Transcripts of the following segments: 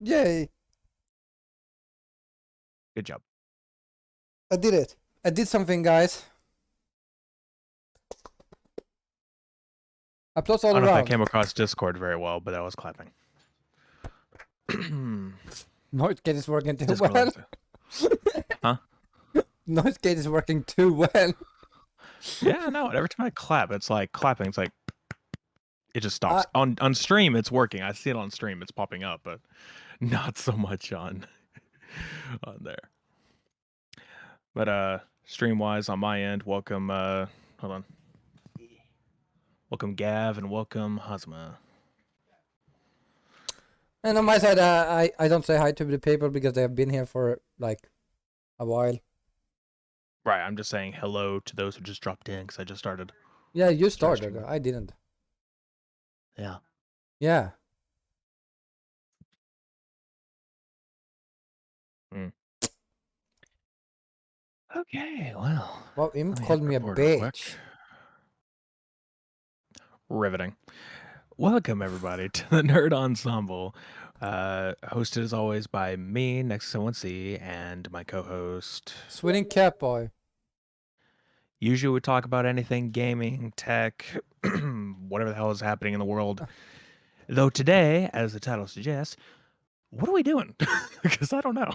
Yay! Good job. I did it. I did something, guys. Applause all I don't know if that around. came across Discord very well, but I was clapping. Noise gate is working too Discord well. likes it. Huh? Noise gate is working too well. Yeah, no. Every time I clap, it's like clapping. It's like it just stops. On stream, it's working. I see it on stream. It's popping up, but not so much on there. But stream wise on my end, welcome. Hold on. Welcome Gav and welcome Hazma. And on my side, I don't say hi to the people because they have been here for like a while. Right, I'm just saying hello to those who just dropped in because I just started. Yeah, you started. I didn't. Yeah. Yeah. Okay, well. Well, Imp called me a bitch. Riveting. Welcome everybody to the Nerd Ensemble, hosted as always by me, Next1C, and my co-host Swinging Cat Boy. Usually we talk about anything gaming, tech, whatever the hell is happening in the world. Though today, as the title suggests, what are we doing? Because I don't know.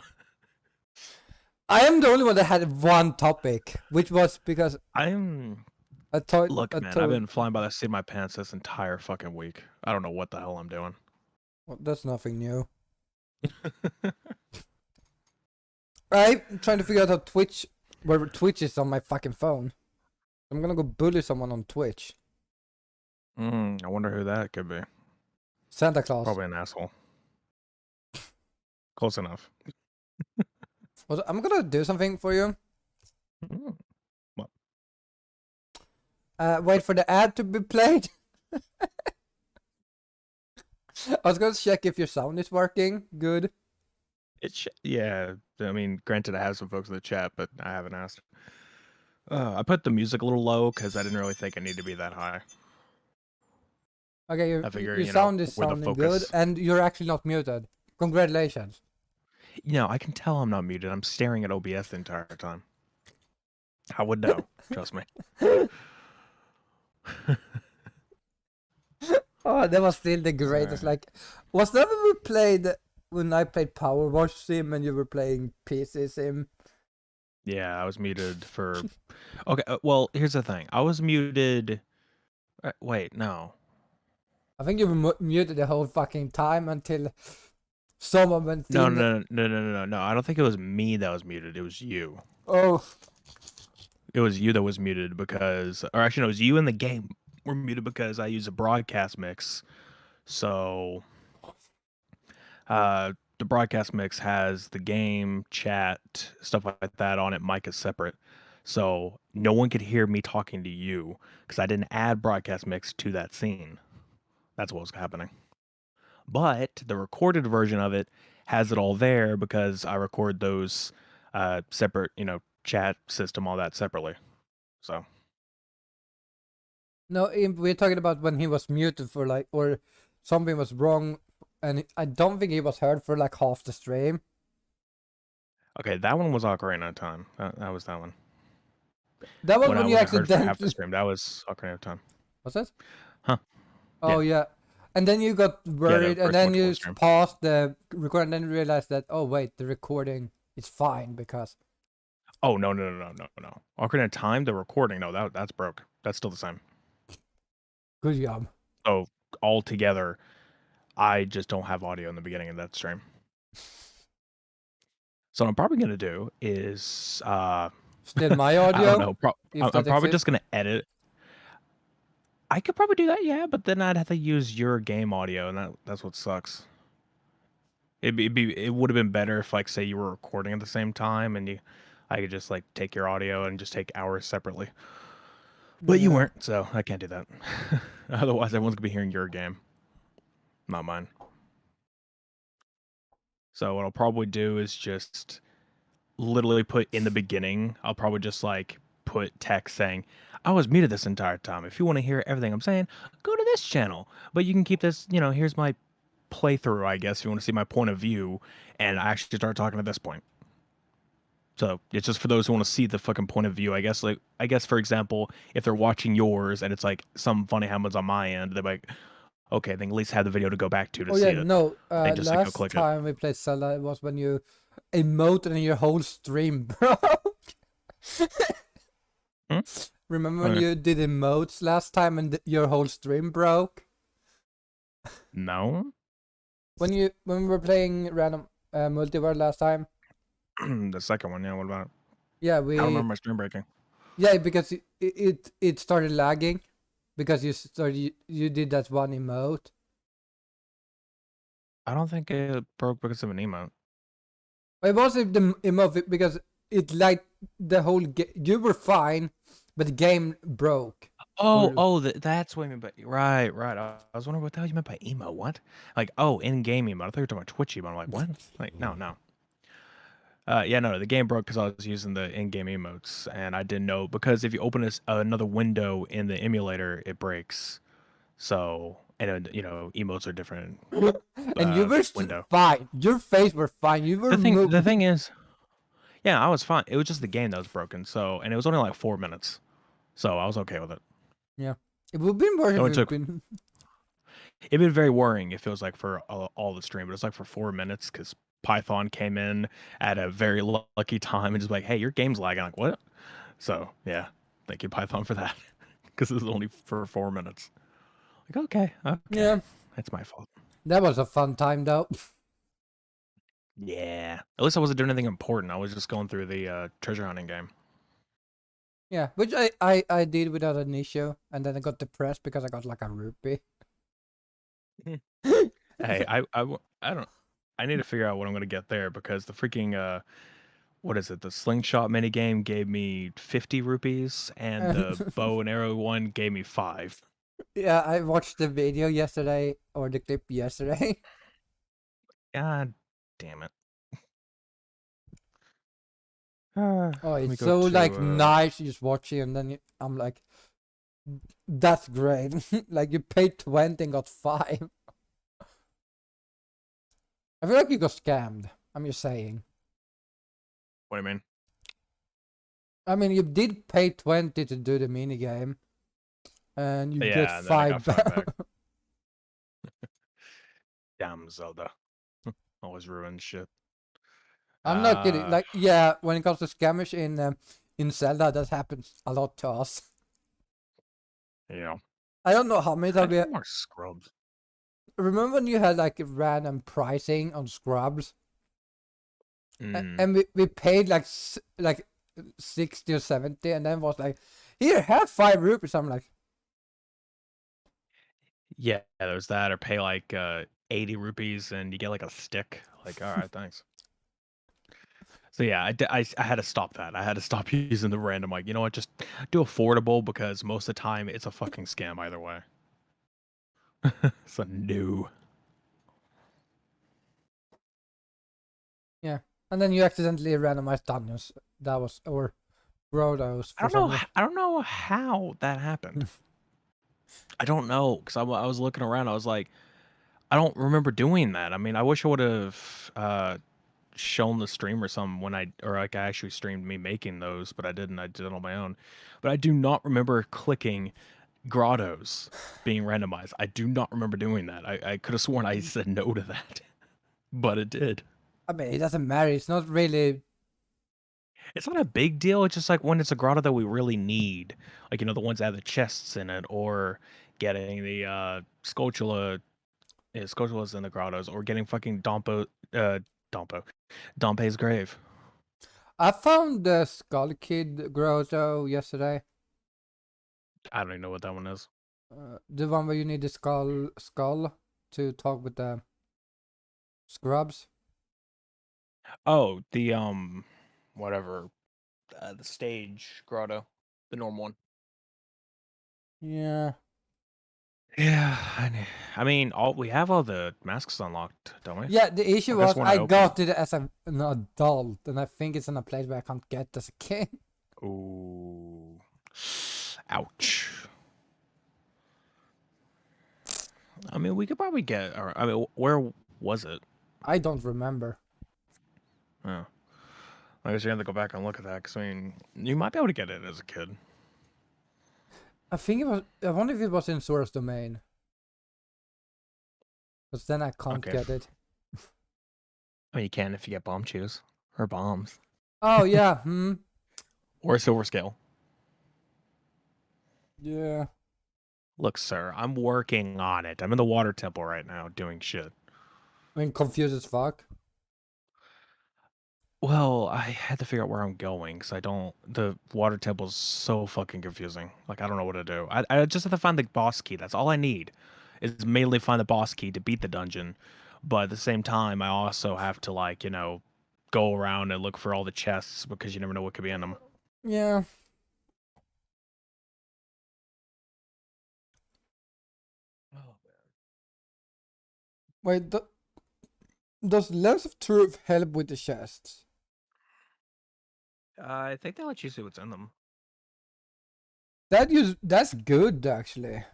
I am the only one that had one topic, which was because Look, man, I've been flying by the seat of my pants this entire fucking week. I don't know what the hell I'm doing. Well, that's nothing new. I'm trying to figure out how where Twitch is on my fucking phone. I'm gonna go bully someone on Twitch. I wonder who that could be. Santa Claus. Probably an asshole. Close enough. I'm gonna do something for you. What? Wait for the ad to be played. I was gonna check if your sound is working good. Yeah, I mean, granted, I have some folks in the chat, but I haven't asked. I put the music a little low because I didn't really think it needed to be that high. Okay, your sound is sounding good, and you're actually not muted. Congratulations. I can tell I'm not muted. I'm staring at OBS the entire time. I would know. Trust me. Oh, that was still the greatest. Like, was that when we played, when I played Power Wash Sim and you were playing PC Sim? Yeah, I was muted for... Okay, well, here's the thing. I was muted... Wait, no. I think you were muted the whole fucking time until someone went No, in. No. I don't think it was me that was muted. It was you. Oh. It was you that was muted because... Or actually, no, it was you in the game were muted because I use a broadcast mix. So... the broadcast mix has the game, chat, stuff like that on it. Mic is separate. So no one could hear me talking to you because I didn't add broadcast mix to that scene. That's what was happening. But the recorded version of it has it all there because I record those separate, chat system, all that separately. So. No, we're talking about when he was muted for like, or something was wrong, and I don't think he was heard for like half the stream. Okay, that one was Ocarina of Time. That was that one. That was when you heard for half the stream. That was Ocarina of Time. What's that? Huh? Oh yeah. And then you got worried, and then you paused the recording, and then realized that, oh wait, the recording is fine because. Oh no! Ocarina of Time, the recording, no, that's broke. That's still the same. Good job. So altogether, I just don't have audio in the beginning of that stream. So what I'm probably gonna do is steal my audio. I don't know. I'm probably just gonna edit. I could probably do that, yeah, but then I'd have to use your game audio, and that's what sucks. It would have been better if, like, say you were recording at the same time, and I could just like take your audio and just take ours separately. But you weren't, so I can't do that. Otherwise, everyone's gonna be hearing your game, not mine. So what I'll probably do is just literally put in the beginning. I'll probably just like put text saying, I was muted this entire time. If you want to hear everything I'm saying, go to this channel. But you can keep this, here's my playthrough, I guess, if you want to see my point of view, and I actually start talking at this point. So it's just for those who want to see the fucking point of view. I guess, for example, if they're watching yours and it's like some funny happens on my end, they're like, okay, then at least have the video to go back to Oh see yeah, it. no. They just like, go Last click it. time we played Zelda, it was when you emoted and your whole stream broke. Remember when you did emotes last time and your whole stream broke? No. When we were playing random multiverse last time. The second one, yeah. What about it? Yeah, I don't remember my stream breaking. Yeah, because it started lagging because you did that one emote. I don't think it broke because of an emote. It wasn't the emote because it like the whole game. You were fine, but the game broke. That's what I mean. But right. I was wondering what the hell you meant by emo. What? Like, in-game emote. I thought you were talking about Twitch emote. I'm like, what? Like, no. Yeah, no, the game broke because I was using the in-game emotes, and I didn't know, because if you open another window in the emulator, it breaks. So, and emotes are different. And you were fine. Your face were fine. You were the thing is, yeah, I was fine. It was just the game that was broken. So, and it was only like 4 minutes, so I was okay with it. Yeah, it would have been worse if it been. It'd been very worrying if it was like for all the stream, but it's like for 4 minutes because Python came in at a very lucky time and just like, hey, your game's lagging. I'm like, what? So yeah, thank you Python for that, because it was only for 4 minutes. Like, okay, Yeah, that's my fault. That was a fun time though. Yeah, at least I wasn't doing anything important. I was just going through the treasure hunting game. Yeah, which I did without an issue, and then I got depressed because I got like a rupee. Hey, I don't. I need to figure out what I'm gonna get there, because the freaking what is it? The slingshot minigame gave me 50 rupees, and the bow and arrow one gave me 5. Yeah, I watched the video yesterday, or the clip yesterday. God damn it. Oh, it's so like nice just watching, and then I'm like, that's great. Like you paid 20 and got 5. I feel like you got scammed. I'm just saying. What do you mean? I mean, you did pay 20 to do the minigame, and you get 5 back. Damn Zelda. Always ruins shit. I'm not kidding. Like, yeah, when it comes to scammers in Zelda, that happens a lot to us. Yeah. I don't know how many times we more scrubs. Remember when you had like random pricing on scrubs? And we paid like 60 or 70, and then was like, here, have 5 rupees. I'm like, yeah, there's that. Or pay like 80 rupees and you get like a stick. Like, all right, thanks. So yeah, I had to stop that. I had to stop using the random, like, you know what, just do affordable, because most of the time it's a fucking scam either way. So no. yeah. And then you accidentally randomized dungeons. That was, or Rodos. I don't know how that happened. I don't know, because I was looking around. I was like, I don't remember doing that. I mean, I wish I would have shown the stream or something when I actually streamed me making those, but I didn't. I did it on my own. But I do not remember clicking grottos being randomized. I do not remember doing that. I could have sworn I said no to that, but it did. I mean, it doesn't matter. It's not really. It's not a big deal. It's just like when it's a grotto that we really need, like, you know, the ones that have the chests in it, or getting the Scotula. Yeah, Scotula's in the grottos, or getting fucking Dompe's grave. I found the Skull Kid grotto yesterday. I don't even know what that one is. The one where you need the skull to talk with the scrubs. Oh, the whatever, the stage grotto, the normal one. Yeah. Yeah, I mean, we have all the masks unlocked, don't we? Yeah, the issue was I got it as an adult, and I think it's in a place where I can't get as a kid. Ooh, ouch. I mean, we could probably get. Or, I mean, where was it? I don't remember. Oh. I guess you have to go back and look at that, because I mean, you might be able to get it as a kid. I think it was. I wonder if it was in source domain. Because then I can't Okay. get it. I mean, you can if you get bomb chews or bombs Oh yeah. or silver scale. Yeah. Look, sir, I'm working on it. I'm in the water temple right now doing shit. I mean, confused as fuck. Well, I had to figure out where I'm going because I don't. The water temple's so fucking confusing. Like, I don't know what to do. I just have to find the boss key. That's all I need, is mainly find the boss key to beat the dungeon. But at the same time, I also have to, like, go around and look for all the chests because you never know what could be in them. Yeah. Wait, does Lens of Truth help with the chests? I think they let you see what's in them. That's good actually.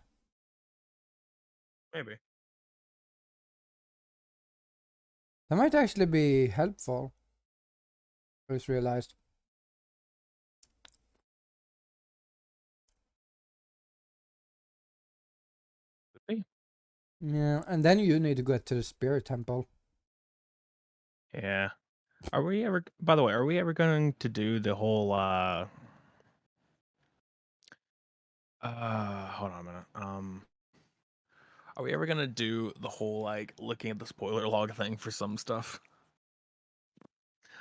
Maybe. That might actually be helpful. I just realized. Yeah, and then you need to go to the spirit temple. Yeah. Are we ever? By the way, are we ever going to do the whole? Hold on a minute. Are we ever gonna do the whole like looking at the spoiler log thing for some stuff?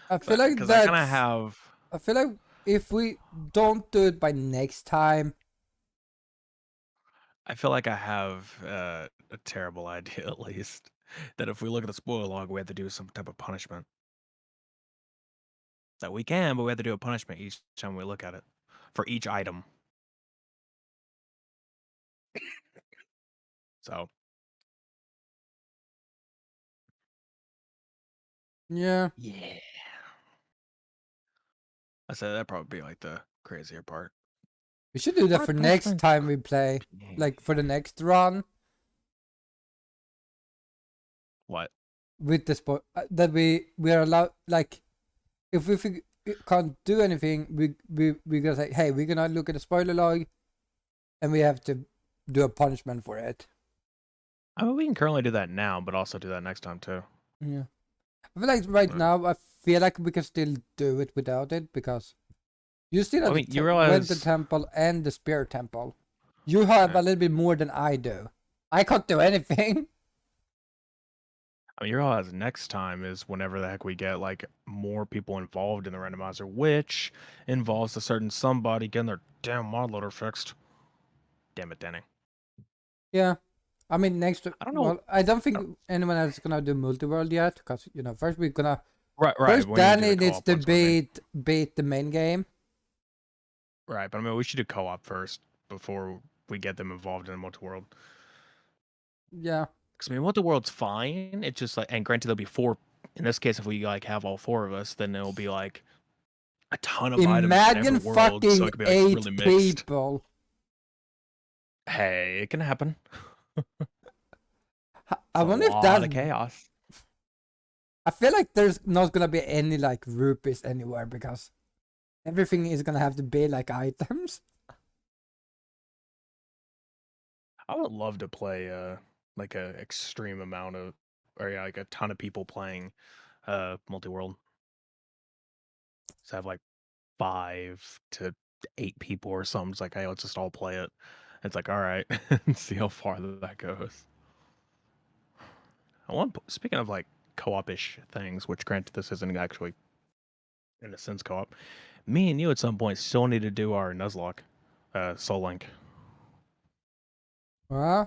I feel like Because I kind of that's. have. I feel like if we don't do it by next time. I feel like I have a terrible idea, at least, that if we look at the spoiler log, we have to do some type of punishment. That we can, but we have to do a punishment each time we look at it for each item. So Yeah. yeah, I said that'd probably be like the crazier part. We should do that My for best next friend. time we play. Like for the next run. What? With the that we are allowed, like, if we can't do anything, we gonna say, hey, we're gonna look at the spoiler log, and we have to do a punishment for it. I mean, we can currently do that now, but also do that next time too. Yeah, I feel like right now I feel like we can still do it without it because you still have I mean, you went the realize. temple and the spirit temple. You have a little bit more than I do. I can't do anything. I mean, you realize next time is whenever the heck we get like more people involved in the randomizer, which involves a certain somebody getting their damn mod loader fixed. Damn it, Danny. Yeah, I mean next. I don't know. Well, I don't think anyone else is gonna do multi-world yet because first we're gonna. Right. First, We need to do Danny the needs co-op to ones for me. beat the main game. Right, but I mean, we should do co-op first before we get them involved in multi-world. Yeah. Because I mean, multi-world's fine. It's just like, and granted, there'll be four. In this case, if we like have all four of us, then it'll be like a ton of items in every Imagine world, so fucking it could be like 8 really mixed. people. Hey, it can happen. I It's a wonder if lot that's. of chaos. I feel like there's not gonna be any like rupees anywhere because everything is gonna have to be like items. I would love to play like a extreme amount of, or yeah, like a ton of people playing multi-world. So have like 5 to 8 people or something. It's like, hey, let's just all play it. It's like, all right, and see how far that goes. Speaking of like co-op-ish things, which granted this isn't actually in a sense co-op. Me and you at some point still need to do our Nuzlocke, Soul Link. Huh?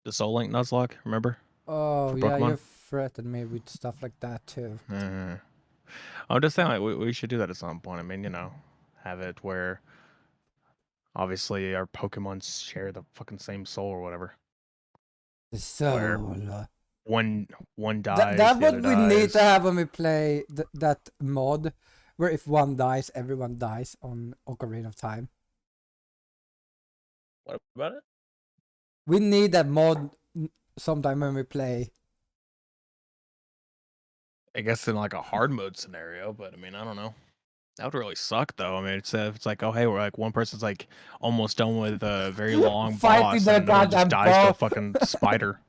The Soul Link Nuzlocke, remember? Oh For yeah, Pokemon? you threatened me with stuff like that too. I'm just saying, like, we should do that at some point. I mean, have it where obviously our Pokemon share the fucking same soul or whatever. The Where soul. one dies, That's the what other we need to dies. have when we play that mod, where if one dies, everyone dies on Ocarina of Time. What about it? We need that mod sometime when we play. I guess in like a hard mode scenario, but I mean, I don't know. That would really suck, though. I mean, it's like, oh hey, we're like one person's like almost done with a very long Fighting boss, and the another one just goddamn dies to a boss. fucking spider.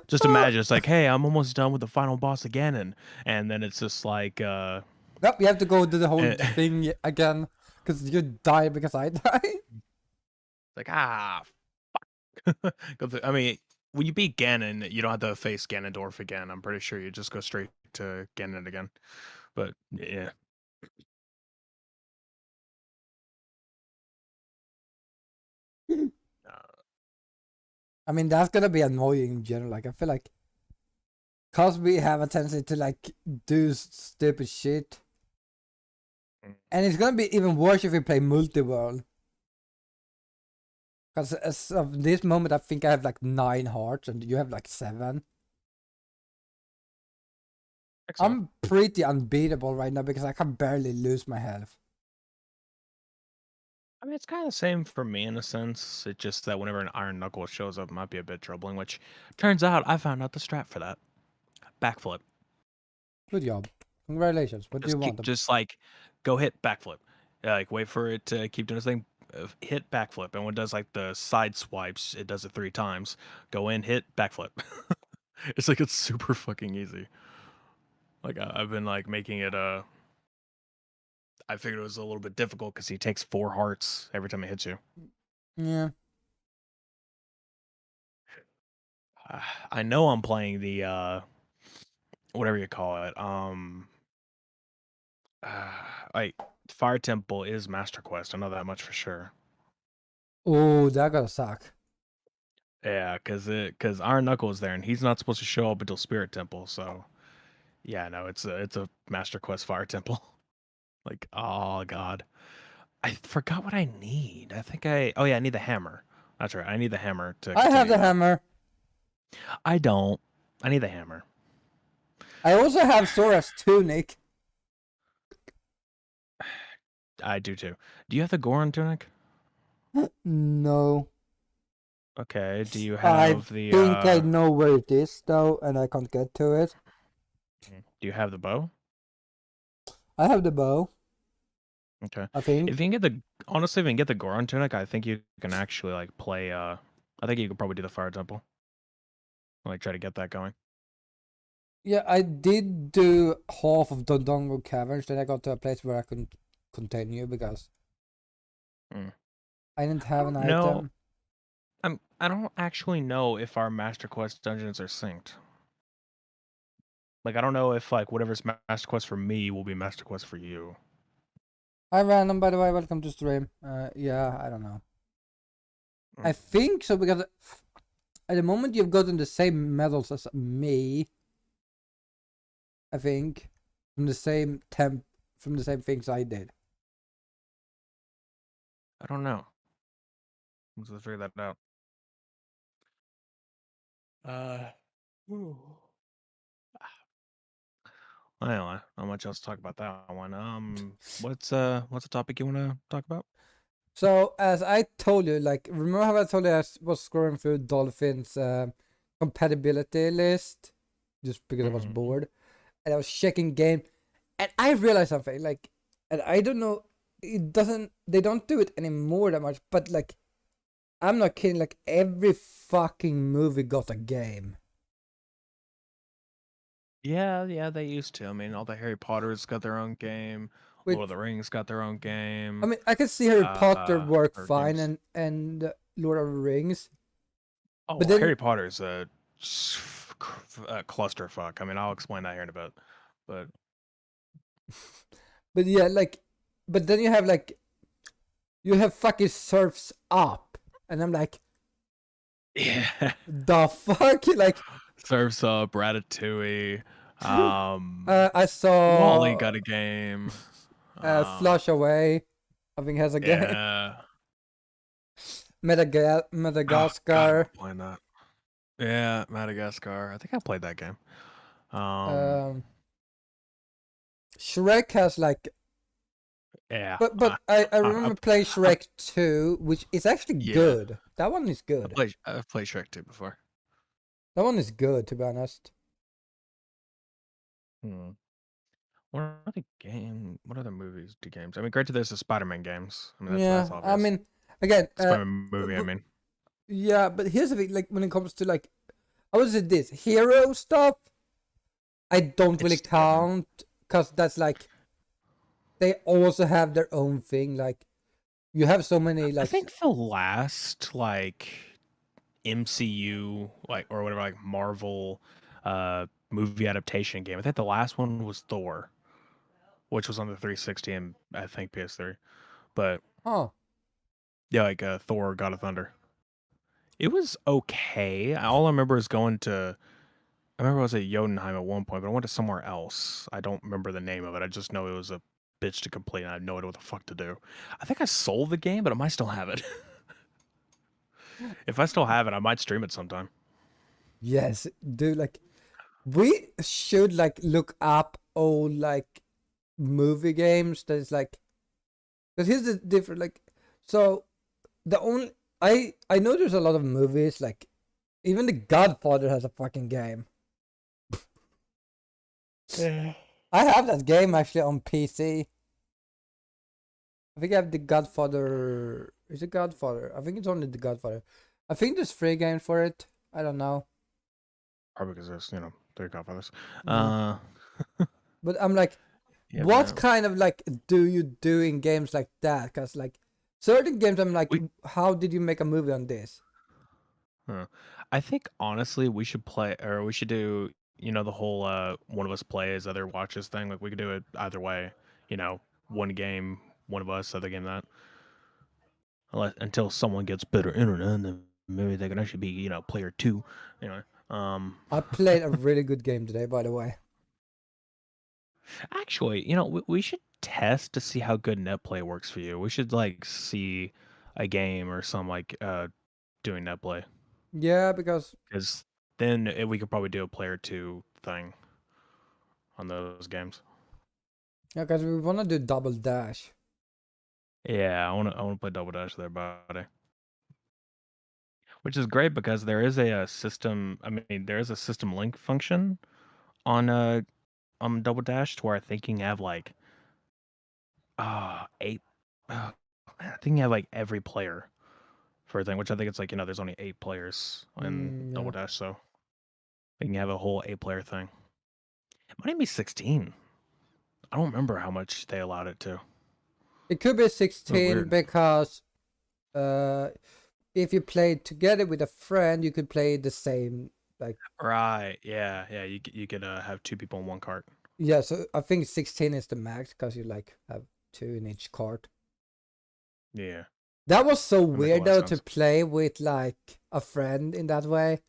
Just imagine, it's like, hey, I'm almost done with the final boss again, and then it's just like, Nope, you have to go do the whole eh, thing again because you die because I died. like I mean, when you beat Ganon, you don't have to face Ganondorf again. I'm pretty sure you just go straight to Ganon again. But yeah, I mean, that's gonna be annoying in general. Like, I feel like, cause we have a tendency to like do stupid shit, and it's gonna be even worse if we play multi-world. Cause as of this moment, I think I have like 9 hearts, and you have like 7. so. I'm pretty unbeatable right now because I can barely lose my health. I mean, it's kind of the same for me in a sense. It's just that whenever an Iron Knuckle shows up, it might be a bit troubling, which turns out I found out the strat for that. Backflip. Good job. Congratulations. What do you want? Just like, go hit backflip. Like, wait for it to keep doing its thing. Hit backflip. And when it does like the side swipes, it does it 3 times. Go in, hit, backflip. It's like, it's super fucking easy. Like, I've been like making it, I figured it was a little bit difficult because he takes 4 hearts every time he hits you. Yeah. I know I'm playing the whatever you call it. Like Fire Temple is Master Quest. I know that much for sure. Oh, that gotta suck. Yeah, because Iron Knuckle is there, and he's not supposed to show up until Spirit Temple. So yeah, no, it's a Master Quest Fire Temple. Like, oh god, I forgot what I need. Oh yeah, I need the hammer. That's right, I need the hammer to I have continue the that. hammer. I don't. I need the hammer. I also have Sora's tunic. I do too. Do you have the Goron tunic? No. Okay. Do you I have the think I know where it is though, and I can't get to it. Do you have the bow? I have the bow. Okay. I think. If you can get the honestly, if you can get the Goron tunic, I think you can actually like play. I think you could probably do the Fire Temple. Like try to get that going. Yeah, I did do half of Dodongo Caverns, then I got to a place where I couldn't continue because I didn't have an No, item. I don't actually know if our Master Quest dungeons are synced. Like I don't know if like whatever's Master Quest for me will be Master Quest for you. Hi random, by the way, welcome to stream. Yeah, I don't know. I think so because at the moment you've gotten the same medals as me. I think from the same things I did. I don't know. Let's figure that out. Ooh. Anyway, not much else to talk about that one. What's the topic you want to talk about? So as I told you, like remember how I told you I was scrolling through Dolphin's compatibility list just because I was bored, and I was checking game, and I realized something. Like, and I don't know, they don't do it anymore that much, but like, I'm not kidding. Like every fucking movie got a game. Yeah, they used to. I mean, all the Harry Potters got their own game. Lord of Which the Rings got their own I game. mean, I can see Harry Potter work Or fine games. and Lord of the Rings, Oh, but then Harry Potter's a clusterfuck. I mean, I'll explain that here in a bit. But but yeah, like, but then you have fucking Surfs Up, and I'm like, yeah, the fuck, like, Surf's Up, Ratatouille. I Wally saw got a game. Flush Away, I think has a game. Yeah. Oh God, I Madagascar. remember playing that. Yeah, Madagascar. I think I played that game. Um, Shrek has like Yeah. But I I, remember playing I, Shrek 2, which is actually yeah. good. That one is good. I've played Shrek 2 before. That one is good, to be honest. Hmm. What other movies do games? I mean, granted, there's the Spider-Man games. I mean, that's Yeah, I obvious. mean, again, Spider-Man movie, I w- mean. yeah, but here's the thing: like when it comes to like, I would say this hero stuff, I don't really It's different. count because that's like they also have their own thing. Like you have so many I like, think the last like MCU or whatever like Marvel movie adaptation game. I think the last one was Thor, which was on the 360 and I think PS3. But oh, yeah, like Thor God of Thunder. It was okay. All I remember is going to I remember I was at Jotunheim at one point, but I went to somewhere else. I don't remember the name of it. I just know it was a bitch to complete and I had no idea what the fuck to do. I think I sold the game, but I might still have it. If I still have it, I might stream it sometime. yes, dude, like we should like look up old like movie games that is like, because here's the different like, so the only I know there's a lot of movies like even The Godfather has a fucking game. Yeah. I have that game actually on PC. I think I have The Godfather. Is it Godfather? I think it's only The Godfather. I think there's free games for it. I don't know. Probably because there's, three Godfathers. Yeah. Uh, But I'm like, yeah, what man. kind of like do you do in games like that? Cause like certain games, I'm like, We, how did you make a movie on this? huh. I think honestly, we should play, or we should do, the whole one of us plays, other watches thing. Like we could do it either way. You know, one game, one of us, other game that. Until someone gets better internet, then maybe they can actually be, player two. Anyway, I played a really good game today, by the way. actually, we should test to see how good net play works for you. We should like see a game or some like doing net play. Yeah, because Because then we could probably do a player two thing on those games. yeah, because we wanna do double dash. Yeah, I wanna play Double Dash with everybody, which is great because there is a, system. I mean, there is a system link function on Double Dash to where I think you can have like eight. I think you have like every player for a thing, which I think it's like there's only 8 players in Double Yeah, Dash, so you can have a whole 8 player thing. It might even be 16. I don't remember how much they allowed it to. it could be Real 16 weird. because uh, if you play together with a friend, you could play the same. Like, Right. Yeah. Yeah. You could have 2 people in one cart. yeah, so I think 16 is the max because you like have two in each cart. Yeah. That was so That make a weird lot of though to sense. play with like a friend in that way.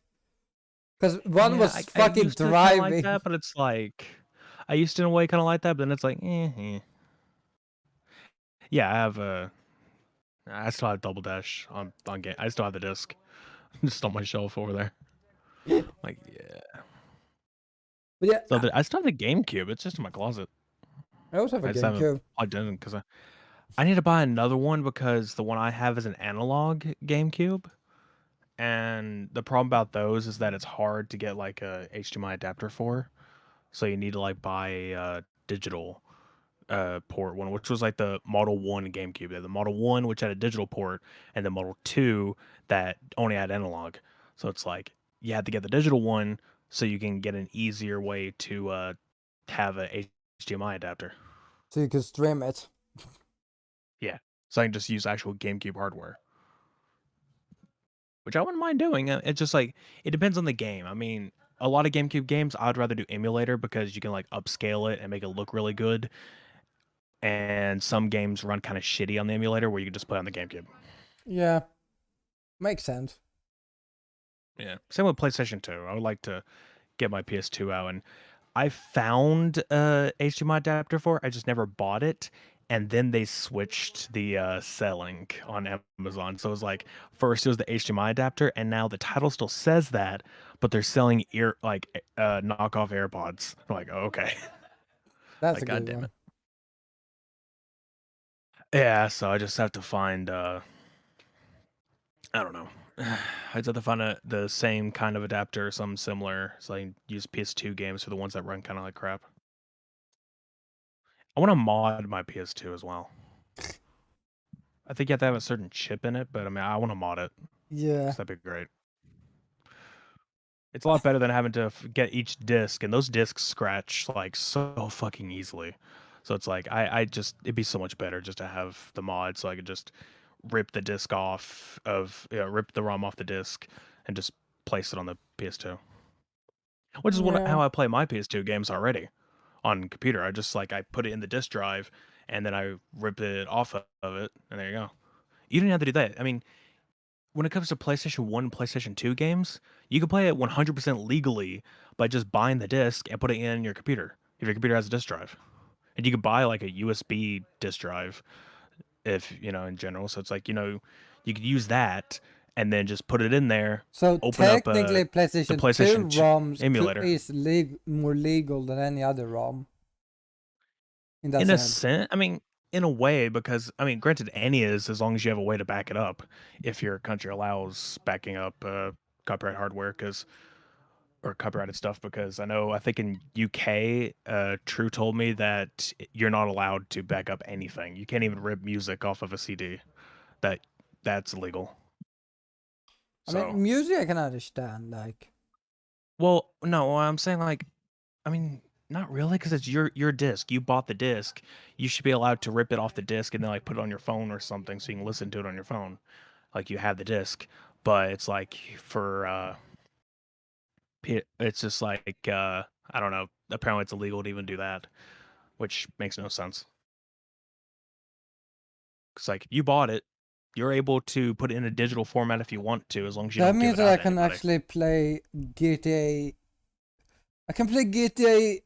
Because one Yeah, was I fucking used to kind of like driving. that, but it's like I used to in a way kind of like that, but then it's like, yeah. I still have Double Dash on game. I still have the disc just on my shelf over there. But Like, yeah. yeah, So I still have the GameCube. It's just in my closet. I also have a I just haven't GameCube. plugged in because I need to buy another one because the one I have is an analog GameCube. And the problem about those is that it's hard to get like a HDMI adapter for. So you need to like buy a digital port one, which was like the Model 1 GameCube. They had the Model 1, which had a digital port, and the Model 2 that only had analog. So it's like you have to get the digital one so you can get an easier way to have a HDMI adapter. So you can stream it. Yeah. So I can just use actual GameCube hardware, which I wouldn't mind doing. It's just like it depends on the game. I mean, a lot of GameCube games I'd rather do emulator because you can like upscale it and make it look really good. And some games run kind of shitty on the emulator where you can just play on the GameCube. Yeah, makes sense. Yeah. Same with PlayStation 2. I would like to get my PS2 out and I found a HDMI adapter for it. I just never bought it. And then they switched the selling on Amazon. So it was like first it was the HDMI adapter, and now the title still says that, but they're selling knockoff AirPods. I'm like, oh, okay. That's Like, a god good damn one. it. Yeah, so I just have to find I don't know. I just have to find the same kind of adapter or something similar, so I can use PS2 games for the ones that run kind of like crap. I want to mod my PS2 as well. I think you have to have a certain chip in it, but I mean, I want to mod it Yeah. because that'd be great. It's a lot better than having to get each disc, and those discs scratch like so fucking easily. So it's like I just it'd be so much better just to have the mod, so I could just rip the disc off of rip the ROM off the disc and just place it on the PS2. Which is Yeah. how I play my PS2 games already on computer. I just like I put it in the disc drive and then I rip it off of it, and there you go. You didn't have to do that. I mean, when it comes to PlayStation 1 and PlayStation 2 games, you can play it 100% legally by just buying the disc and putting it in your computer. If your computer has a disc drive. And you could buy like a USB disc drive if, in general. So it's like, you could use that and then just put it in there, So open up technically, the PlayStation 2 PlayStation ROMs emulator. is more legal than any other ROM in that In a sense. sense, I mean, in a way, because I mean, granted, any is as long as you have a way to back it up. If your country allows backing up copyright hardware, because or copyrighted stuff, because I think in UK, True told me that you're not allowed to back up anything. You can't even rip music off of a CD. That that's illegal. I So, mean, music I can understand. Like, well, no, I'm saying like, I mean, not really, because it's your disc. You bought the disc. You should be allowed to rip it off the disc and then like put it on your phone or something, so you can listen to it on your phone. Like you have the disc, but it's like for it's just like I don't know. Apparently, it's illegal to even do that, which makes no sense. Because like you bought it, you're able to put it in a digital format if you want to, as long as you that don't give means it that I out to can anybody. actually play GTA. I can play GTA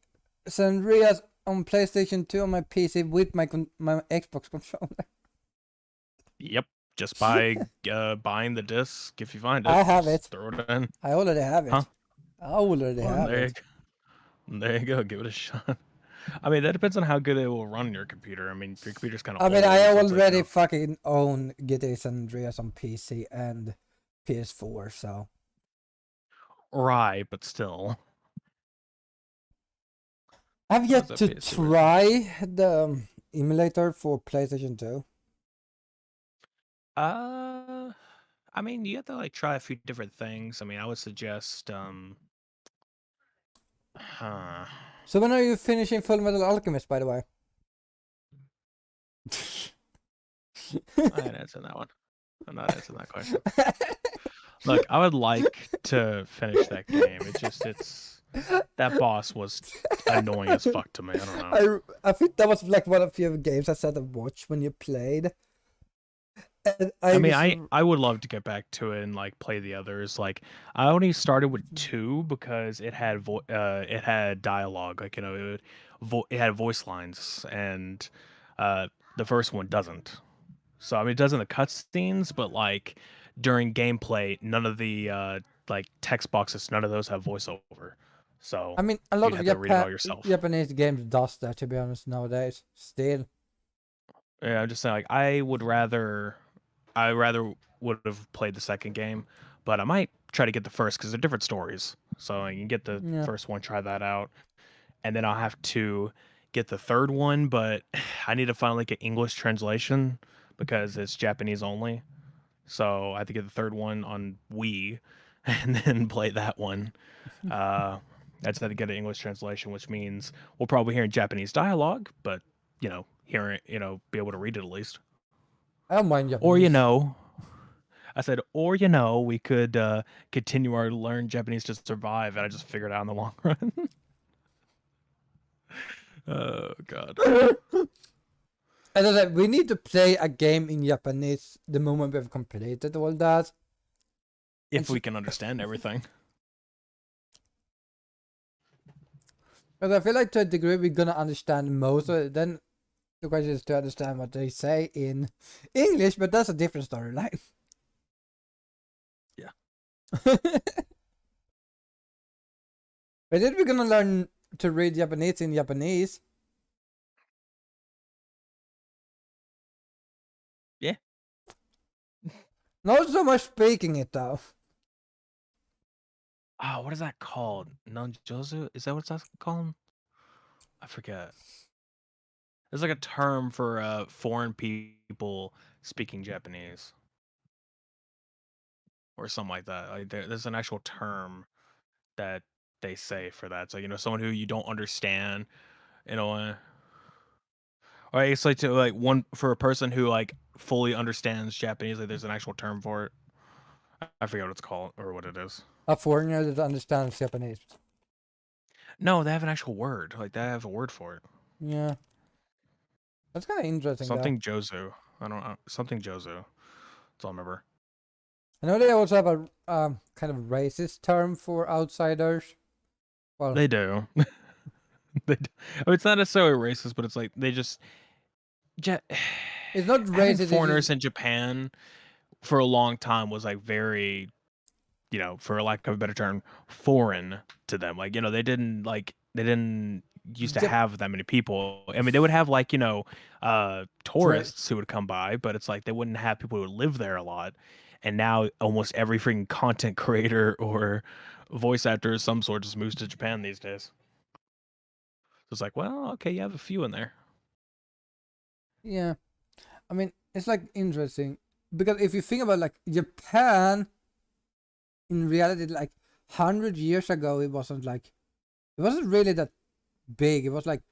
San Andreas on PlayStation 2 on my PC with my Xbox controller. Yep, just by buying the disc if you find it, I have just it. throw it in. I already have Huh? it. I already Well, have it. there you go. Give it a shot. I mean, that depends on how good it will run your computer. I mean, if your computer's kind of I mean, I old, so it's like already fucking own GTA San Andreas on PC and PS4, so right, but still, I've how's yet that to PS2 version? try the emulator for PlayStation 2. Uh, I mean, you have to like try a few different things. I mean, I would suggest, huh. So when are you finishing Full Metal Alchemist, by the way? I ain't answering that one. I'm not answering that question. Look, I would like to finish that game. It's that boss was annoying as fuck to me. I don't know. I think that was like one of your games I said to watch when you played. And I I mean, was I would love to get back to it and like play the others. Like I only started with 2 because it had dialogue. Like it had voice lines, and uh, the first one doesn't. So I mean, it does in the cutscenes, but like during gameplay, none of the like text boxes, none of those have voiceover. So I mean, a lot you'd of have to read it all yourself. Japanese games does that, to be honest, nowadays. Still. Yeah, I'm just saying, like, I rather would have played the second game, but I might try to get the first because they're different stories. So I can get the Yeah. first one, try that out, and then I'll have to get the third one. But I need to finally get English translation because it's Japanese only. So I have to get the third one on Wii, and then play that one. I just have to get an English translation, which means we'll probably hear Japanese dialogue, but hear it, be able to read it at least. I don't mind Or Japanese. I said, or we could continue our learn Japanese to survive, and I just figured it out in the long run. Oh God. As I said, we need to play a game in Japanese the moment we've completed all that. And If we can understand everything. but I feel like to a degree we're gonna understand most of it. Then the question is to understand what they say in English, but that's a different storyline. Yeah. But then we're gonna learn to read Japanese in Japanese. Not so much speaking it though. Oh, what is that called? Nanjozu? Is that what that's called? I forget. There's like a term for foreign people speaking Japanese. Or something like that. Like there's an actual term that they say for that. So, someone who you don't understand in a way. Or it's like one for a person who like fully understands Japanese, like there's an actual term for it. I forget what it's called or what it is. A foreigner that understands Japanese. No, they have an actual word. Like they have a word for it. Yeah. That's kind of interesting though. Something Jozu. I don't know. Something Jozu. That's all I remember. I know they also have a kind of racist term for outsiders. Well, They do. They do. I mean, it's not necessarily racist, but it's like they just it's not having racist. It's foreigners just, in Japan for a long time was like very, for lack of a better term, foreign to them. Like, they didn't used to Jap- have that many people. I mean, they would have like, Dra- tourists who would come by, but it's like they wouldn't have people who live there a lot. And now almost every freaking content creator or voice actor of some sort just moves to Japan these days. So it's like, well, okay, you have a few in there. yeah. I mean, it's like interesting because if you think about like Japan, in reality, like 100 years ago, it wasn't really that big. It was like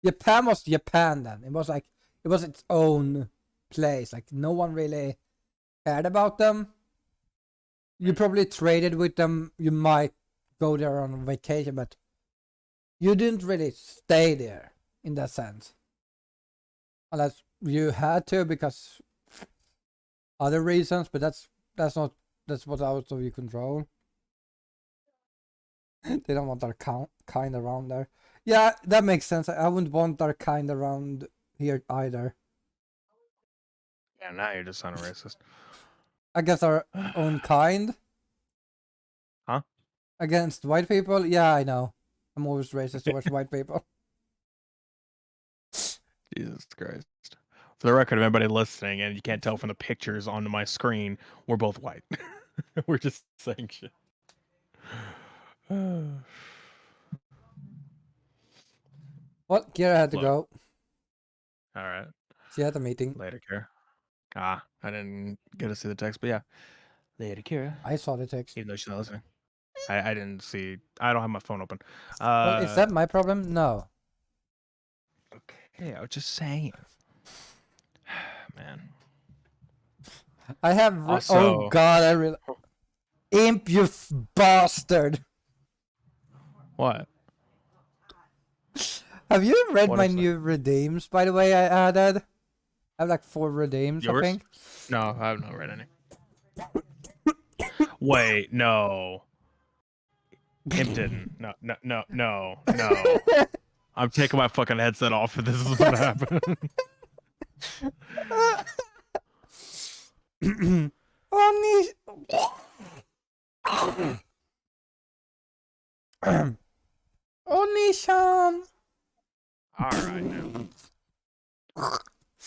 Japan was Japan then. It was like it was its own place. Like no one really cared about them. You probably traded with them. You might go there on vacation, but you didn't really stay there in that sense, unless you had to because other reasons. But that's what out of your control. They don't want our kind around there. Yeah, that makes sense. I wouldn't want our kind around here either. Yeah, now you're just sounding racist. I guess our own kind Huh? against white people. Yeah, I know. I'm always racist towards white people. Jesus Christ. For the record of everybody listening, and you can't tell from the pictures on my screen, we're both white. We're just saying shit. Well, Kira had to Look. go. All right. She had a meeting. Later, Kira. I didn't get to see the text, but yeah. Later, Kira. I saw the text. Even though she's not listening. I didn't see. I don't have my phone open. Well, is that my problem? No. Okay, I was just saying. Man. I have. Also, oh God! I really. Imp, you bastard! What? Have you read What my is that? new redeems? By the way, I added. I have like 4 redeems. Yours? I think. No, I have not read any. Wait, no. Imp didn't. No. I'm taking my fucking headset off if this is what happened. Oni-san. All right now.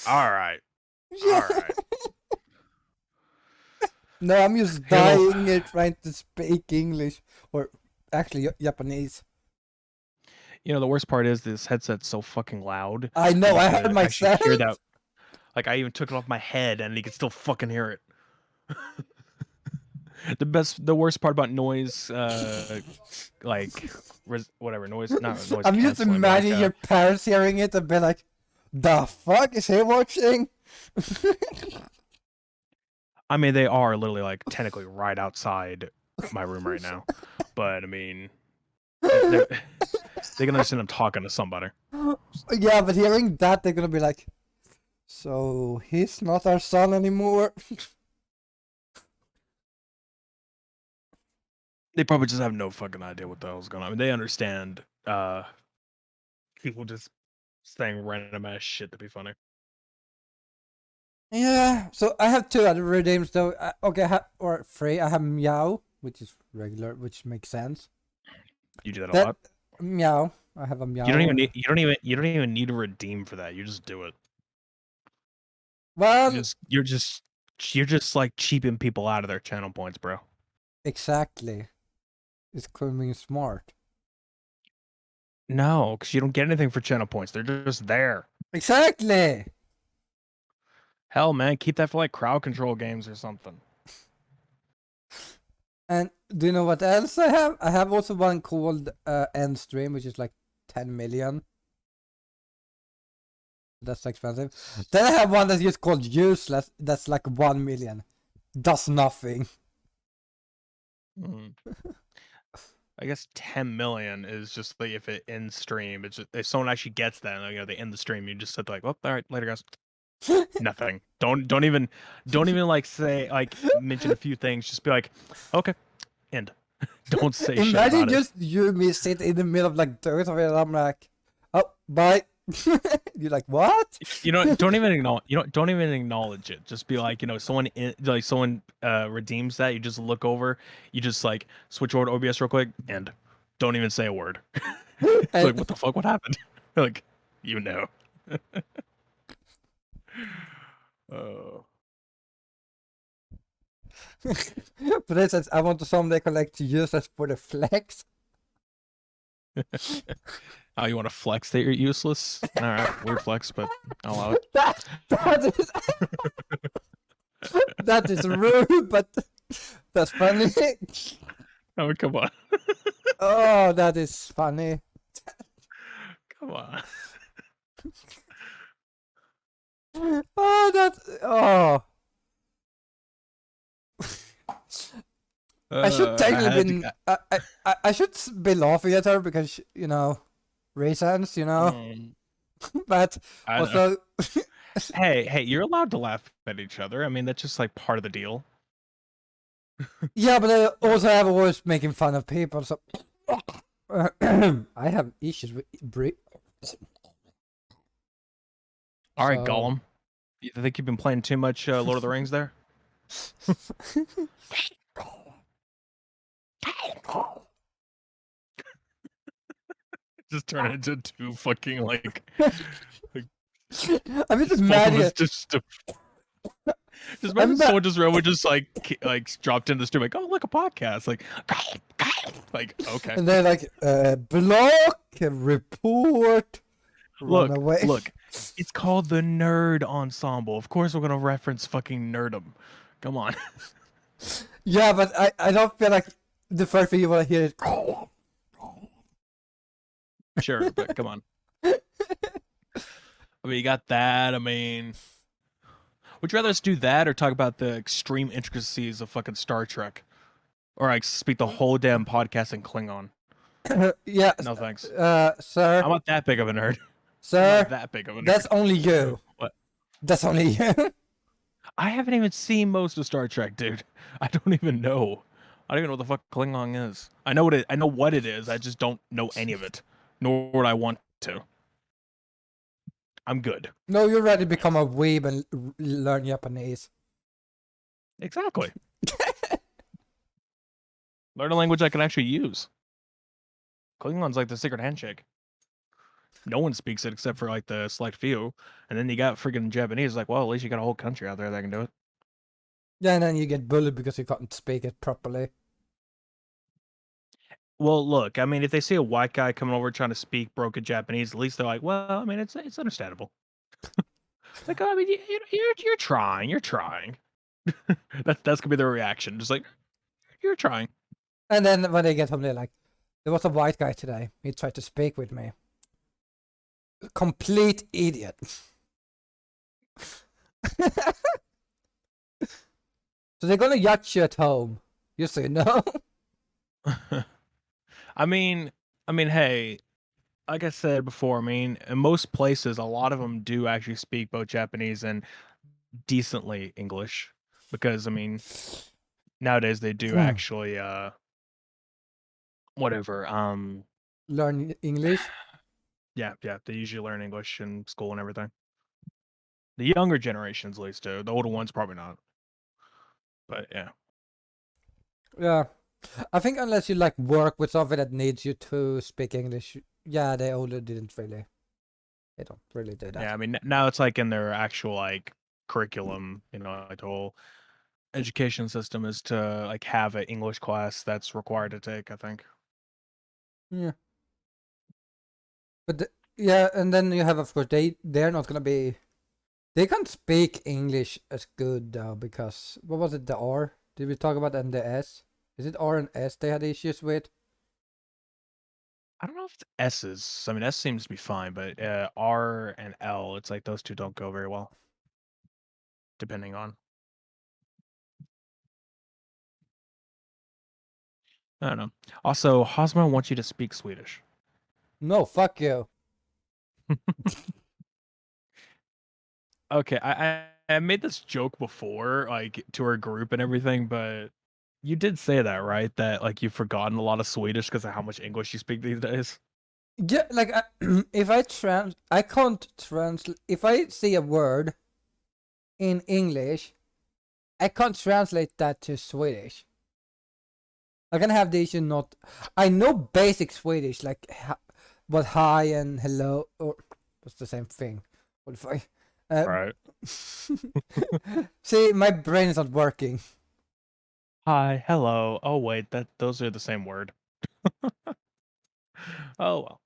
All right. Yeah. All right. No, I'm just dying here trying to speak English or actually Japanese. The worst part is this headset's so fucking loud. I know. I heard I myself. hear that. Like I even took it off my head, and you can still fucking hear it. The worst part about noise, whatever noise, not noise. I'm just canceling, but, imagining your parents hearing it and be like, "The fuck is he watching?" I mean, they are literally like technically right outside my room right now, but I mean, they can understand I'm talking to somebody. Yeah, but hearing that, they're gonna be like, "So he's not our son anymore." They probably just have no fucking idea what the hell's going on. I mean, they understand people just saying random ass shit to be funny. Yeah. So I have 2 other redeems though. Okay, or 3. I have Meow, which is regular, which makes sense. You do that a lot. Meow. I have a Meow. You don't even need to redeem for that. You just do it. Well, You're just you're just like cheaping people out of their channel points, bro. Exactly. It's becoming smart. No, because you don't get anything for channel points. They're just there. Exactly. Hell, man, keep that for like crowd control games or something. And do you know what else I have? I have also one called End Stream, which is like 10 million. That's expensive. Then I have one that's just called Useless. That's like 1 million. Does nothing. Mm. I guess 10 million is just like if it ends stream. It's just, if someone actually gets that, you know, they end the stream. You just sit there like, well, all right, later, guys. Nothing. Don't even like say like mention a few things. Just be like, okay, end. Don't say shit Imagine about just you and me sit in the middle of like dirt and I'm like, oh, bye. You're like, what? You know, don't even acknowledge. You know, don't even acknowledge it. Just be like, you know, someone redeems that. You just look over. You just like switch over to OBS real quick, and don't even say a word. It's like, what the fuck? What happened? Like, you know. Oh. For instance, I want to someday collect Useless for the flex. Oh, you want to flex that you're useless? All right, weird flex, but I'll allow it. That is that is rude, but that's funny. Oh, come on. Oh, that is funny. Come on. Oh, that. Oh. I should technically be. I should be laughing at her because you know, reasons, you know. But I also, hey, you're allowed to laugh at each other. I mean, that's just like part of the deal. yeah, but I also have always making fun of people. So I have issues with All right, So- Gollum. You think you've been playing too much Lord of the Rings there? Just turn it into two fucking like. I'm just both mad of us at. just imagine someone just randomly just like dropped into the stream like, oh look, a podcast, like okay. And they're like, block, report, run away. Look, it's called the Nerd Ensemble. Of course, we're gonna reference fucking Nerdum. Come on. Yeah, but I don't feel like the first thing you want to hear is. Sure, but come on. I mean, you got that. I mean, would you rather us do that or talk about the extreme intricacies of fucking Star Trek, or like speak the whole damn podcast in Klingon? Yeah. No thanks. Sir. I'm not that big of a nerd. Sir. I'm not that big of a nerd. That's only you. What? That's only you. I haven't even seen most of Star Trek, dude. I don't even know. I don't even know what the fuck Klingon is. I know what it is. I just don't know any of it, nor would I want to. I'm good. No, you're ready to become a weeb and learn Japanese. Exactly. Learn a language I can actually use. Klingon's like the secret handshake. No one speaks it except for like the select few, and then you got freaking Japanese. Like, well, at least you got a whole country out there that can do it. Yeah, and then you get bullied because you can't speak it properly. Well, look, I mean, if they see a white guy coming over trying to speak broken Japanese, at least they're like, well, I mean, it's understandable. Like, I mean, you're trying, that's gonna be their reaction, just like, you're trying. And then when they get home, they're like, there was a white guy today. He tried to speak with me. Complete idiot. So they're gonna yacht you at home. You say no. I mean, hey, like I said before, I mean, in most places, a lot of them do actually speak both Japanese and decently English, because I mean, nowadays they do actually, whatever, learn English. Yeah, they usually learn English in school and everything. The younger generations, at least, do. The older ones probably not. But yeah. Yeah. I think unless you like work with something that needs you to speak English, yeah, they older didn't really. They don't really do that. Yeah, I mean, now it's like in their actual like curriculum, like the whole education system is to like have an English class that's required to take, I think. Yeah. But yeah, and then you have, of course, they're not gonna be. They can't speak English as good though, because what was it? The R? Did we talk about, and the S? Is it R and S they had issues with? I don't know if it's S's. I mean, S seems to be fine, but R and L, it's like those two don't go very well, depending on. I don't know. Also, Hosmer wants you to speak Swedish. No, fuck you. Okay, I made this joke before, like to our group and everything, but you did say that, right? That like you've forgotten a lot of Swedish because of how much English you speak these days. Yeah, like if I can't translate. If I see a word in English, I can't translate that to Swedish. I can have the issue not. I know basic Swedish, like what hi and hello, or what's the same thing. What if I? Right. See, my brain is not working. Hi, hello. Oh wait, those are the same word. Oh well.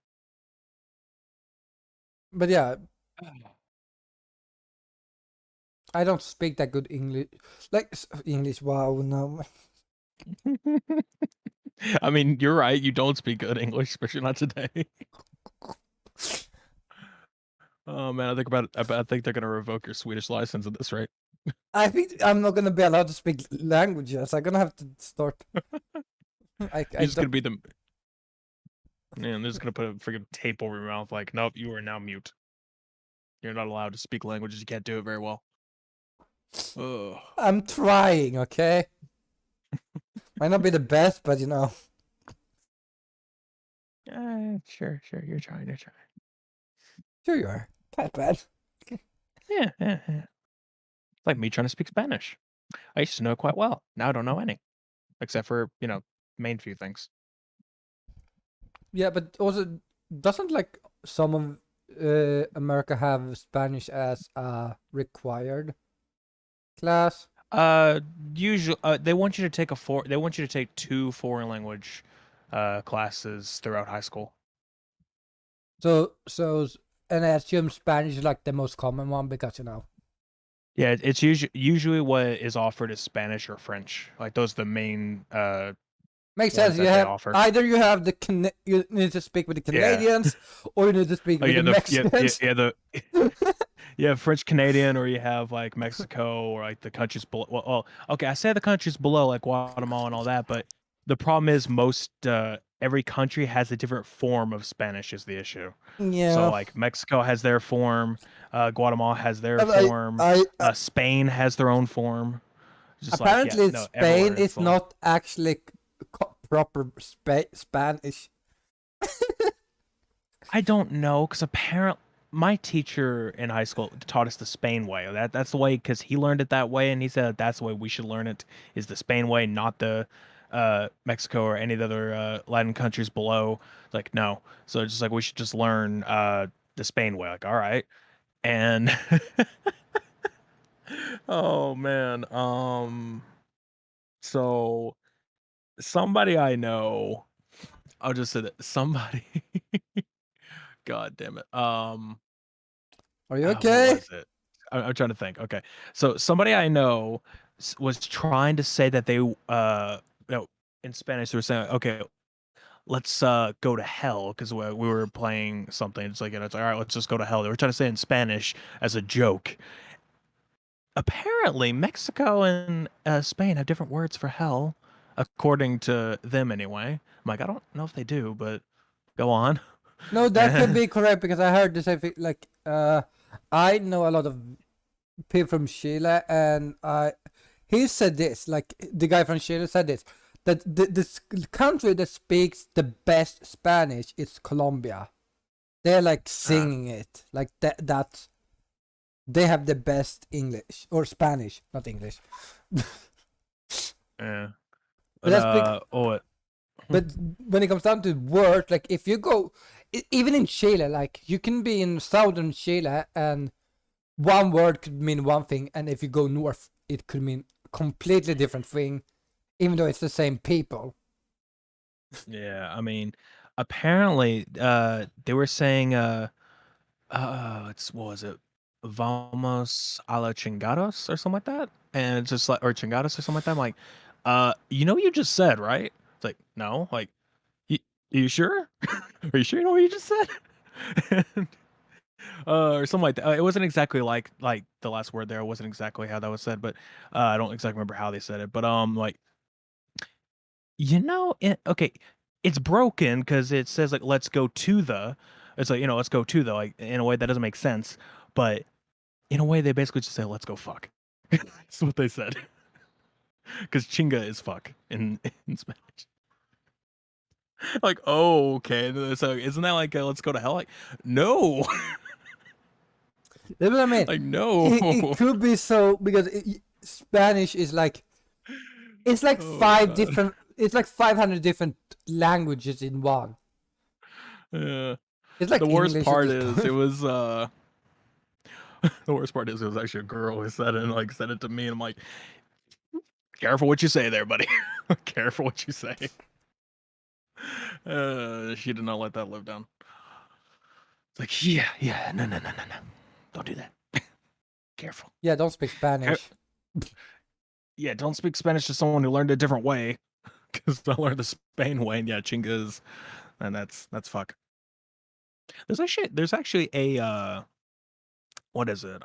But yeah, I don't speak that good English. Like English. Wow, no. I mean, you're right. You don't speak good English, especially not today. Oh man, I think they're gonna revoke your Swedish license at this rate. I think I'm not gonna be allowed to speak languages. I'm gonna have to start. I You're just gonna don't. be the man. They're just gonna put a freaking tape over your mouth, like, nope, you are now mute. You're not allowed to speak languages. You can't do it very well. Ugh. I'm trying. Okay. Might not be the best, but you know. Sure. You're trying. Sure you are. Not bad. Yeah. It's like me trying to speak Spanish. I used to know it quite well. Now I don't know any, except for main few things. Yeah, but also doesn't like some of America have Spanish as a required class? Usually, they want you to take They want you to take 2 foreign language, classes throughout high school. So, and I assume Spanish is like the most common one because you know. Yeah, it's usually what is offered is Spanish or French. Like those are the main Makes ones sense. You that they have offer. either you have you need to speak with the Yeah. Canadians, or you need to speak Oh with yeah, the Mexicans. you have French Canadian, or you have like Mexico, or like the countries below. Well, okay, I say the countries below, like Guatemala and all that, but the problem is most every country has a different form of Spanish is the issue. So Yeah. like Mexico has their form, Guatemala has their And form, I Spain has their own form. Just like yeah, apparently no, Spain everywhere is it's all. not actually proper Spanish. I don't know because apparently my teacher in high school taught us the Spain way. That's the way because he learned it that way, and he said that's the way we should learn it is the Spain way, not the Mexico or any of the other Latin countries below. Like no, so it's just like we should just learn the Spain way. Like all right, and oh man, so somebody I know, I'll just say that somebody. God damn it. Are you What okay? was it? I'm trying to think. Okay, so somebody I know was trying to say that they, in Spanish they were saying, okay, let's go to hell because we were playing something. It's like, it's like, all right, let's just go to hell. They were trying to say it in Spanish as a joke. Apparently, Mexico and Spain have different words for hell, according to them anyway. I'm like, I don't know if they do, but go on. No, that could be correct because I heard the same thing. Like, I know a lot of people from Chile, and he said this. Like, the guy from Chile said this, that the country that speaks the best Spanish is Colombia. They're like Uh, singing it, like that. They have the best English or Spanish, not English. yeah, But but that's big. oh, But when it comes down to work, like if you go, even in Chile, like you can be in southern Chile and one word could mean one thing, and if you go north, it could mean a completely different thing, even though it's the same people. Yeah, I mean, apparently, they were saying, it's what was it? Vamos a la chingados or something like that, and it's just like or chingados or something like that. I'm like, you know what you just said, right? It's like, no, like, you, you sure? Are you sure you know what you just said? Or something like that. It wasn't exactly like the last word there. It wasn't exactly how that was said, but I don't exactly remember how they said it. But like okay, it's broken because it says like let's go to the. It's like let's go to the like in a way that doesn't make sense, but in a way they basically just say let's go fuck. That's what they said. Because chinga is fuck in Spanish. Like oh okay, so isn't that like let's go to hell? Like no, That's what I mean. like no. It could be so because Spanish is like it's like Oh five god. different. It's like 500 different languages in one. Yeah. It's like The worst English at part this is point. the worst part is it was actually a girl who said it and like said it to me and I'm like, careful what you say there, buddy. Careful what you say. She did not let that live down. It's like, yeah, no. Don't do that. Careful. Yeah, don't speak Spanish. Yeah, don't speak Spanish to someone who learned a different way. Because I learned the Spain way, and yeah, chinga is, and that's fuck. There's actually a what is it?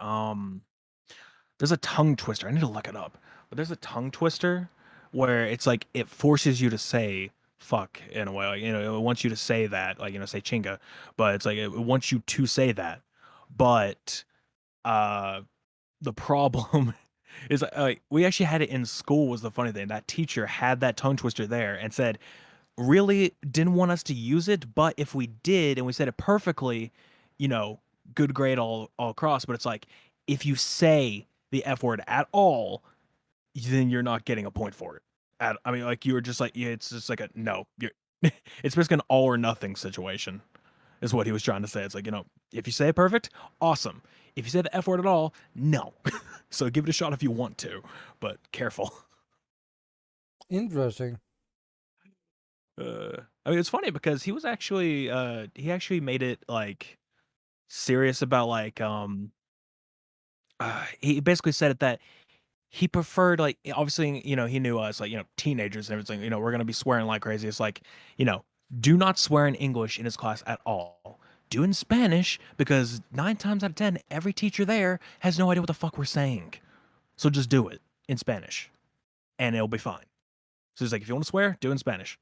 There's a tongue twister. I need to look it up. But there's a tongue twister where it's like it forces you to say fuck in a way. Like, it wants you to say that, like, say chinga, but it's like it wants you to say that. But uh the problem is like we actually had it in school was the funny thing. That teacher had that tongue twister there and said really didn't want us to use it, but if we did and we said it perfectly, you know, good grade all across. But it's like if you say the F word at all, then you're not getting a point for it. I mean, like you were just like, yeah, it's just like a no. You're, it's basically an all or nothing situation, is what he was trying to say. It's like if you say it perfect, awesome. If you say the F word at all, no. So give it a shot if you want to, but careful. Interesting. I mean, it's funny because he actually made it like serious about like he basically said it that he preferred like obviously he knew us like teenagers and everything we're gonna be swearing like crazy. It's like do not swear in English in his class at all. Do in Spanish because 9 times out of 10 every teacher there has no idea what the fuck we're saying. So just do it in Spanish and it'll be fine. So he's like, if you want to swear, do it in Spanish.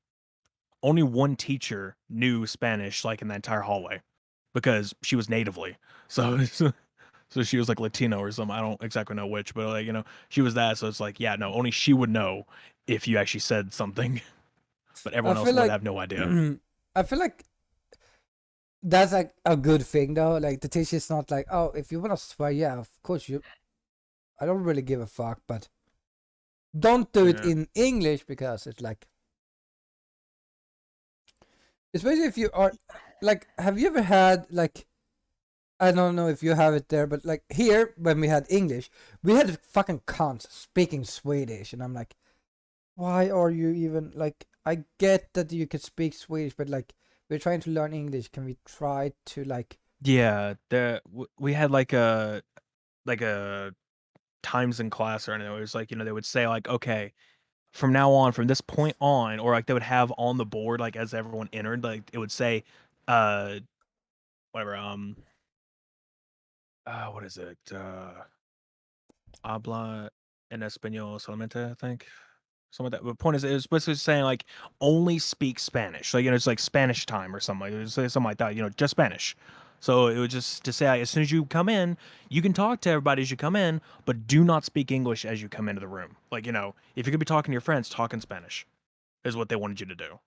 Only one teacher knew Spanish like in the entire hallway because she was natively. So so she was like Latino or something. I don't exactly know which, but like she was that. So it's like yeah, no, only she would know if you actually said something, but I everyone else feel would like have no idea. I feel like that's like a good thing though. Like the teacher's not like, oh, if you wanna swear, yeah, of course you. I don't really give a fuck, but don't do it Yeah. in English because it's like, especially if you are like, have you ever had like, I don't know if you have it there, but like here when we had English, we had fucking cunts speaking Swedish, and I'm like, why are you even like? I get that you can speak Swedish, but like we're trying to learn English. Can we try to like? Yeah, we had like a times in class or anything. It was like they would say like okay, from now on, from this point on, or like they would have on the board like as everyone entered, like it would say, uh, whatever, what is it? Habla en español solamente, I think. Something like that. The point is, it was basically saying like only speak Spanish. So it's like Spanish time or something. It would say something like that. Just Spanish. So it was just to say like, as soon as you come in, you can talk to everybody as you come in, but do not speak English as you come into the room. Like if you're gonna be talking to your friends, talk in Spanish. Is what they wanted you to do.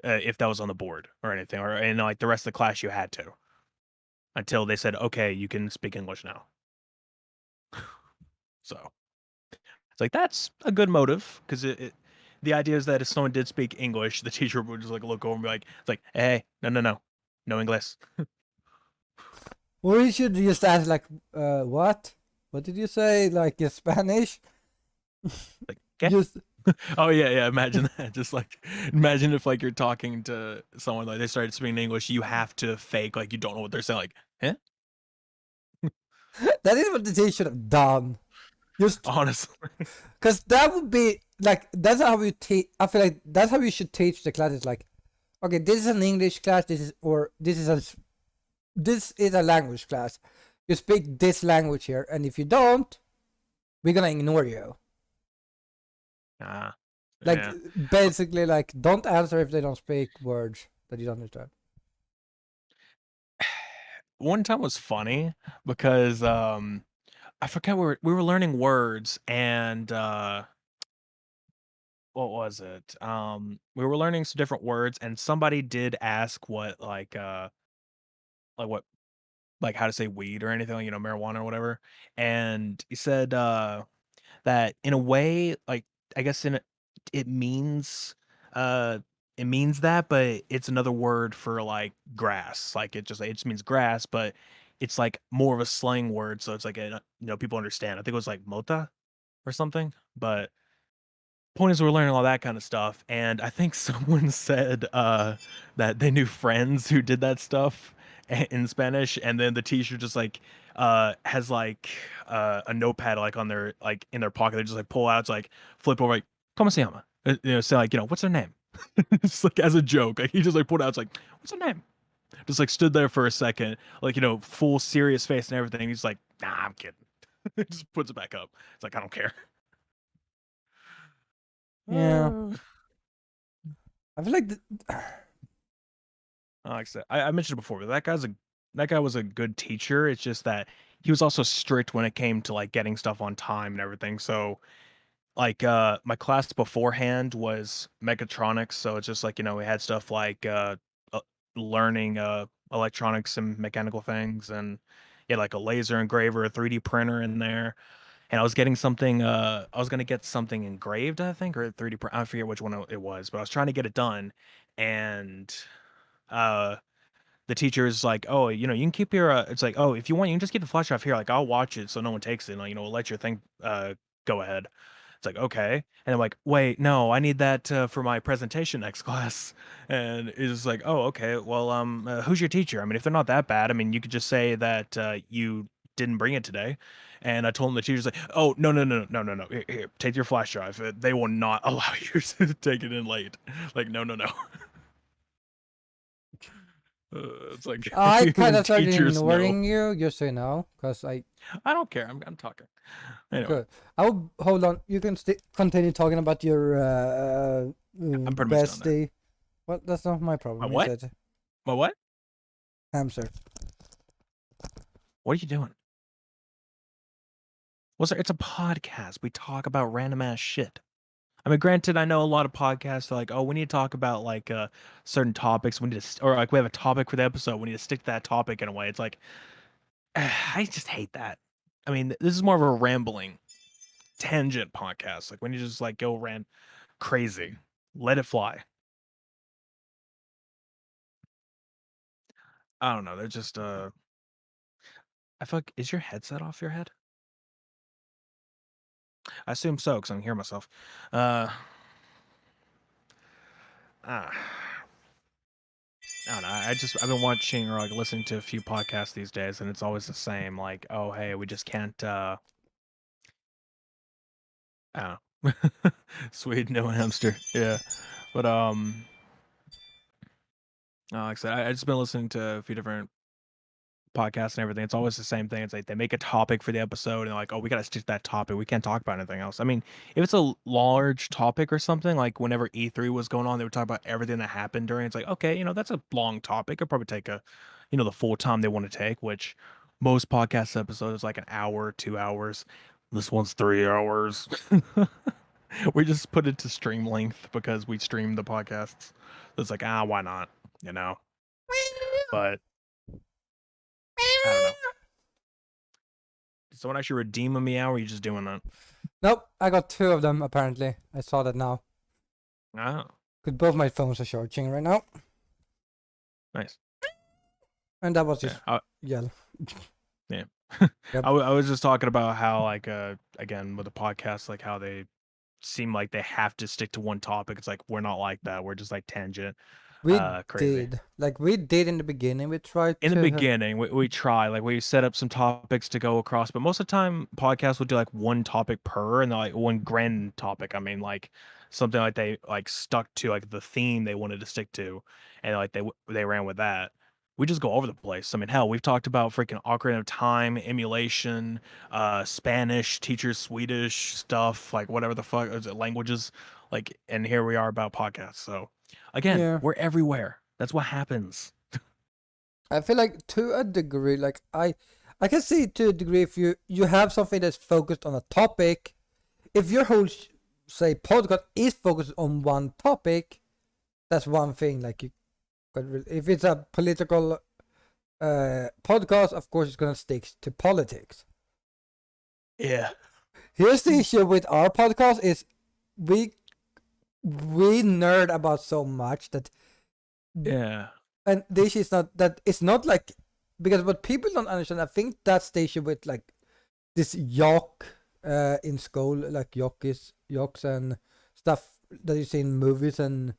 If that was on the board or anything, or and like the rest of the class, you had to until they said, okay, you can speak English now. So it's like that's a good motive because the idea is that if someone did speak English, the teacher would just like look over and be like, "It's like, hey, no, no English." Or we should just ask like, what? What did you say? Like in Spanish? Like, okay. Just Oh yeah. Imagine that. Just like, imagine if like you're talking to someone like they started speaking English, you have to fake like you don't know what they're saying. Like, huh? that is what the teacher should have done. Just Honestly. because that would be like that's how you teach. I feel like that's how you should teach the classes. Like, okay, this is an English class. This is a language class. You speak this language here, and if you don't, we're gonna ignore you. Ah, Like yeah. basically, like don't answer if they don't speak words that you don't understand. One time was funny because I forget we were learning words and what was it? We were learning some different words and somebody did ask like what like how to say weed or anything, you know, marijuana or whatever. And he said that in a way, like I guess it means uh it means that, but it's another word for like grass. Like it just means grass, but it's like more of a slang word, so it's like people understand. I think it was like mota or something, but point is we're learning all that kind of stuff, and I think someone said that they knew friends who did that stuff in Spanish, and then the teacher just like has like a notepad like on their like in their pocket. They just like pull out, it's like flip over like "Cómo se llama?" Say like what's their name? It's like as a joke. Like he just like pulled out, it's like what's their name? Just like stood there for a second, like full serious face and everything. He's like, nah, I'm kidding. Just puts it back up. It's like I don't care. Yeah, Uh, I feel like Like I said, I mentioned it before, but that guy was a good teacher. It's just that he was also strict when it came to like getting stuff on time and everything. So like my class beforehand was mechatronics, so it's just like, we had stuff like uh learning electronics and mechanical things, and like a laser engraver, a 3D printer in there. And I was getting something I was gonna get something engraved, I think, or 3D print. I forget which one it was, but I was trying to get it done. And uh the teacher is like, "Oh, you can keep your." It's like, "Oh, if you want, you can just keep the flash drive here. Like, I'll watch it so no one takes it. And, like, let your thing go ahead." It's like, "Okay," and I'm like, "Wait, no, I need that for my presentation next class." And it's like, "Oh, okay. Well, who's your teacher? I mean, if they're not that bad, I mean, you could just say that you didn't bring it today." And I told him the teacher's like, "Oh, no. Here, take your flash drive. They will not allow you to take it in late. Like, no." It's like I kind when of started teachers know. ignoring you, just so you know, because I don't care. I'm talking. Anyway, good. I will hold on. You can continue talking about your I'm pretty much done there. bestie. Well, that's not my My problem, is what? it? My what? Hamster. What are you doing? What's there? It's a podcast. We talk about random ass shit. I mean, granted, I know a lot of podcasts are like, oh, we need to talk about like certain topics. We need to, or like we have a topic for the episode. We need to stick to that topic in a way. It's like, I just hate that. I mean, this is more of a rambling tangent podcast. Like when you just like go ran crazy, let it fly. I don't know. They're just I feel like, is your headset off your head? I assume so because I can hear myself. Uh, ah, I don't know. I've been watching or like listening to a few podcasts these days, and it's always the same. Like, oh hey, we just can't. I don't know. Sweet no hamster. Yeah, but like I said, I just been listening to a few different podcasts and everything. It's always the same thing. It's like they make a topic for the episode and they're like, oh, we gotta stick to that topic. We can't talk about anything else. I mean, if it's a large topic or something, like whenever E3 was going on, they would talk about everything that happened during. It's like, okay, that's a long topic. It'll probably take the full time they want to take, which most podcast episodes is like an hour, 2 hours. This one's 3 hours. We just put it to stream length because we stream the podcasts. It's like, why not? You know? But I don't know. Did someone actually redeem a meow, or are you just doing that? Nope, I got two of them apparently. I saw that now. Oh, Because both my phones are charging right now. nice. And that was Yeah. just yell. Yeah. Yep. I was just talking about how like again with the podcast, like how they seem like they have to stick to one topic. It's like we're not like that. We're just like tangent, We crazy. did. Like we did in the beginning. We tried In the to beginning, we try like we set up some topics to go across, but most of the time podcasts will do like one topic per and like one grand topic. I mean, like something like they like stuck to like the theme they wanted to stick to, and like they ran with that. We just go over the place. I mean, hell, we've talked about freaking Ocarina of Time, emulation, Spanish, teachers, Swedish stuff, like whatever the fuck is it, languages, like, and here we are about podcasts. So, again, yeah. we're everywhere. That's what happens. I feel like to a degree, like I can see to a degree if you have something that's focused on a topic, if your whole say podcast is focused on one topic, that's one thing. Like you, if it's a political podcast, of course it's gonna stick to politics. Yeah. Here's the issue with our podcast is we we nerd about so much that Yeah. and the issue is not that it's not like because what people don't understand. I think that's the issue with like this yoke in school, like yokes and stuff that you see in movies and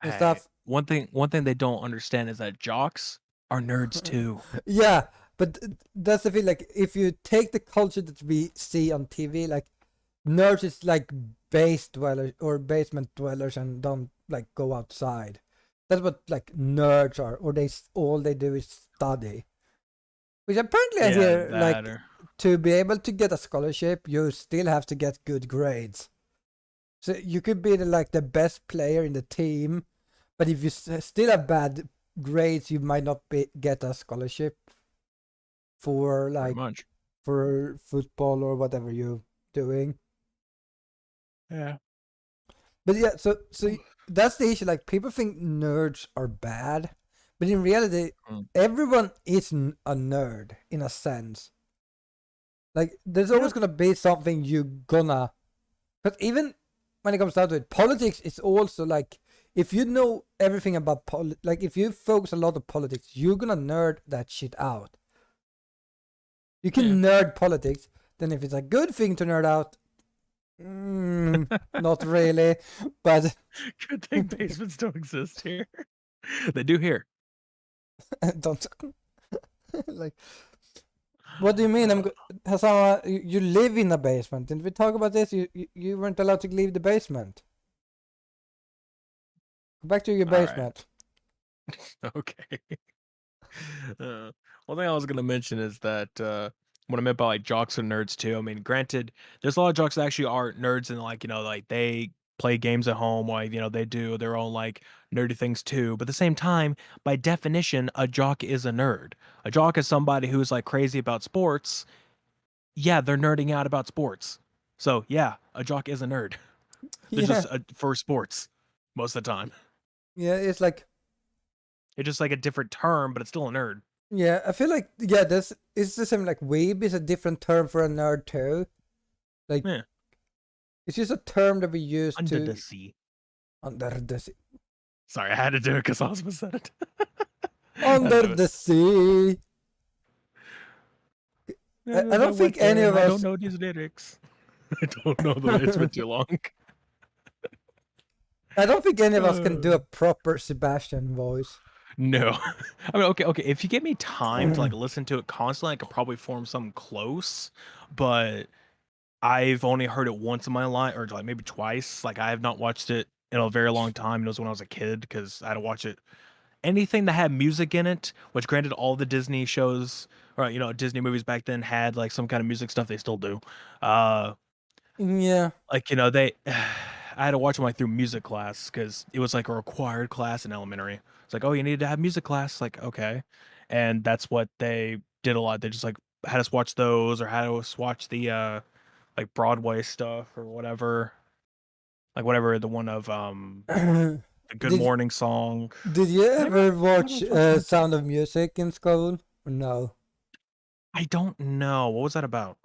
Hey, stuff. one thing they don't understand is that jocks are nerds too. Yeah, but that's the thing. Like, if you take the culture that we see on TV, like nerds is like base dwellers or basement dwellers and don't like go outside. That's what like nerds are, or all they do is study. Which apparently I Yeah, hear that like or to be able to get a scholarship, you still have to get good grades. So you could be like the best player in the team, but if you still have bad grades, you might not get a scholarship for pretty like much. for football or whatever you're doing. Yeah. But yeah, so that's the issue. Like people think nerds are bad, but in reality, Mm. everyone is a nerd in a sense. Like there's Yeah. always gonna be something you gonna. But even when it comes down to it, politics is also like if you know everything about like if you focus a lot on politics, you're gonna nerd that shit out. You Yeah. can nerd politics. Then if it's a good thing to nerd out, not really. But Good thing basements don't exist here. They do here. don't like. What do you mean? Hassan, you live in a basement. Didn't we talk about this? You weren't allowed to leave the basement. Go back to your All right. basement. Okay. One thing I was gonna mention is that what I meant by like jocks and nerds too. I mean, granted, there's a lot of jocks that actually are nerds and like like they play games at home, like they do their own like nerdy things too. But at the same time, by definition, a jock is a nerd. A jock is somebody who's like crazy about sports. Yeah, they're nerding out about sports. So yeah, a jock is a nerd. They're Yeah, just for sports most of the time. yeah. It's like It's just like a different term, but it's still a nerd. yeah. I feel like yeah. This it's the same. Like weeb is a different term for a nerd too. Like Yeah. it's just a term that we use Under the to sea. under the sea. Sorry, I had to do it because Osmo said it. Under I the sea. I don't went think any there and of I don't us. know these lyrics. I don't know the It's been too long. I don't think any of us can do Uh, a proper Sebastian voice. no. I mean, okay. If you give me time to like listen to it constantly, I could probably form something close. But I've only heard it once in my life, or like maybe twice. Like I have not watched it in a very long time. It was when I was a kid because I had to watch it. Anything that had music in it, which granted all the Disney shows or Disney movies back then had like some kind of music stuff. They still do. Uh, Yeah. like they I had to watch them like through music class because it was like a required class in elementary. It's like, oh, you need to have music class. Like, okay, and that's what they did a lot. They just like had us watch those or had us watch the like Broadway stuff or whatever, like whatever the one of the Good did Morning song. Did you Maybe ever I watch watched one too. Sound of Music in school? Or no. I don't know what was that about.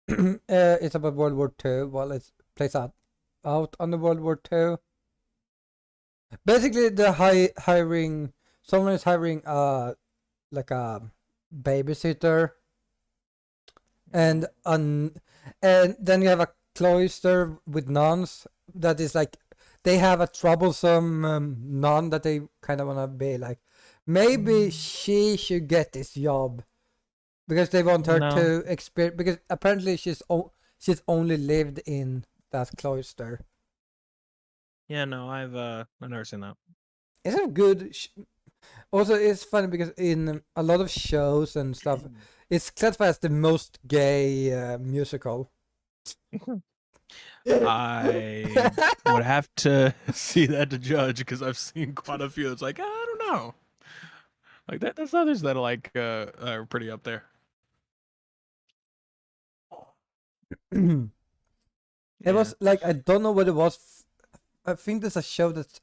It's about World War Two. Well, it plays out on the World War Two. Basically, the hiring someone is hiring like a babysitter, and and then you have a cloister with nuns that is like they have a troublesome nun that they kind of want to be like. Maybe she should get this job because they want her No. to experience. Because apparently she's only lived in that cloister. Yeah, no, I've never seen that. It's a good. Also, it's funny because in a lot of shows and stuff, it's classified as the most gay musical. I would have to see that to judge because I've seen quite a few. It's like I don't know, like that. There's others that are like are pretty up there. It Yeah. was like I don't know what it was. I think there's a show that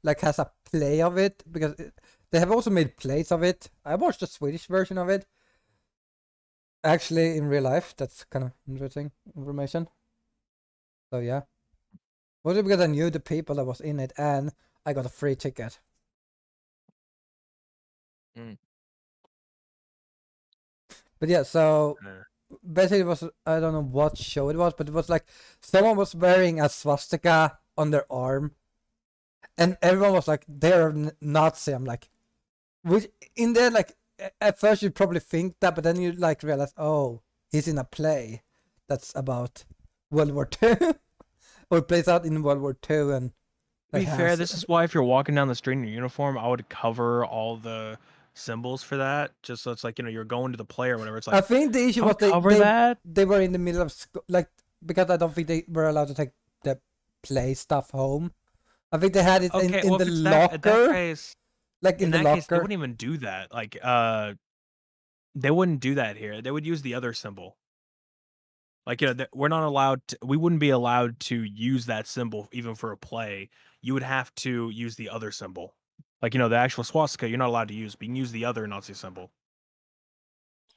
like has a play of it because they have also made plays of it. I watched the Swedish version of it. Actually, in real life, that's kind of interesting information. So yeah, was it because I knew the people that was in it and I got a free ticket? Mm. But yeah, so Uh, basically it was, I don't know what show it was, but it was like someone was wearing a swastika on their arm, and everyone was like, "They're Nazi." I'm like, which in there like at first you probably think that, but then you like realize, oh, he's in a play that's about World War Two, or it plays out in World War Two, and To be fair, this is why if you're walking down the street in your uniform, I would cover all the symbols for that, just so it's like you're going to the play or whatever. It's I like think the issue I was would cover that. they were in the middle of like because I don't think they were allowed to take the play stuff home. I think they had it Okay, in well the if it's that locker, case, like in in the that case, they locker. wouldn't even do that. Like they wouldn't do that here. They would use the other symbol. Like we're not allowed to. We wouldn't be allowed to use that symbol even for a play. You would have to use the other symbol. Like the actual swastika, you're not allowed to use, but you can use the other Nazi symbol.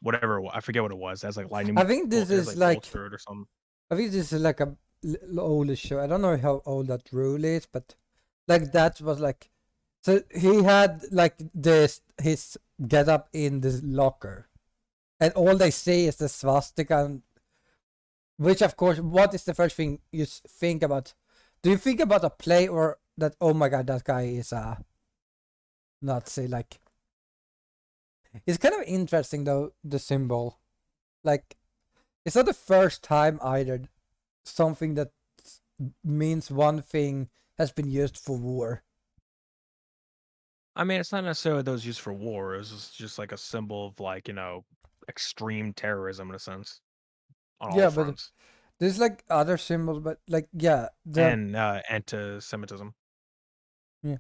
Whatever I forget what it was. It has like lightning. I think this It has is like bolts like through it or something. I think this is like a older show. I don't know how old that rule is, but like that was like, so he had like this his get up in the locker, and all they see is the swastika, and, which of course, what is the first thing you think about? Do you think about a play or that? Oh my god, that guy is a Nazi. Like, it's kind of interesting though, the symbol. Like, it's not the first time either something that means one thing has been used for war. I mean, it's not necessarily those used for war. It's just like a symbol of like extreme terrorism in a sense on all Yeah, but fronts there's like other symbols, but like yeah, and anti-Semitism. yeah.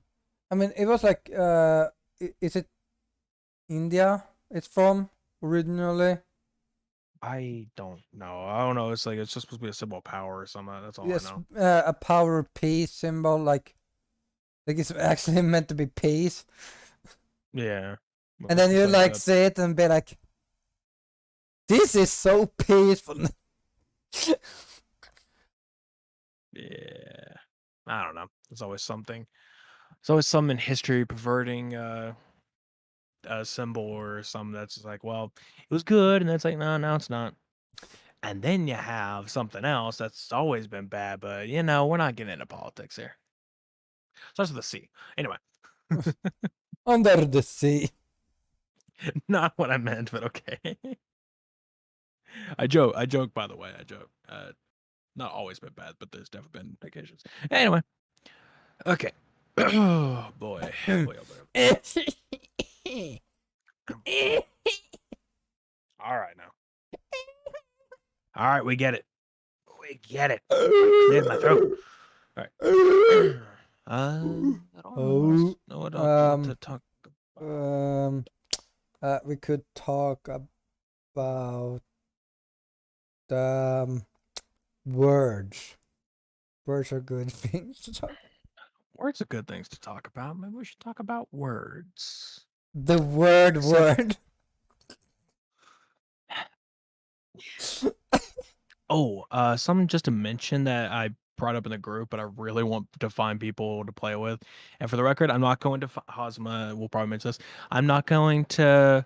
I mean, it was like is it India? It's from originally. I don't know. I don't know. It's like it's just supposed to be a symbol of power or something. That's all I Yes, know. a power peace symbol. Like it's actually meant to be peace. Yeah. And then It's you like like see it and be like, "This is so peaceful." yeah. I don't know. There's always something. There's always some in history perverting a symbol or something that's like, well, it was good, and that's like, no, it's not. And then you have something else that's always been bad, but we're not getting into politics here. Starts with a C. Anyway, Under the sea. not what I meant, but okay. I joke. I joke. By the way, I joke. Not always been bad, but there's definitely been occasions. Anyway, okay. Oh boy. Boy, oh boy. All right now. All right, we get it. We get it. Cleared my throat. All right. I don't know what else to talk about. We could talk about words. Words are good things to talk. Words are good things to talk about. Maybe we should talk about words. The word word. Something just to mention that I brought up in the group, but I really want to find people to play with. And for the record, I'm not going to Hosma will probably mention this. I'm not going to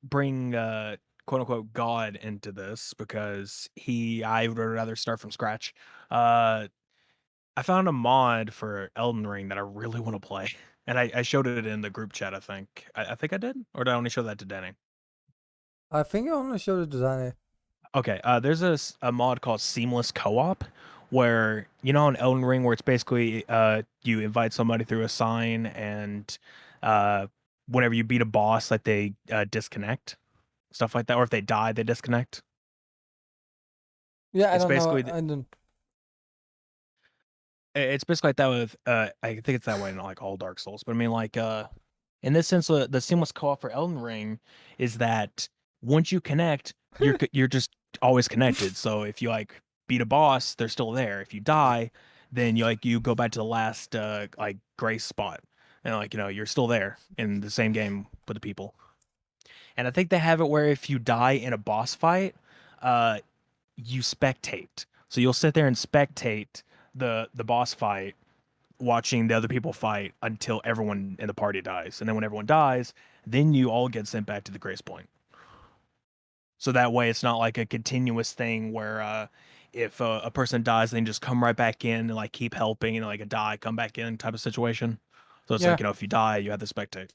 bring quote unquote God into this because I would rather start from scratch. I found a mod for Elden Ring that I really want to play, and I showed it in the group chat. I think I did, or did I only show that to Denny? I think I only showed it to Danny. Okay, there's a mod called Seamless Co-op, where in Elden Ring where it's basically you invite somebody through a sign and uh whenever you beat a boss, like they disconnect, stuff like that, or if they die, they disconnect. Yeah, I It's don't know. basically I don't. it's basically like that with I think it's that way in like all Dark Souls, but I mean like in this sense the seamless co-op for Elden Ring is that once you connect, you're just always connected. So if you like beat a boss, they're still there. If you die, then you go back to the last like grace spot. And like you're still there in the same game with the people. And I think they have it where if you die in a boss fight, uh you spectate. So you'll sit there and spectate the boss fight, watching the other people fight until everyone in the party dies. And then when everyone dies, then you all get sent back to the grace point. So that way it's not like a continuous thing where if a person dies, they can just come right back in and like keep helping and like a die, come back in type of situation. So it's Yeah. like, if you die, you have to spectate.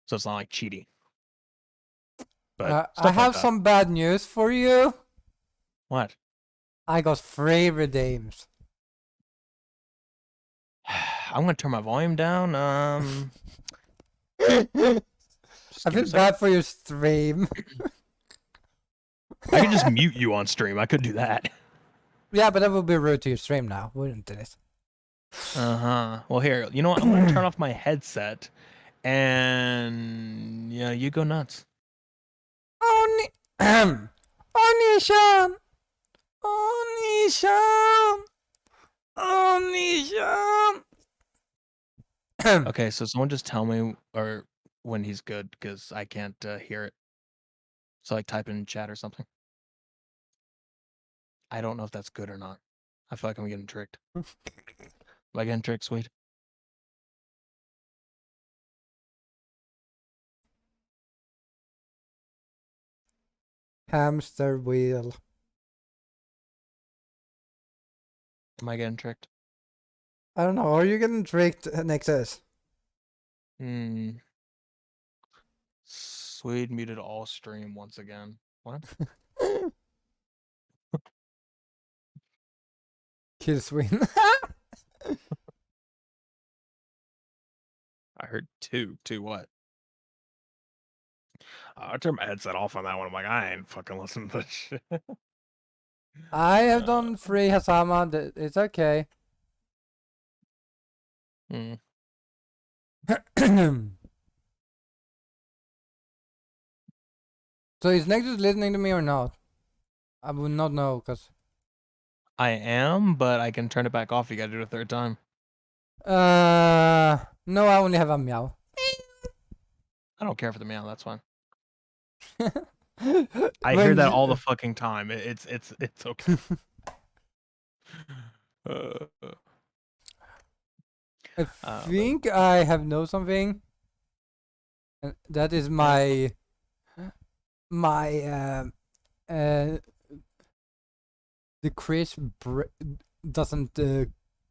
So it's not like cheating. But I stuff like have that. some bad news for you. What? I got free redeems. I'm gonna turn my volume down. I Just give me feel a second. bad for your stream. I could just mute you on stream. I could do that. Yeah, but that would be rude to your stream now, wouldn't it? Uh-huh. Well, here, you know what? I'm gonna turn off my headset, and yeah, you go nuts. Oni Onishan! Onishan! Onishan! Okay, so someone just tell me or when he's good, because I can't hear it. So like type in chat or something. I don't know if that's good or not. I feel like I'm getting tricked. Am I getting tricked, sweet? Hamster wheel. Am I getting tricked? I don't know. Are you getting tricked, Nexus? Hmm. Swede muted all stream once again. What? Kill swing. I heard two. Two what? I turned my headset off on that one. I'm like, I ain't fucking listening to this shit. I have done free Hasama. It's okay. Hmm. So is Nexus listening to me or not? I would not know, cause I am, but I can turn it back off. You gotta do it a third time. no, I only have a meow. I don't care for the meow. That's fine. When I hear that all the fucking time. It's okay. Uh, I think I have know something. And that is my uh the doesn't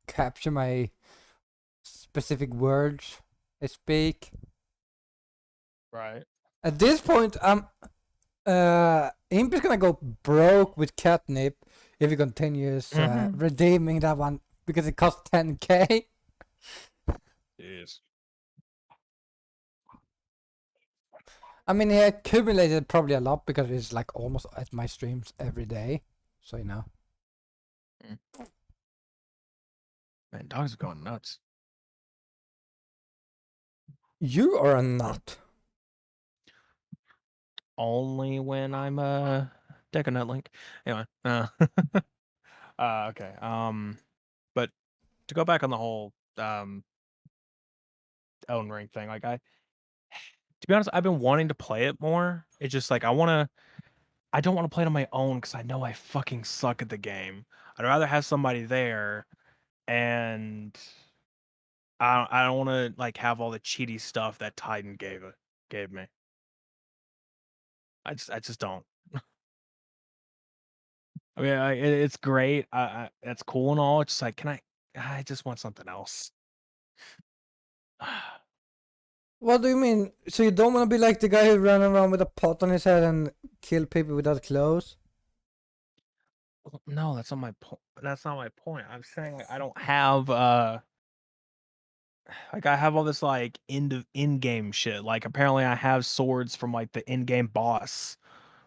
capture my specific words I speak. right. At this point, Imp is gonna go broke with catnip if he continues redeeming that one because it costs 10k. Yes. I mean, he accumulated probably a lot because he's like almost at my streams every day, so you know. Man, dogs are going nuts. You are a nut. Only when I'm Decanut Link. Anyway, okay. But to go back on the whole Elden Ring thing, like to be honest, I've been wanting to play it more. It's just like I don't want to play it on my own because I know I fucking suck at the game. I'd rather have somebody there, and I don't want to like have all the cheaty stuff that Titan gave me. I just don't. I mean, it's great. It's cool and all. It's just like, can I just want something else. What do you mean? So you don't want to be like the guy who ran around with a pot on his head and kill people without clothes? Well, no, that's not my point. That's not my point. I'm saying like, I don't have like I have all this like in-game shit. Like apparently I have swords from like the in-game boss.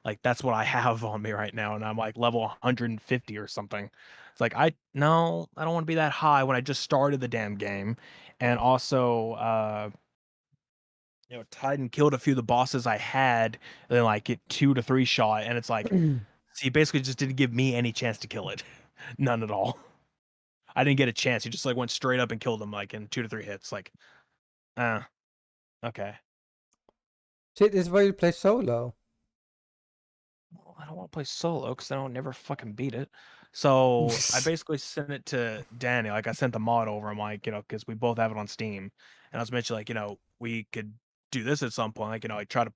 Like that's what I have on me right now, and I'm like level 150 or something. It's like I don't want to be that high when I just started the damn game, and also tied and killed a few of the bosses I had, and then like get 2 to 3 shot, and it's like, so you basically just didn't give me any chance to kill it, none at all. I didn't get a chance. He just like went straight up and killed him like in 2 to 3 hits. Like, uh, okay. Shit, this is why you play solo. Well, I don't want to play solo because I don't never fucking beat it. So I basically sent it to Danny. Like I sent the mod over. I'm like, because we both have it on Steam, and I was mentioning like, we could do this at some point. Like, like try to.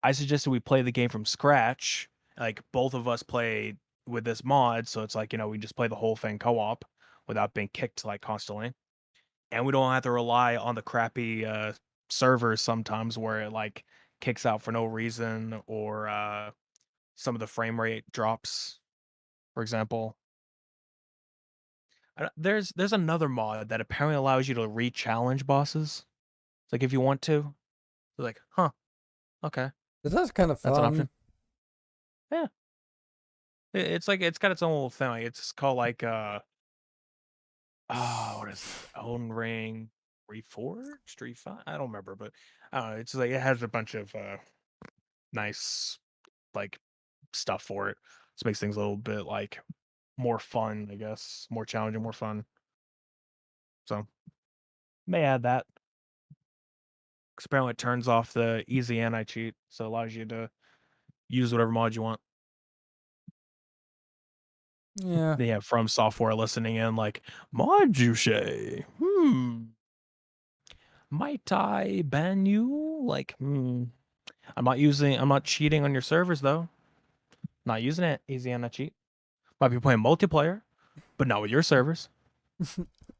I suggested we play the game from scratch. Like both of us play with this mod, so it's like we just play the whole thing co-op without being kicked like constantly, and we don't have to rely on the crappy servers sometimes where it like kicks out for no reason or some of the frame rate drops, for example. There's another mod that apparently allows you to re-challenge bosses. It's like if you want to. It's like, huh, okay, That's kind of that's an fun. option. Yeah. It's like it's got its own little thing. Like, it's called like what is it? Elden Ring Reforged, Refi? I don't remember, but it's like it has a bunch of nice like stuff for it. This makes things a little bit like more fun, I guess, more challenging, more fun. So may add that. 'Cause apparently it turns off the easy anti-cheat, so it allows you to use whatever mod you want. Yeah. Then you have From Software listening in like, "Mod you say? Might I ban you?" Like, I'm not cheating on your servers though. Not using it, easy anti-cheat. Might be playing multiplayer, but not with your servers.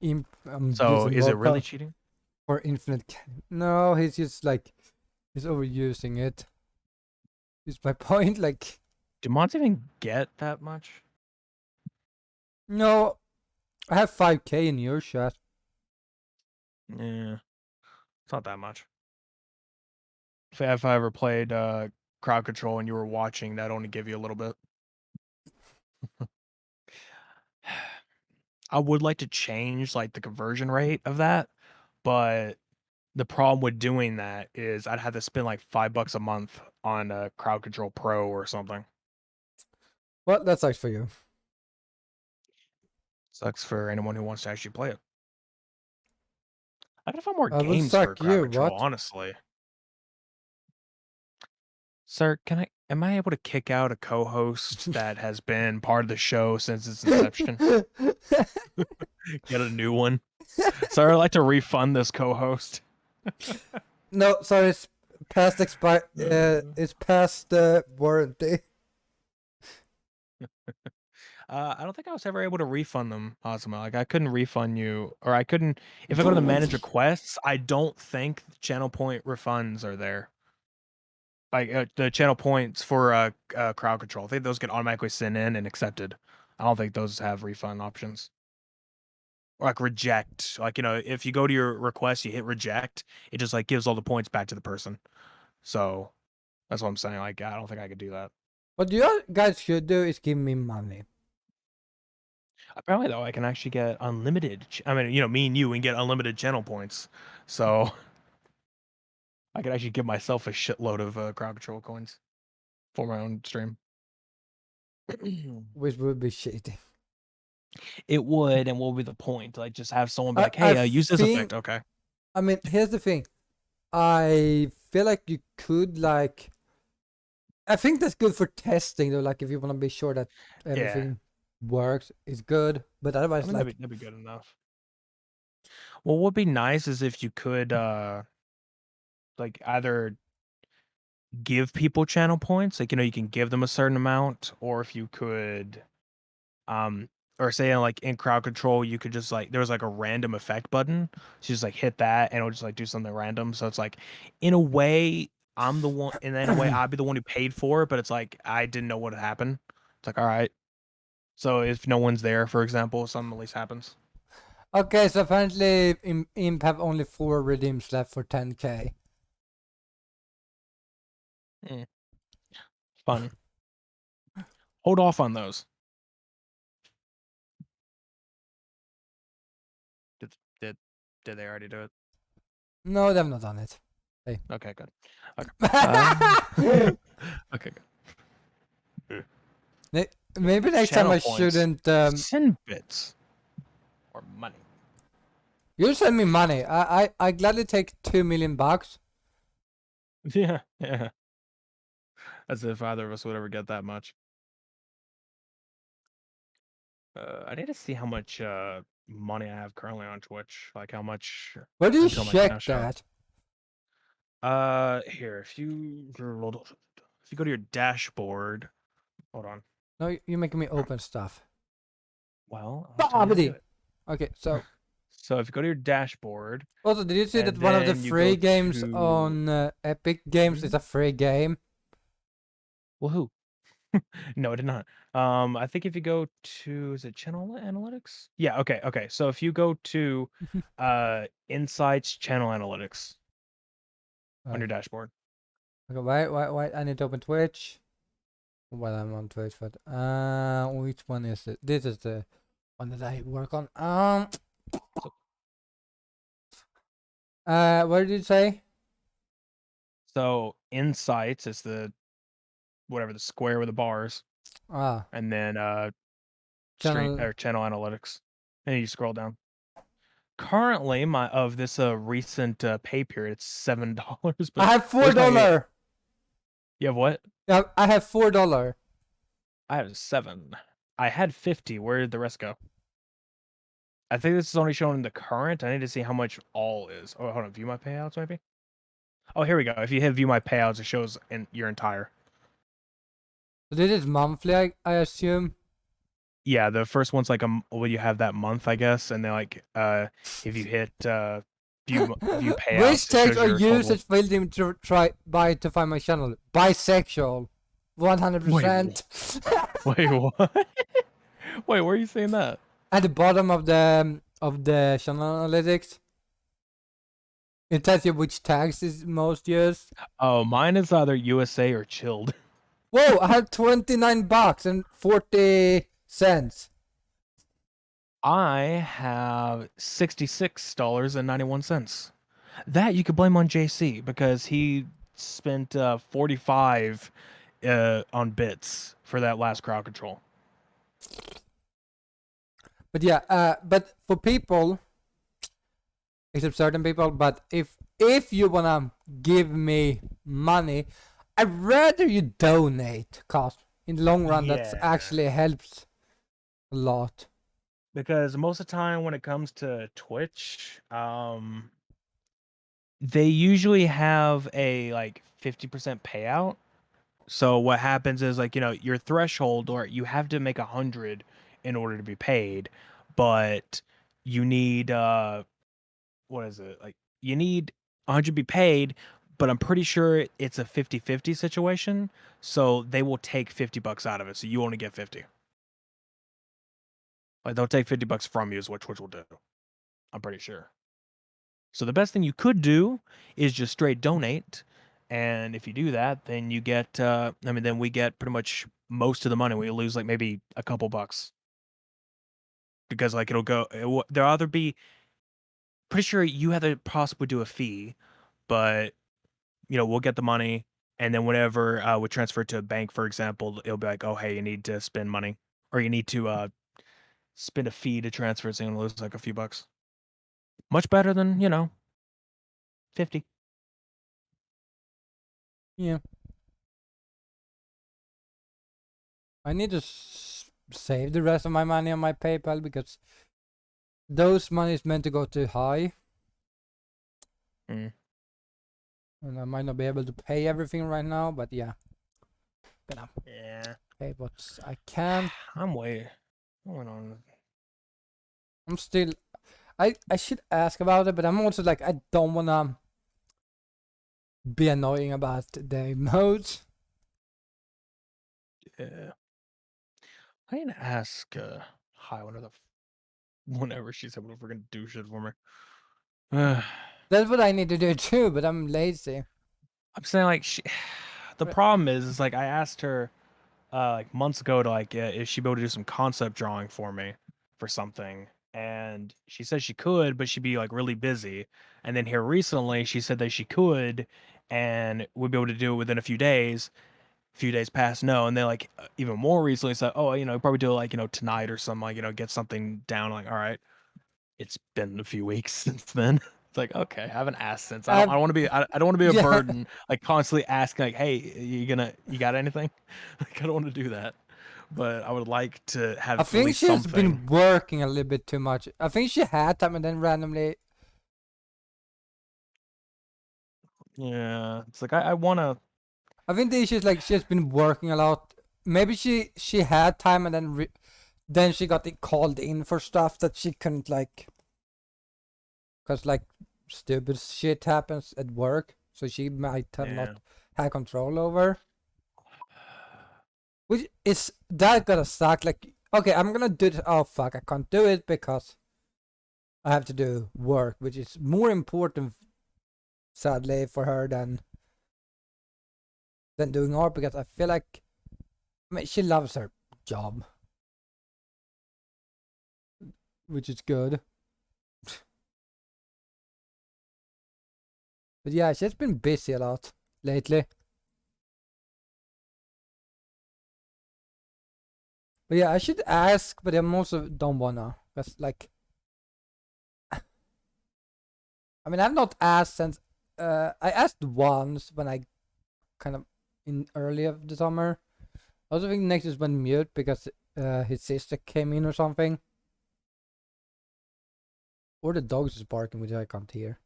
I'm So using is it really Volta cheating? for infinite cannon. No, he's just like, he's overusing it. Is my point. Like, Do mods even get that much? no, I have 5K in your chat. Yeah, it's not that much. If I ever played crowd control and you were watching, that only give you a little bit. I would like to change like the conversion rate of that, but the problem with doing that is I'd have to spend like $5 a month on a Crowd Control Pro or something. Well, that sucks for you. Sucks for anyone who wants to actually play it. I gotta find more I will games for suck Crowd you. Control, What? honestly. Sir, am I able to kick out a co-host that has been part of the show since its inception? Get a new one. Sir, I'd like to refund this co-host. No, sorry, it's past expire. It's past the warranty. I don't think I was ever able to refund them, Ozma. Like I couldn't refund you, or I couldn't. If I go to the manage requests, I don't think channel point refunds are there. Like the channel points for crowd control, I think those get automatically sent in and accepted. I don't think those have refund options. Or like reject. Like if you go to your request, you hit reject, it just like gives all the points back to the person. So that's what I'm saying. Like I don't think I could do that. What you guys should do is give me money. Apparently, though, I can actually get unlimited. I mean, me and you, we can get unlimited channel points. So I could actually give myself a shitload of crowd control coins for my own stream. Which would be shitty. It would, and what would be the point? Like, just have someone be I like, I "Hey, use this effect." think. Okay. I mean, here's the thing. I feel like you could like. I think that's good for testing though. Like if you want to be sure that Yeah. everything works, it's good. But I otherwise, mean, like, that'd be good enough. Well, what would be nice is if you could, like, either give people channel points. Like, you can give them a certain amount, or if you could, or say like in crowd control, you could just like there was like a random effect button. So you just like hit that, and it'll just like do something random. So it's like, in a way, I'm the one, and then in a way, I'd be the one who paid for it. But it's like I didn't know what had happened. It's like, all right. So if no one's there, for example, something at least happens. Okay, so apparently Imp have only 4 redeems left for 10k. Fun. Hold off on those. Did did did they already do it? No, they've not done it. Hey. Okay, good. Okay. Okay, good. Maybe next time Channel I points. shouldn't. Send bits or money. You send me money. I gladly take $2 million. Yeah, yeah. As if either of us would ever get that much. I need to see how much money I have currently on Twitch. Like how much Where do you until my cash check out. that? Here, if you go to your dashboard, hold on. No, you're making me open stuff. Well, I'll tell you how to do it. Okay, so So if you go to your dashboard, also, did you see that and one of the then you free go games to on Epic Games is a free game? woohoo. No, I did not. I think if you go to, is it channel analytics? Yeah, okay. So if you go to insights channel analytics on your dashboard. Okay, wait, I need to open Twitch. Well, I'm on Twitch, but which one is it? This is the one that I work on. What did you say? So insights is the whatever the square with the bars, and then stream Channel. or channel analytics, and you scroll down. Currently, my of this recent pay period, it's $7. I have where's my? $4. You have what? Yeah, I have $4. I have 7. I had 50. Where did the rest go? I think this is only showing the current. I need to see how much all is. Oh, hold on. View my payouts, maybe? Oh, here we go. If you hit view my payouts, it shows in your entire. So this is monthly, I assume. Yeah, the first one's like well, you have that month, I guess, and then like if you hit view payouts, Which it shows text or your total. usage filter to try by to find my channel? Bisexual, 100%. Wait, what? Wait, where are you saying that? At the bottom of the channel analytics, it tells you which tags is most used. Oh, mine is either USA or chilled. Whoa! I have $29 and 40 cents. I have $66.91. That you could blame on JC because he spent 45 on bits for that last crowd control. But yeah, but for people, except certain people, but if you wanna give me money, I'd rather you donate, cause in the long run that actually helps a lot. Because most of the time when it comes to Twitch, they usually have a like 50% payout. So what happens is like, your threshold, or you have to make 100 in order to be paid, but you need what is it? Like you need 100 to be paid, but I'm pretty sure it's a 50-50 situation, so they will take $50 out of it, so you only get 50. Like they'll take $50 from you is what Twitch will do. I'm pretty sure. So the best thing you could do is just straight donate. And if you do that, then you get, then we get pretty much most of the money. We lose like maybe a couple bucks. Because like there'll either be, pretty sure you have to possibly do a fee, but, we'll get the money. And then whenever we transfer it to a bank, for example, it'll be like, oh, hey, you need to spend money. Or you need to spend a fee to transfer it, so you're going to lose like a few bucks. Much better than, 50. Yeah. I need to save the rest of my money on my PayPal because those money is meant to go to high. And I might not be able to pay everything right now, but yeah. Gonna Yeah. pay what I can. I'm way. Going on. I'm still. I should ask about it, but I'm also like I don't wanna be annoying about the emotes. Yeah. I need to ask Hi whenever she's able to freaking do shit for me. That's what I need to do too, but I'm lazy. I'm saying like the But problem is like I asked her like months ago to like if she'd be able to do some concept drawing for me for something, and she said she could, but she'd be like really busy. And then here recently she said that she could and would be able to do it within a few days. A few days past, no, and then like even more recently said, oh, probably do it like tonight or something, like get something down. Like, all right, it's been a few weeks since then. It's like, okay, I haven't asked since. I I've don't want to be. I don't want to be a yeah. burden. Like constantly asking, like, hey, you got anything? Like, I don't want to do that. But I would like to have I at think least she's something. been working a little bit too much. I think she had time and then randomly. Yeah, it's like I want to. I think the issue is like she's been working a lot. Maybe she had time and then she got called in for stuff that she couldn't like, cause like stupid shit happens at work, so she might have Yeah, not had control over. Which is that gonna suck? Like, okay, I'm gonna do this. Oh fuck, I can't do it because I have to do work, which is more important, sadly, for her than doing art because I feel like, I mean, she loves her job, which is good. But yeah, she's been busy a lot lately. But yeah, I should ask, but I'm also don't wanna. Cause like, I mean, I've not asked since. I asked once when I kind of in early of the summer. I also think Nexus went mute because his sister came in or something. Or the dogs is barking, which I can't hear.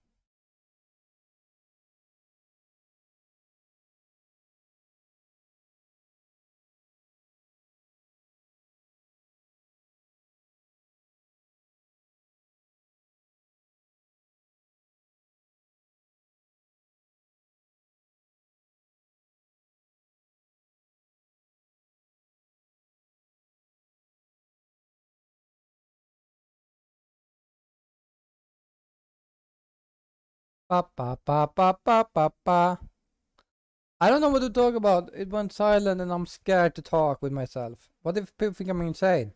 Pa pa pa pa pa pa pa. I don't know what to talk about. It went silent and I'm scared to talk with myself. What if people think I'm insane?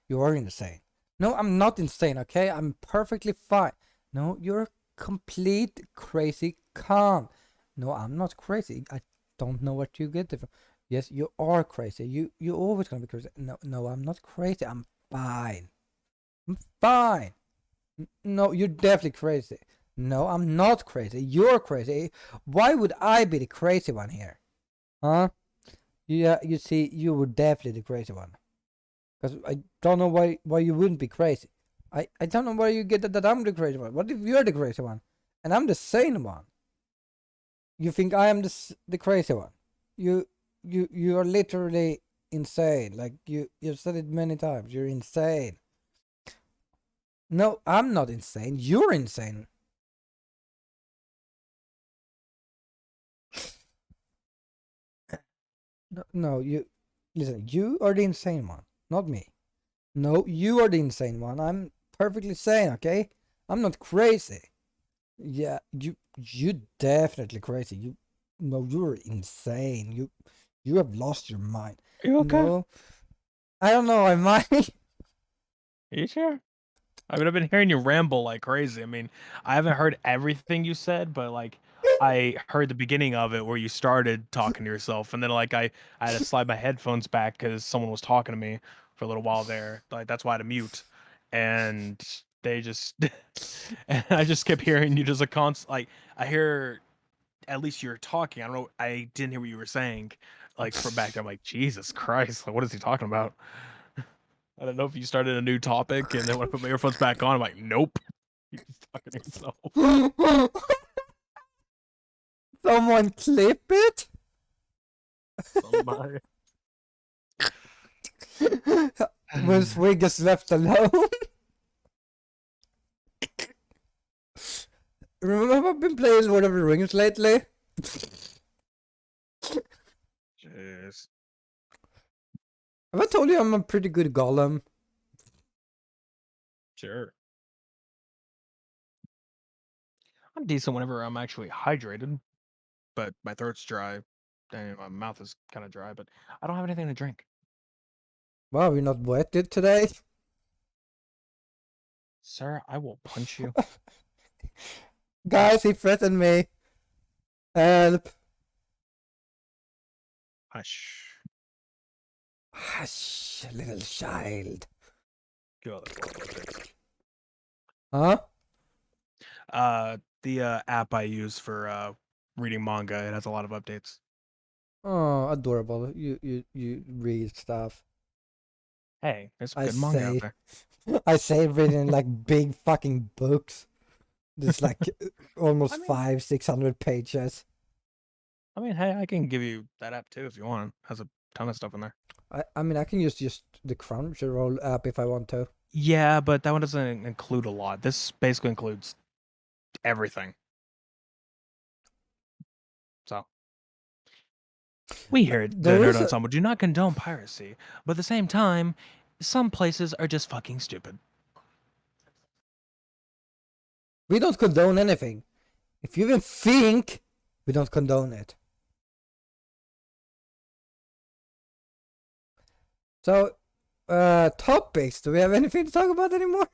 You are insane. No, I'm not insane, okay? I'm perfectly fine. No, you're complete crazy con. No, I'm not crazy. I don't know what you get it from. Yes, you are crazy. You always gonna be crazy. No, I'm not crazy. I'm fine. I'm fine. No, you're definitely crazy. No, I'm not crazy. You're crazy. Why would I be the crazy one here? Huh? Yeah, you see, you were definitely the crazy one. Because I don't know why you wouldn't be crazy. I don't know why you get that I'm the crazy one. What if you're the crazy one? And I'm the sane one? You think I am the crazy one? You are literally insane. Like you've said it many times. You're insane. No, I'm not insane. You're insane. No, you listen. You are the insane one, not me. No, you are the insane one. I'm perfectly sane. Okay, I'm not crazy. Yeah, you definitely crazy. No, you're insane. You have lost your mind. are you okay? No, I don't know. I might. Are you sure? I mean, I've been hearing you ramble like crazy. I mean, I haven't heard everything you said, but like I heard the beginning of it where you started talking to yourself, and then like I had to slide my headphones back because someone was talking to me for a little while there. Like that's why I had to mute, and they just and I just kept hearing you just a constant. Like I hear at least you're talking. I don't know. I didn't hear what you were saying. Like from back there, I'm like Jesus Christ! Like what is he talking about? I don't know if you started a new topic, and then when I put my earphones back on, I'm like, nope. He's talking to himself. Someone clip it. Somebody. When Swig is left alone. Remember I've been playing Lord of the Rings lately? Jeez. Have I told you I'm a pretty good golem? Sure. I'm decent whenever I'm actually hydrated, but my throat's dry. And my mouth is kind of dry, but I don't have anything to drink. Wow, you're not wetted today? Sir, I will punch you. Guys, he threatened me. Help. Hush. Hush, little child. Go there. Huh? The app I use for reading manga, it has a lot of updates. Oh, adorable. You read stuff. Hey, there's some I good manga out say. there. I say reading like big fucking books. There's like almost I mean- 500-600 pages. I mean, hey, I can give you that app too if you want. It has a ton of stuff in there. I mean, I can use just the Crunchyroll app if I want to. Yeah, but that one doesn't include a lot. This basically includes everything. So we here at the There Nerd is a- Ensemble do not condone piracy, but at the same time, some places are just fucking stupid. We don't condone anything. If you even think, we don't condone it. So, topics. Do we have anything to talk about anymore?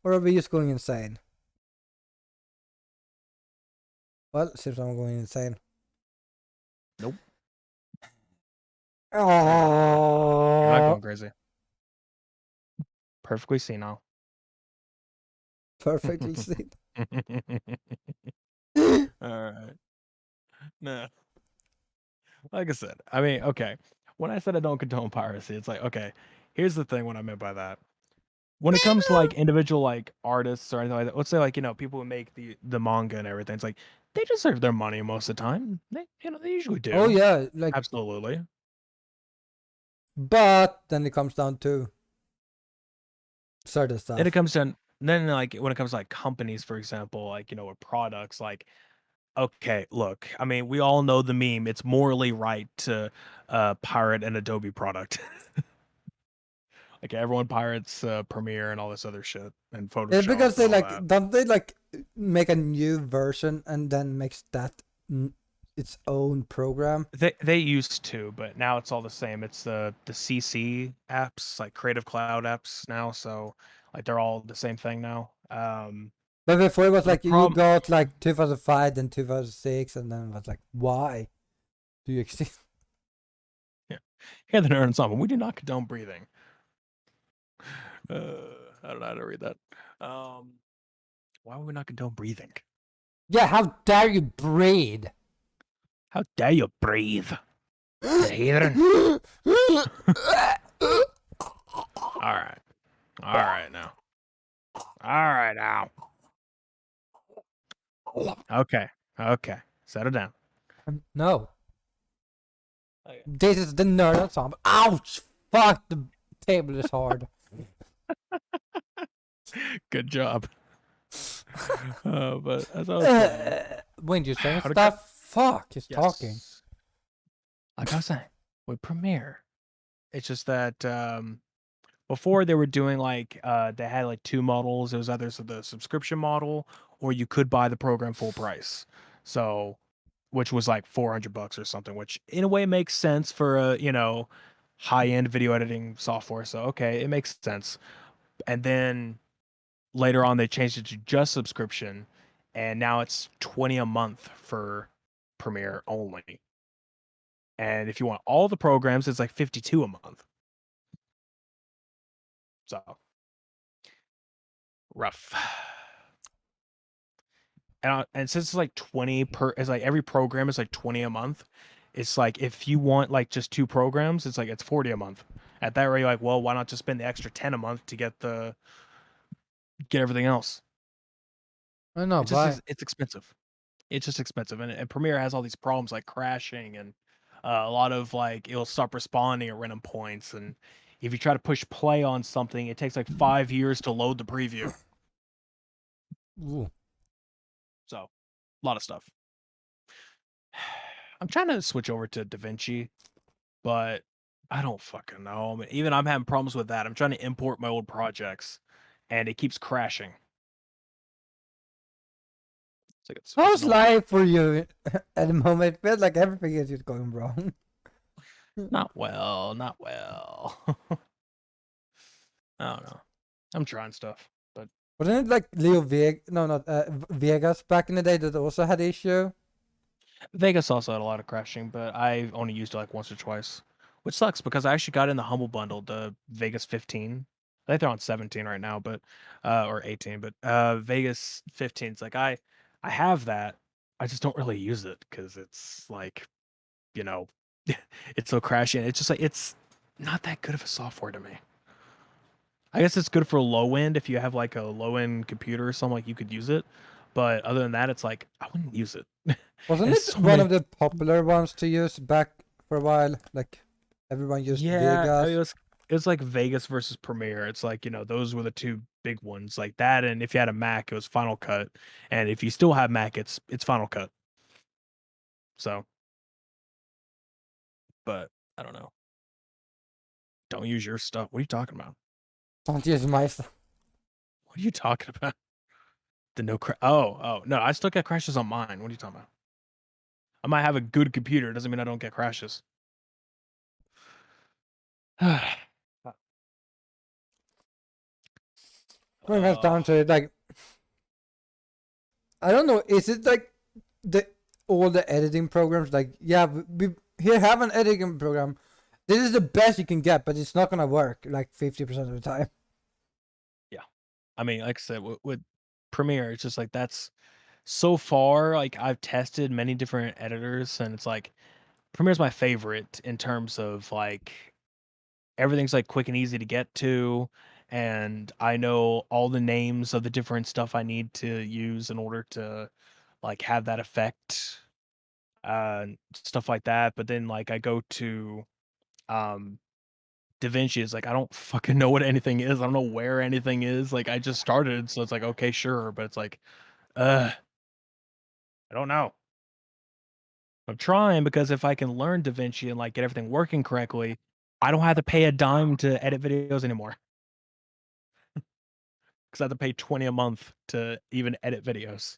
Or are we just going insane? Well, seems I'm going insane. Nope. Oh, You're not going crazy. Perfectly senile. perfectly seen. All right. No. Like I said, I mean, okay. When I said I don't condone piracy, it's like, okay, here's the thing what I meant by that. When it comes to like individual like artists or anything like that, let's say like, people who make the manga and everything, it's like they deserve their money most of the time. They usually do. Oh yeah, like, Absolutely. but then it comes down to certain stuff. Then it comes to then like when it comes to like companies, for example, like with products, like okay, look, I mean, we all know the meme. It's morally right to pirate an Adobe product. Like everyone pirates Premiere and all this other shit and Yeah, Photoshop because and they all like that. don't they like make a new version and then makes that its own program. They used to, but now it's all the same. It's the CC apps, like Creative Cloud apps now. So like they're all the same thing now. But before it was The like you problem, got like 2005, then 2006, and then it was like, why do you exist? yeah, here at the Nerd Ensemble, we do not condone breathing. I don't know how to read that. Why would we not condone breathing? Yeah, how dare you breathe? How dare you breathe? The heathen. All right. All right now. All right now. Okay. Okay. Settle down. No, Okay. this is the nerd ensemble. Ouch! Fuck, the table is hard. Good job. But as I was saying, When you saying when it co- stuff, fuck, he's talking. yes, like I was saying, with Premiere, it's just that before they were doing like they had like two models. It was either the subscription model or you could buy the program full price. So, which was like $400 or something, which in a way makes sense for a high end video editing software. So okay, it makes sense. And then later on they changed it to just subscription, and now it's 20 a month for Premiere only. And if you want all the programs, it's like 52 a month. So rough. And since it's like 20 per, it's like every program is like 20 a month. It's like if you want like just two programs, it's like it's 40 a month. At that rate, you're like, well, why not just spend the extra 10 a month to get everything else? I know, It just but is, it's expensive. it's just expensive, and Premiere has all these problems like crashing and a lot of like it'll stop responding at random points, and if you try to push play on something, it takes like 5 years to load the preview. Ooh. So, a lot of stuff. I'm trying to switch over to DaVinci, but I don't fucking know. I mean, even I'm having problems with that. I'm trying to import my old projects, and it keeps crashing. It's like it's How's annoying. life for you at the moment? It feels like everything is just going wrong. Not well, not well. I don't know. I'm trying stuff, but Wasn't it like Leo No, not Vegas back in the day that also had issue? Vegas also had a lot of crashing, but I only used it like once or twice, which sucks because I actually got in the Humble Bundle, the Vegas 15. I think they're on 17 right now, but or 18, but Vegas 15. It's like I have that. I just don't really use it because it's like, you know, it's so crashy. And it's just like it's not that good of a software to me. I guess it's good for low end if you have like a low end computer or something like you could use it. But other than that, it's like I wouldn't use it. Wasn't And it so one many of the popular ones to use back for a while? Like everyone used Yeah, I mean, Vegas. it was like Vegas versus Premiere. It's like, those were the two big ones like that. And if you had a Mac, it was Final Cut. And if you still have Mac, it's Final Cut. So, but I don't know. Don't use your stuff. What are you talking about? Don't use my stuff. What are you talking about? The no crash. Oh, no, I still get crashes on mine. What are you talking about? I might have a good computer. Doesn't mean I don't get crashes. When it comes down Oh, to it, like I don't know, is it like the all the editing programs? Like, yeah, we here have an editing program. This is the best you can get, but it's not gonna work like 50% of the time. yeah. I mean, like I said, with Premiere, it's just like that's so far. Like I've tested many different editors, and it's like Premiere's my favorite in terms of like everything's like quick and easy to get to, and I know all the names of the different stuff I need to use in order to like have that effect, stuff like that. But then like I go to um DaVinci is like I don't fucking know what anything is. I don't know where anything is. Like I just started, so it's like okay, sure, but it's like, uh, I don't know. I'm trying because if I can learn DaVinci and like get everything working correctly, I don't have to pay a dime to edit videos anymore because I have to pay 20 a month to even edit videos.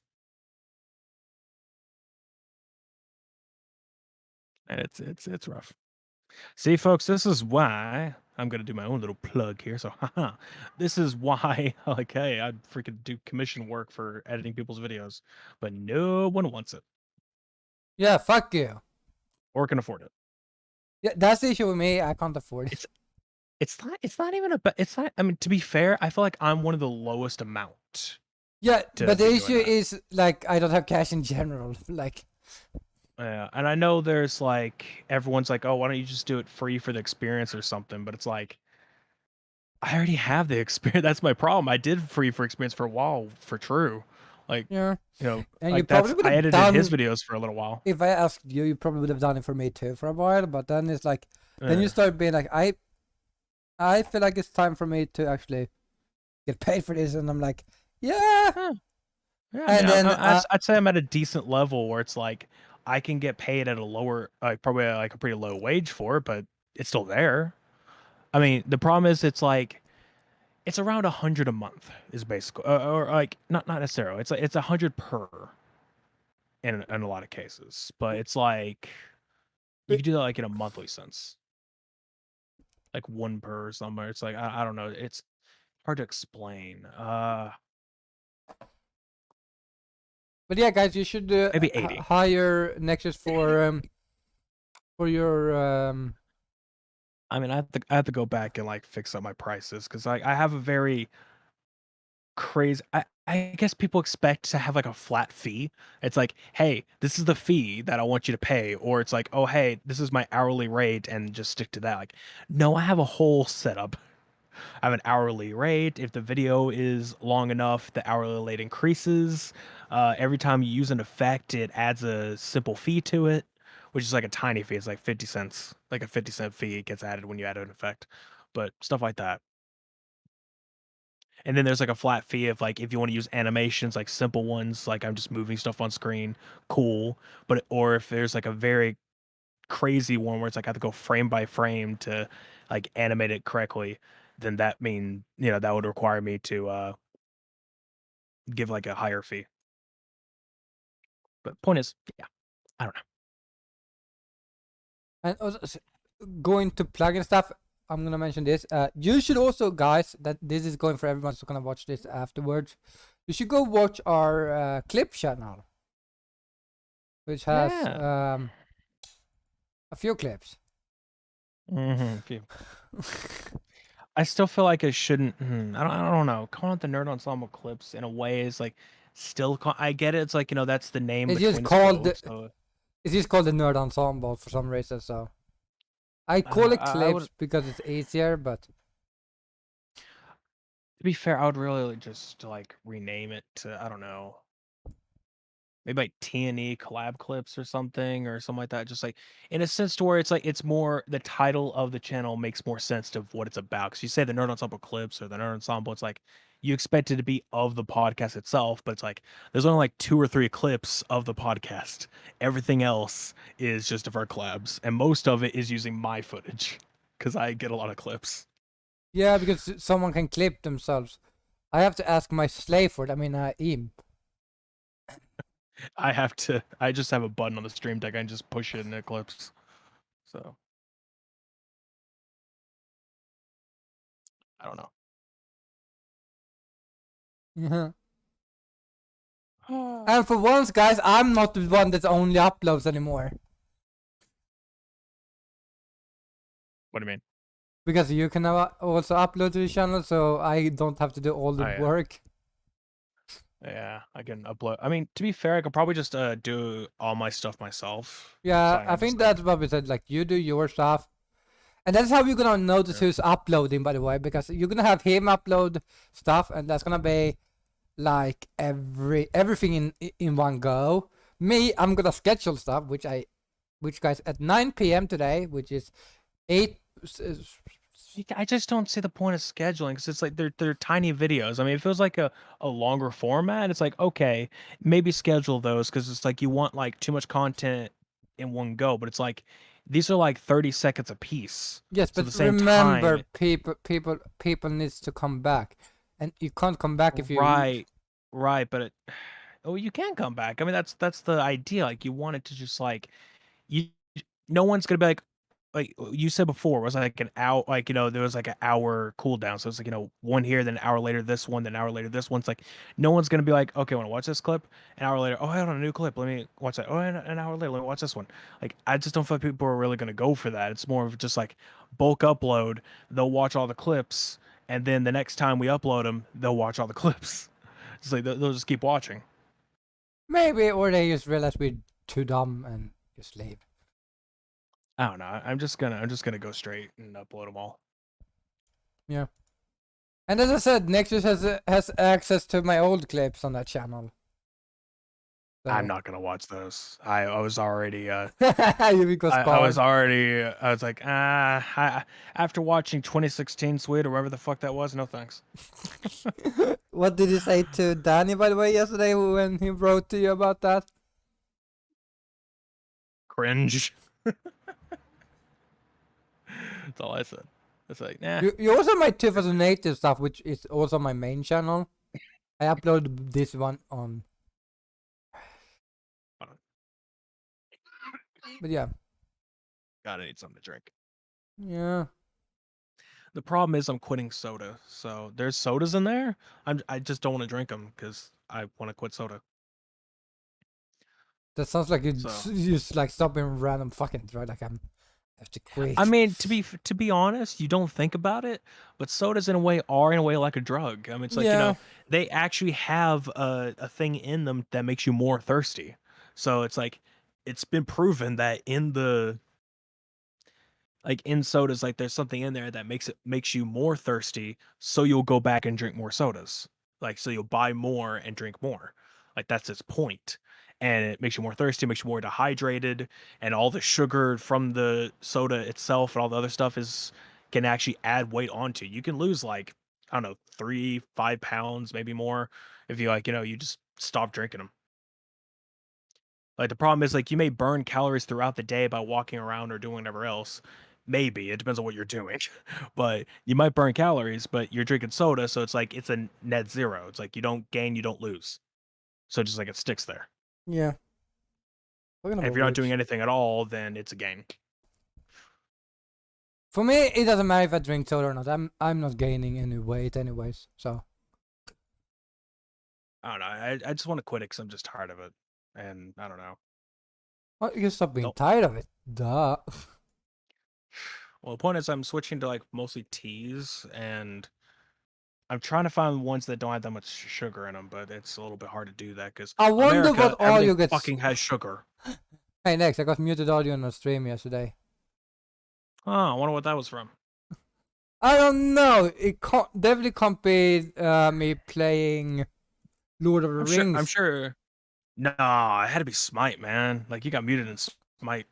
And it's rough. See, folks, this is why I'm gonna do my own little plug here. So, haha, this is why, like, hey, I'd freaking do commission work for editing people's videos, but no one wants it Yeah, fuck you. or can afford it. Yeah, that's the issue with me. I can't afford it. It's it's not even a it's not. I mean, to be fair, I feel like I'm one of the lowest amount Yeah, to but the be doing issue that. is like I don't have cash in general. Like, Yeah, and I know there's like everyone's like, oh, why don't you just do it free for the experience or something? But it's like I already have the experience. That's my problem. I did free for experience for a while for True, like yeah, and you like probably that's would I have edited his done videos for a little while. if I asked you. You probably would have done it for me too for a while. But then it's like, then you Yeah, start being like, I feel like it's time for me to actually get paid for this, and I'm like, yeah. yeah. Yeah, I mean, And then I'd say I'm at a decent level where it's like I can get paid at a lower, like probably like a pretty low wage for it, but it's still there. I mean, the problem is it's like it's around 100 a month is basically, or like not necessarily. It's like it's 100 per in a lot of cases, but it's like you could do that like in a monthly sense, like one per or somewhere. It's like I don't know. It's hard to explain. but yeah, guys, you should Maybe 80. hire Nexus for your I mean, I have to go back and like fix up my prices because I have a very crazy. I guess people expect to have like a flat fee. It's like, hey, this is the fee that I want you to pay, or it's like, oh, hey, this is my hourly rate, and just stick to that. Like, no, I have a whole setup. I have an hourly rate. If the video is long enough, the hourly rate increases. Every time you use an effect, it adds a simple fee to it, which is like a tiny fee. It's like 50 cents, like a 50-cent fee gets added when you add an effect, but stuff like that. And then there's like a flat fee of like if you want to use animations, like simple ones, like I'm just moving stuff on screen, cool. But or if there's like a very crazy one where it's like I have to go frame by frame to like animate it correctly, then that would require me to give like a higher fee. But point is, yeah, I don't know. And also, going to plugin stuff, I'm gonna mention this. You should also, guys, that this is going for everyone who's gonna watch this afterwards. You should go watch our clip channel, which has Yeah. a few clips. I still feel like it shouldn't. I don't know. Calling it the Nerd Ensemble clips in a way is like still. I get it. It's like that's the name It's just between us called both. So it's just called the Nerd Ensemble for some reason. So I call it I would. clips because it's easier, but To be fair, I would really just like rename it to I don't know, maybe like T&E collab clips or something like that. Just like in a sense to where it's like it's more the title of the channel makes more sense to what it's about. Because you say the Nerd Ensemble clips or the Nerd Ensemble, it's like you expect it to be of the podcast itself, but it's like there's only like 2 or 3 clips of the podcast. Everything else is just of our collabs, and most of it is using my footage because I get a lot of clips. yeah, because someone can clip themselves. I have to ask my slave for it. I mean, Im. I just have a button on the stream deck. I can just push it in Eclipse. So I don't Yeah. know. And for once, guys, I'm not the one that only uploads anymore. What do you mean? Because you can now also upload to the channel, so I don't have to do all the Oh yeah. work. Yeah, I can upload. I mean, to be fair, I could probably just do all my stuff myself. So Yeah, I I can just think that's what we said. Like, you do your stuff. And that's how you're gonna notice yeah. who's uploading, by the way, because you're gonna have him upload stuff, and that's gonna be like everything in one go. Me, I'm gonna schedule stuff, which guys at 9 p.m. today, which is 8. I just don't see the point of scheduling because it's like they're tiny videos. I mean, it feels like a longer format. It's like okay, maybe schedule those because it's like you want like too much content in one go, but it's like these are like 30 seconds a piece. Yes, So but at the same remember, time, people needs to come back, and you can't come back if you. right, right, but oh, you can come back. I mean, that's the idea. Like you want it to just like you no one's gonna be like you said before, it was like an hour, like there was like an hour cooldown. So it's like one here, then an hour later this one, then an hour later this one. It's like no one's gonna be like, okay, I want to watch this clip. An hour later, oh, I got a new clip. Let me watch that. Oh, and an hour later, let me watch this one. Like I just don't feel like people are really gonna go for that. It's more of just like bulk upload. They'll watch all the clips, and then the next time we upload them, they'll watch all the clips. It's like they'll just keep watching. Maybe, or they just realize we're too dumb and just leave. I don't know. I'm just gonna go straight and upload them all. Yeah. And as I said, Nexus has access to my old clips on that channel. So. I'm not gonna watch those. I was already Because I was already I was like after watching 2016 Sweet or whatever the fuck that was. No thanks. What did you say to Danny, by the way, yesterday when he wrote to you about that? Cringe. That's all I said. It's like nah. You also my 2008 stuff, which is also my main channel. I uploaded this one on. But yeah. Gotta need something to drink. Yeah. The problem is I'm quitting soda. So there's sodas in there. I just don't want to drink them because I want to quit soda. That sounds like you So just like stopping random fucking right. Like I have to quit. I mean, to be honest, you don't think about it, but sodas in a way are in a way like a drug. I mean, it's like Yeah. they actually have a thing in them that makes you more thirsty. So it's like it's been proven that like in sodas, like there's something in there that makes you more thirsty, so you'll go back and drink more sodas. Like so you'll buy more and drink more. Like that's its point. And it makes you more thirsty, makes you more dehydrated, and all the sugar from the soda itself and all the other stuff is can actually add weight onto. You can lose like, I don't know, 3, 5 pounds, maybe more, if you like, you just stop drinking them. Like, the problem is, like, you may burn calories throughout the day by walking around or doing whatever else. Maybe, it depends on what you're doing. But you might burn calories, but you're drinking soda, so it's like it's a net zero. It's like you don't gain, you don't lose. So just like it sticks there. Yeah. Talking And if about you're not doing which, anything at all, then it's a gain. for me, it doesn't matter if I drink soda or not. I'm not gaining any weight anyways. So I don't know. I just want to quit it because I'm just tired of it. And I don't know. well, you stop being Don't. tired of it. Duh. Well, the point is, I'm switching to like mostly teas, and I'm trying to find ones that don't have that much sugar in them, but it's a little bit hard to do that because I wonder what America, audio everything gets. fucking has sugar. Hey, next, I got muted audio on the stream yesterday. Oh, I wonder what that was from. I don't know. It definitely can't be me playing Lord of the I'm sure. I'm Rings. sure. No, it had to be Smite, man. Like you got muted in Smite.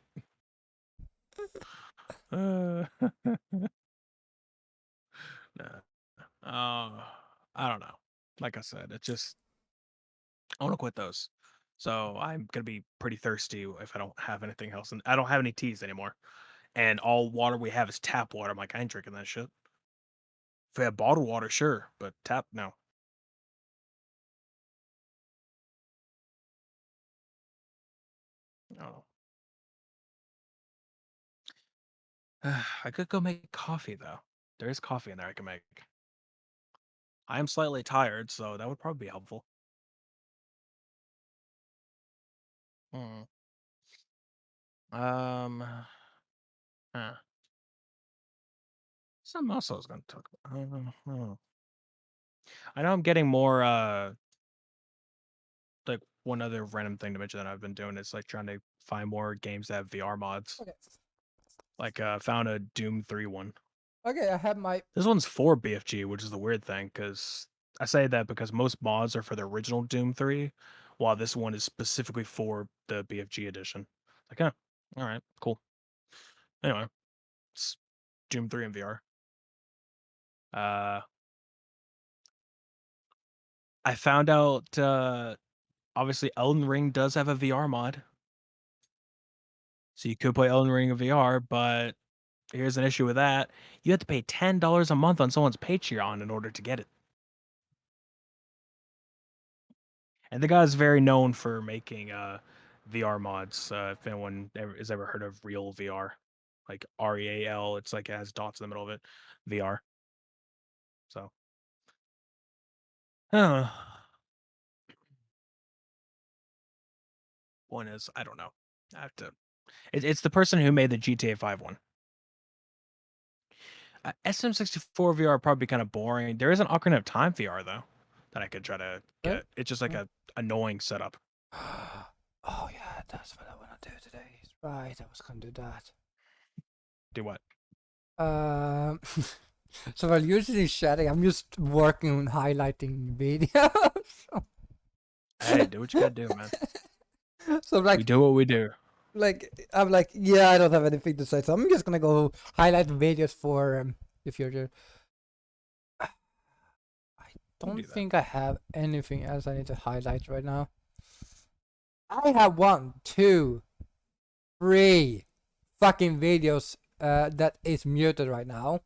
Uh, nah. I don't know. Like I said, it's just I want to quit those. So I'm gonna be pretty thirsty if I don't have anything else, and I don't have any teas anymore. And all water we have is tap water. I'm like, I ain't drinking that shit. If we have bottled water, sure, but tap, no. No. I could go make coffee though. There is coffee in there I can make. I am slightly tired, so that would probably be helpful. Hmm. Um, huh. Something else I was going to talk about. I know I'm getting more. Like one other random thing to mention that I've been doing is like trying to find more games that have VR mods. Okay. Like, found a Doom 3 one. Okay, I have my. This one's for BFG, which is the weird thing because I say that because most mods are for the original Doom 3, while this one is specifically for the BFG edition. Like, all right, cool. Anyway, it's Doom 3 in VR. Uh, I found out, obviously, Elden Ring does have a VR mod. So you could play Elden Ring in VR, but here's an issue with that. You have to pay $10 a month on someone's Patreon in order to get it. And the guy's very known for making VR mods. If anyone has ever heard of Real VR, like REAL, it's like it has dots in the middle of it. VR. So, uh, one is I don't know. I have to. It's the person who made the GTA 5 one. SM64 VR probably kind of boring. There is an Ocarina of Time VR though that I could try to Right? get. It's just like a annoying setup. Oh yeah, that's what I want to do today. Right, I was gonna do that. Do what? Um, so while usually chatting, I'm just working on highlighting videos. Hey, do what you gotta do, man. So We do what we do. I'm like, yeah, I don't have anything to say, so I'm just gonna go highlight videos for the future. I You can don't do that. think I have anything else I need to highlight right now. I have 1, 2, 3 fucking videos that is muted right now.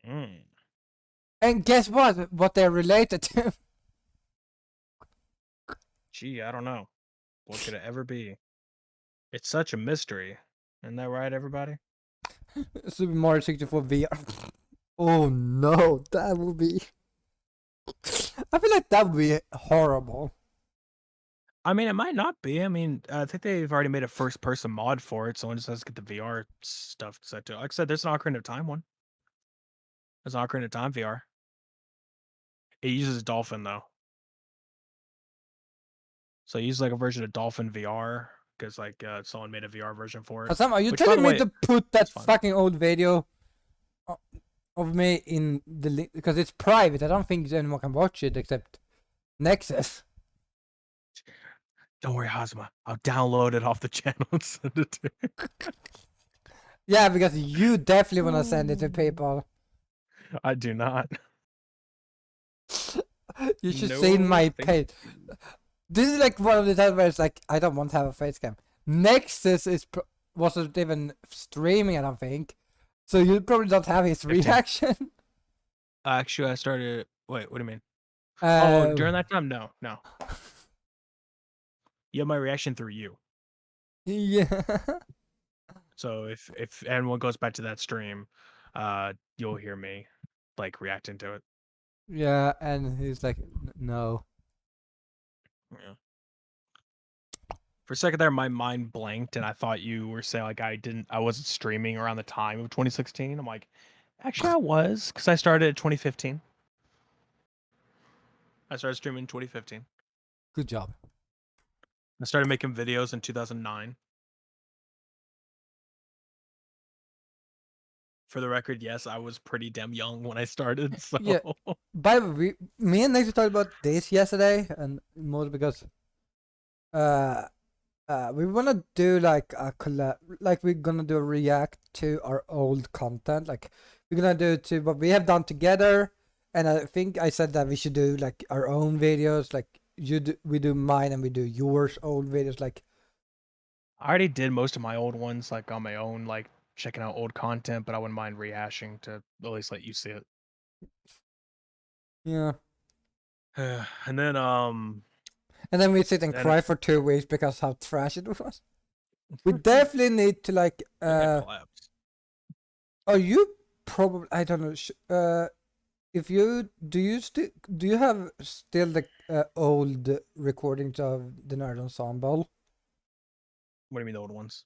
Mm. And guess what? What they're related to? Gee, I don't know. What could it ever be? It's such a mystery. Isn't that right, everybody? Super Mario 64 VR. Oh no, that would be. I feel like that would be horrible. I mean, it might not be. I mean, I think they've already made a first-person mod for it. Someone just has to get the VR stuff set to. Like I said, there's an Ocarina of Time one. There's an Ocarina of Time VR. It uses Dolphin though, so it uses like a version of Dolphin VR. because like someone made a VR version for it. Hassan, are you Which, by telling the me way, to put that it's fine. fucking old video of me in the link? Because it's private. I don't think anyone can watch it except Nexus. Don't worry, Hazma. I'll download it off the channel and send it to you. Yeah, because you definitely want to send it to people. I do not. You should No, see my thank page. This is like one of the times where it's like, I don't want to have a face cam. Nexus wasn't even streaming, I don't think. So you probably don't have his 15. reaction. Actually, I started. Wait, what do you mean? Oh, during that time? No. You have my reaction through you. Yeah. So if anyone goes back to that stream, you'll hear me like reacting to it. Yeah, and he's like, no. Yeah. For a second there, my mind blanked, and I thought you were saying like I wasn't streaming around the time of 2016. I'm like, actually, I was, because I started in 2015. I started streaming in 2015. Good job. I started making videos in 2009. For the record, yes, I was pretty damn young when I started. So Yeah. By the way, me and Nexus talked about this yesterday, and more because we wanna do like a collab, like we're gonna do a react to our old content, like we're gonna do to what we have done together, and I think I said that we should do like our own videos, like we do mine and we do yours old videos, like I already did most of my old ones like on my own, like checking out old content, but I wouldn't mind rehashing to at least let you see it. yeah. And then And then we sit and cry for 2 weeks because how trash it was. We definitely need to like collapse. Oh, you probably, I don't know. If you do you have still the old recordings of the Nerd Ensemble? What do you mean the old ones?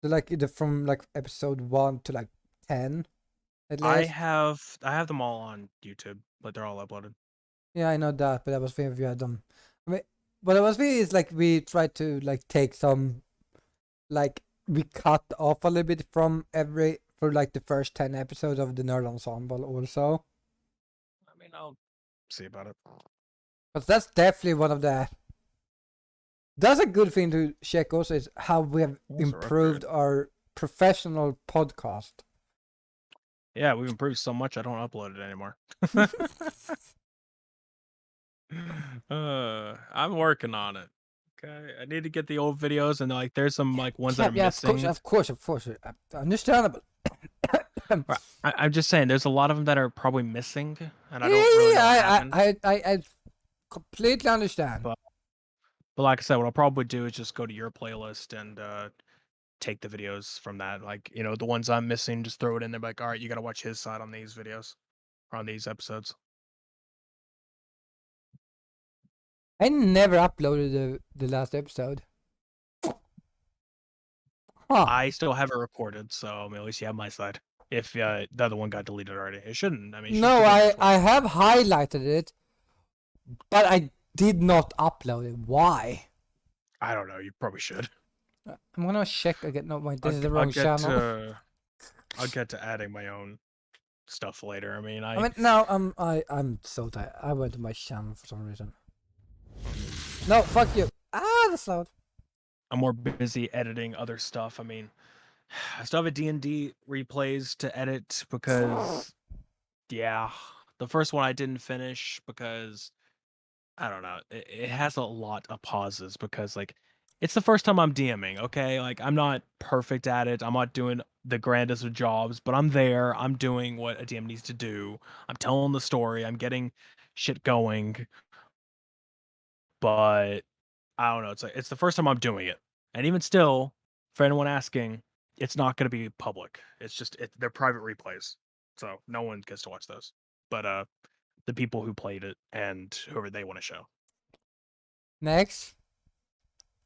The from like episode 1 to like 10 at I least. have them all on YouTube, but they're all uploaded. Yeah, I know that, but I was thinking if you had them. I mean, what I was thinking is like we tried to like take some, like we cut off a little bit from every for like the first 10 episodes of the Nerd Ensemble also. I mean, I'll see about it. But that's definitely one of the. That's a good thing to check also is how we have improved our professional podcast. Yeah, we've improved so much I don't upload it anymore. I'm working on it. Okay, I need to get the old videos, and like there's some like ones that are missing. Of course, understandable. I'm just saying, there's a lot of them that are probably missing, and I don't really know what happened. I completely understand. But like I said, what I'll probably do is just go to your playlist and take the videos from that. Like, you know, the ones I'm missing, just throw it in there. Like, all right, you got to watch his side on these videos, or on these episodes. I never uploaded the last episode. Huh. I still have it recorded, so I mean, at least you have my side. If the other one got deleted already, it shouldn't. I mean, no, I have highlighted it, but I did not upload it. Why? I don't know. You probably should. I'm gonna check again. No, wait, this is the wrong channel. I'll get to adding my own stuff later. I mean, now I'm so tired. I went to my channel for some reason. No, fuck you. That's loud. I'm more busy editing other stuff. I mean, I still have a D&D replays to edit because, yeah, the first one I didn't finish because, I don't know, it has a lot of pauses because, like, it's the first time I'm DMing, okay? Like, I'm not perfect at it. I'm not doing the grandest of jobs, but I'm there. I'm doing what a DM needs to do. I'm telling the story. I'm getting shit going. But I don't know. It's like it's the first time I'm doing it, and even still, for anyone asking, it's not going to be public. It's just they're private replays, so no one gets to watch those. But the people who played it and whoever they want to show. Next.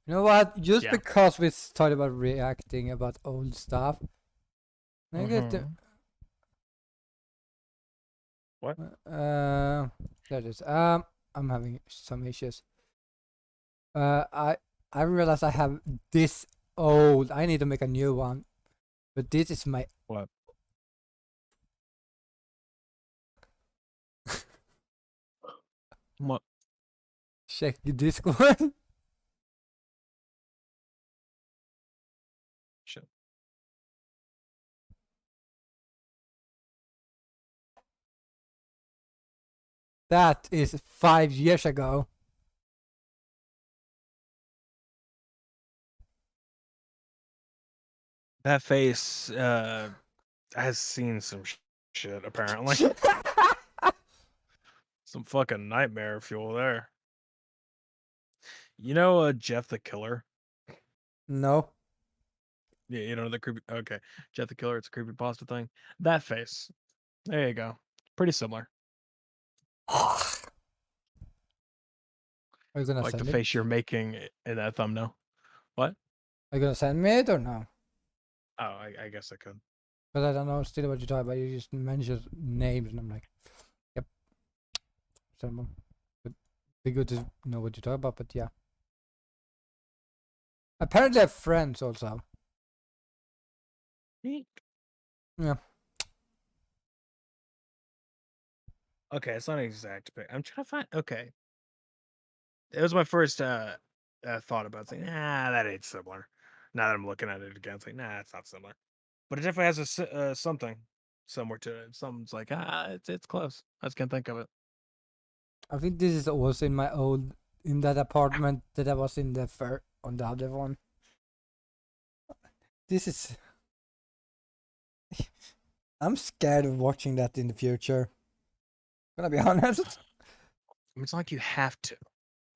You know what? Just because we started about reacting about old stuff. I get to. What? There it is. I'm having some issues. I I realize I have this old. I need to make a new one. But this is my. What? What? Check the Discord. Shit. That is 5 years ago. That face has seen some shit apparently. Some fucking nightmare fuel there. You know Jeff the Killer? No. Yeah, you know the creepy. Okay, Jeff the Killer. It's a creepypasta thing. That face. There you go. Pretty similar. Are you gonna Like the send it? face you're making in that thumbnail. What? Are you gonna send me it or no? Oh, I guess I could. Because I don't know still what you're talking about. You just mentioned names, and I'm like, yep. Send them. But be good to know what you're talking about. But yeah. Apparently, I have friends also. Yeah. Okay, it's not an exact pic. I'm trying to find. Okay, it was my first thought about saying, nah, that ain't similar. Now that I'm looking at it again, it's like, nah, it's not similar. But it definitely has something similar to it. Something's like, it's close. I just can't think of it. I think this is also in my old in that apartment that I was in on the other one. This is. I'm scared of watching that in the future. Gonna be honest. I mean, it's not like you have to.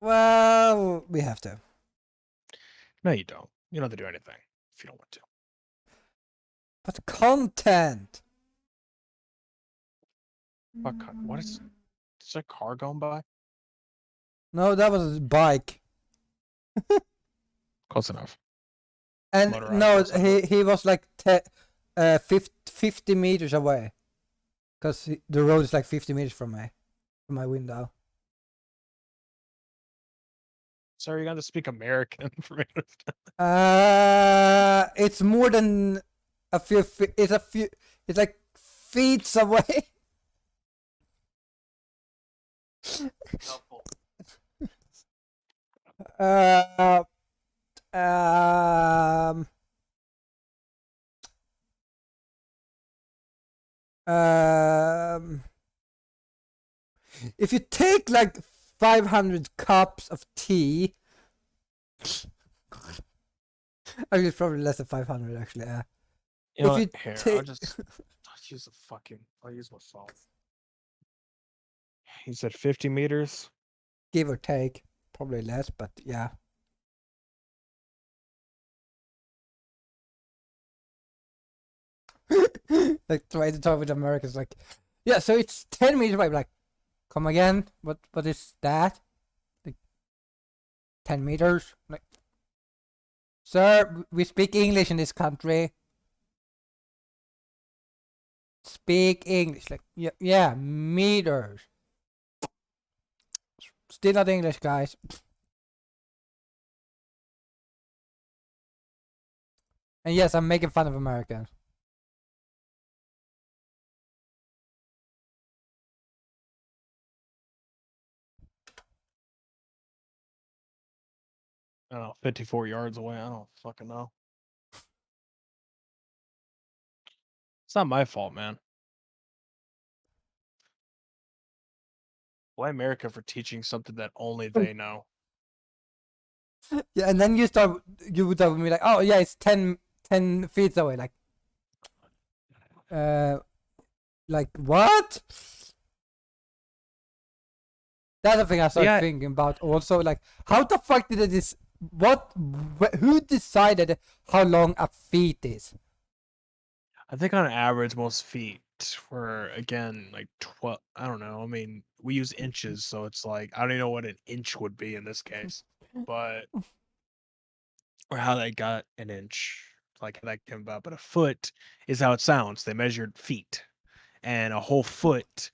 Well, we have to. No, you don't. You don't have to do anything if you don't want to. But content. Fuck, what is a car going by? No, that was a bike. Close enough. And Motorized no, outside. he was like 50 meters away. Because the road is like 50 meters from my window. Sorry, you got to speak American for me. It's more than a few. It's like feet away. uh, um, um, if you take like 500 cups of tea, I mean, it's probably less than 500 actually. You know If you what? Here, take, I'll use I'll use my phone. He said 50 meters. give or take, probably less, but yeah. Like trying to talk with Americans, like, yeah, so it's 10 meters away. Like, come again? What is that? Like 10 meters? Like, sir, we speak English in this country. Speak English. Like, yeah, meters. Still not English, guys. And yes, I'm making fun of Americans. I don't know, 54 yards away. I don't fucking know. It's not my fault, man. Why America for teaching something that only they know? Yeah, and then you would tell me like, oh yeah, it's 10 feet away. Like what? That's the thing I started Yeah, thinking about also. Like, how the fuck did this? Who decided how long a feet is? I think on average, most feet were again like 12. I don't know. I mean, we use inches, so it's like I don't even know what an inch would be in this case, but or how they got an inch, like how that came about. But a foot is how it sounds. They measured feet, and a whole foot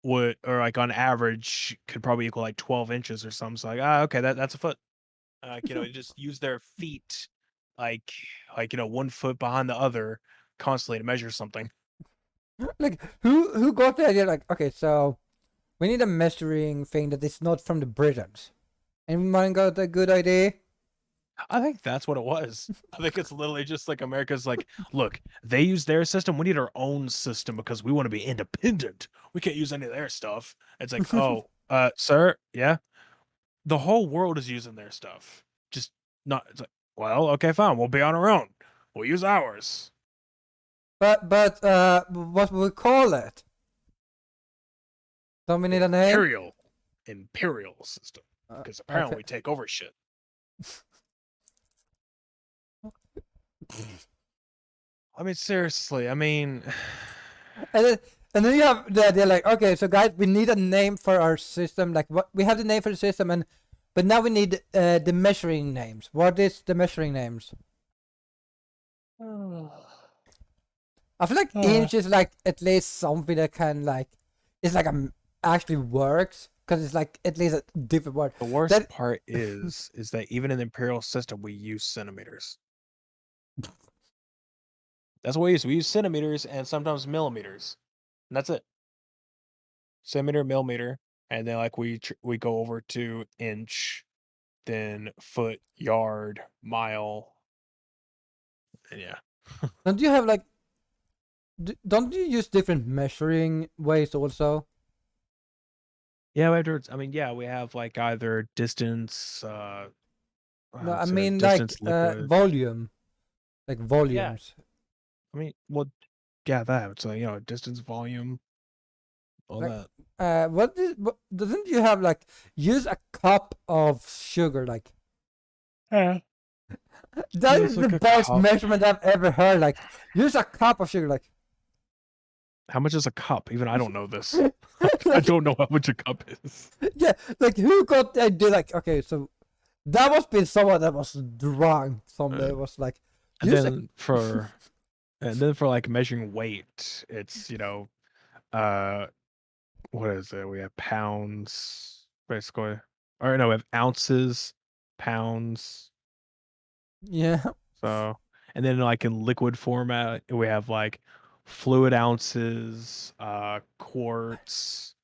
would, or like on average, could probably equal like 12 inches or something. So like, okay, that's a foot. Just use their feet, like 1 foot behind the other, constantly to measure something. Like who got the idea? Like, okay, so we need a measuring thing that is not from the Britons. Anyone got a good idea? I think that's what it was. I think it's literally just like America's like, look, they use their system. We need our own system because we want to be independent. We can't use any of their stuff. It's like, oh, sir, yeah, the whole world is using their stuff. Just not. It's like, well, okay, fine. We'll be on our own. We'll use ours. But what will we call it? Don't we need a name? Imperial system. Because apparently Okay. we take over shit. I mean, seriously. I mean, And then you have the idea like, okay, so guys, we need a name for our system. Like, what we have the name for the system, but now we need the measuring names. What is the measuring names? I feel like inch is like at least something that can like, it's like actually works because it's like at least a different word. the worst part is that even in the imperial system we use centimeters. That's what we use. We use centimeters and sometimes millimeters, and that's it. Centimeter, millimeter, and then like we go over to inch, then foot, yard, mile, and yeah. Don't you have like, don't you use different measuring ways also? Yeah, we have to, I mean, yeah, we have like either distance, No, I what's it, mean like distance, liquid. volume, like Yeah, volumes. I mean, well, yeah, that. So distance, volume, all Like, that. doesn't you have like use a cup of sugar? Like Yeah. that Use is the like a best cup. measurement I've ever heard. Like use a cup of sugar. Like How much is a cup? Even I don't know this. I like, don't know how much a cup is. yeah, like who got the idea? Like okay, so that must be someone that was drunk someday. Uh, It was like and use a then for and then for like measuring weight, it's uh what is it? We have pounds basically. Or no, we have ounces, pounds. yeah. So and then like in liquid format, we have like fluid ounces, quarts,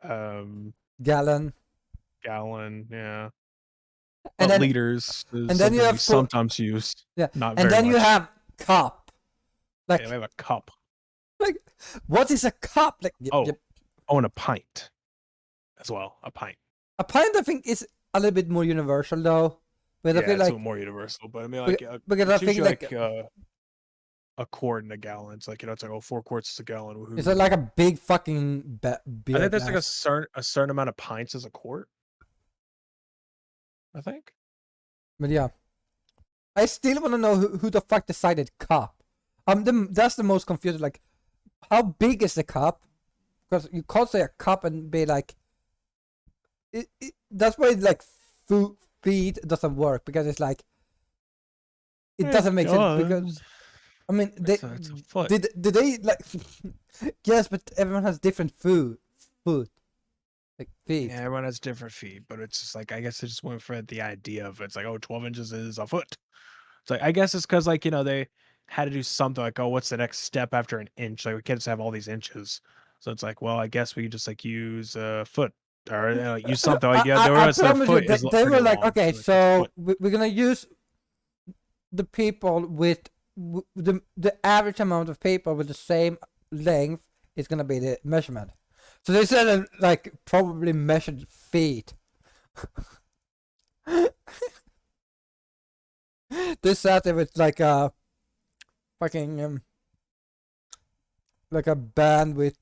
um, Gallon, gallon, yeah. and But then liters is you something we have for sometimes use, yeah, not and very then you much. have cup. Yeah, we Like have a cup. like what is a cup? Like Oh, and a pint as well. A pint. a pint I think is a little bit more universal though. But I Yeah, feel it's a like little more universal. But I mean, because I it's think usually like like a quart and a gallon. It's like it's like 4 quarts is a gallon. it's Woohoo! like a big fucking I beer think there's like glass. a certain amount of pints as a quart. I think. But yeah, I still want to know who the fuck decided cup. That's the most confusing. Like, how big is the cup? Because you can't say a cup and be like, that's why like feet doesn't work because it's like it It doesn't make sense because does. I mean It's a foot. did they like yes, but everyone has different food like feet. Yeah, everyone has different feet, but it's just like I guess they just went for the idea of it's like 12 inches is a foot. It's like I guess it's because they had to do something like what's the next step after an inch? Like we can't just have all these inches. So it's like well I guess we could just like use a foot or use something like yeah they I realized their promise you, foot is they pretty were like, long, okay, so like it's a so foot. we're gonna use the people with the average amount of people with the same length is gonna be the measurement. So they said like probably measured feet. They sat there with like a fucking like a band with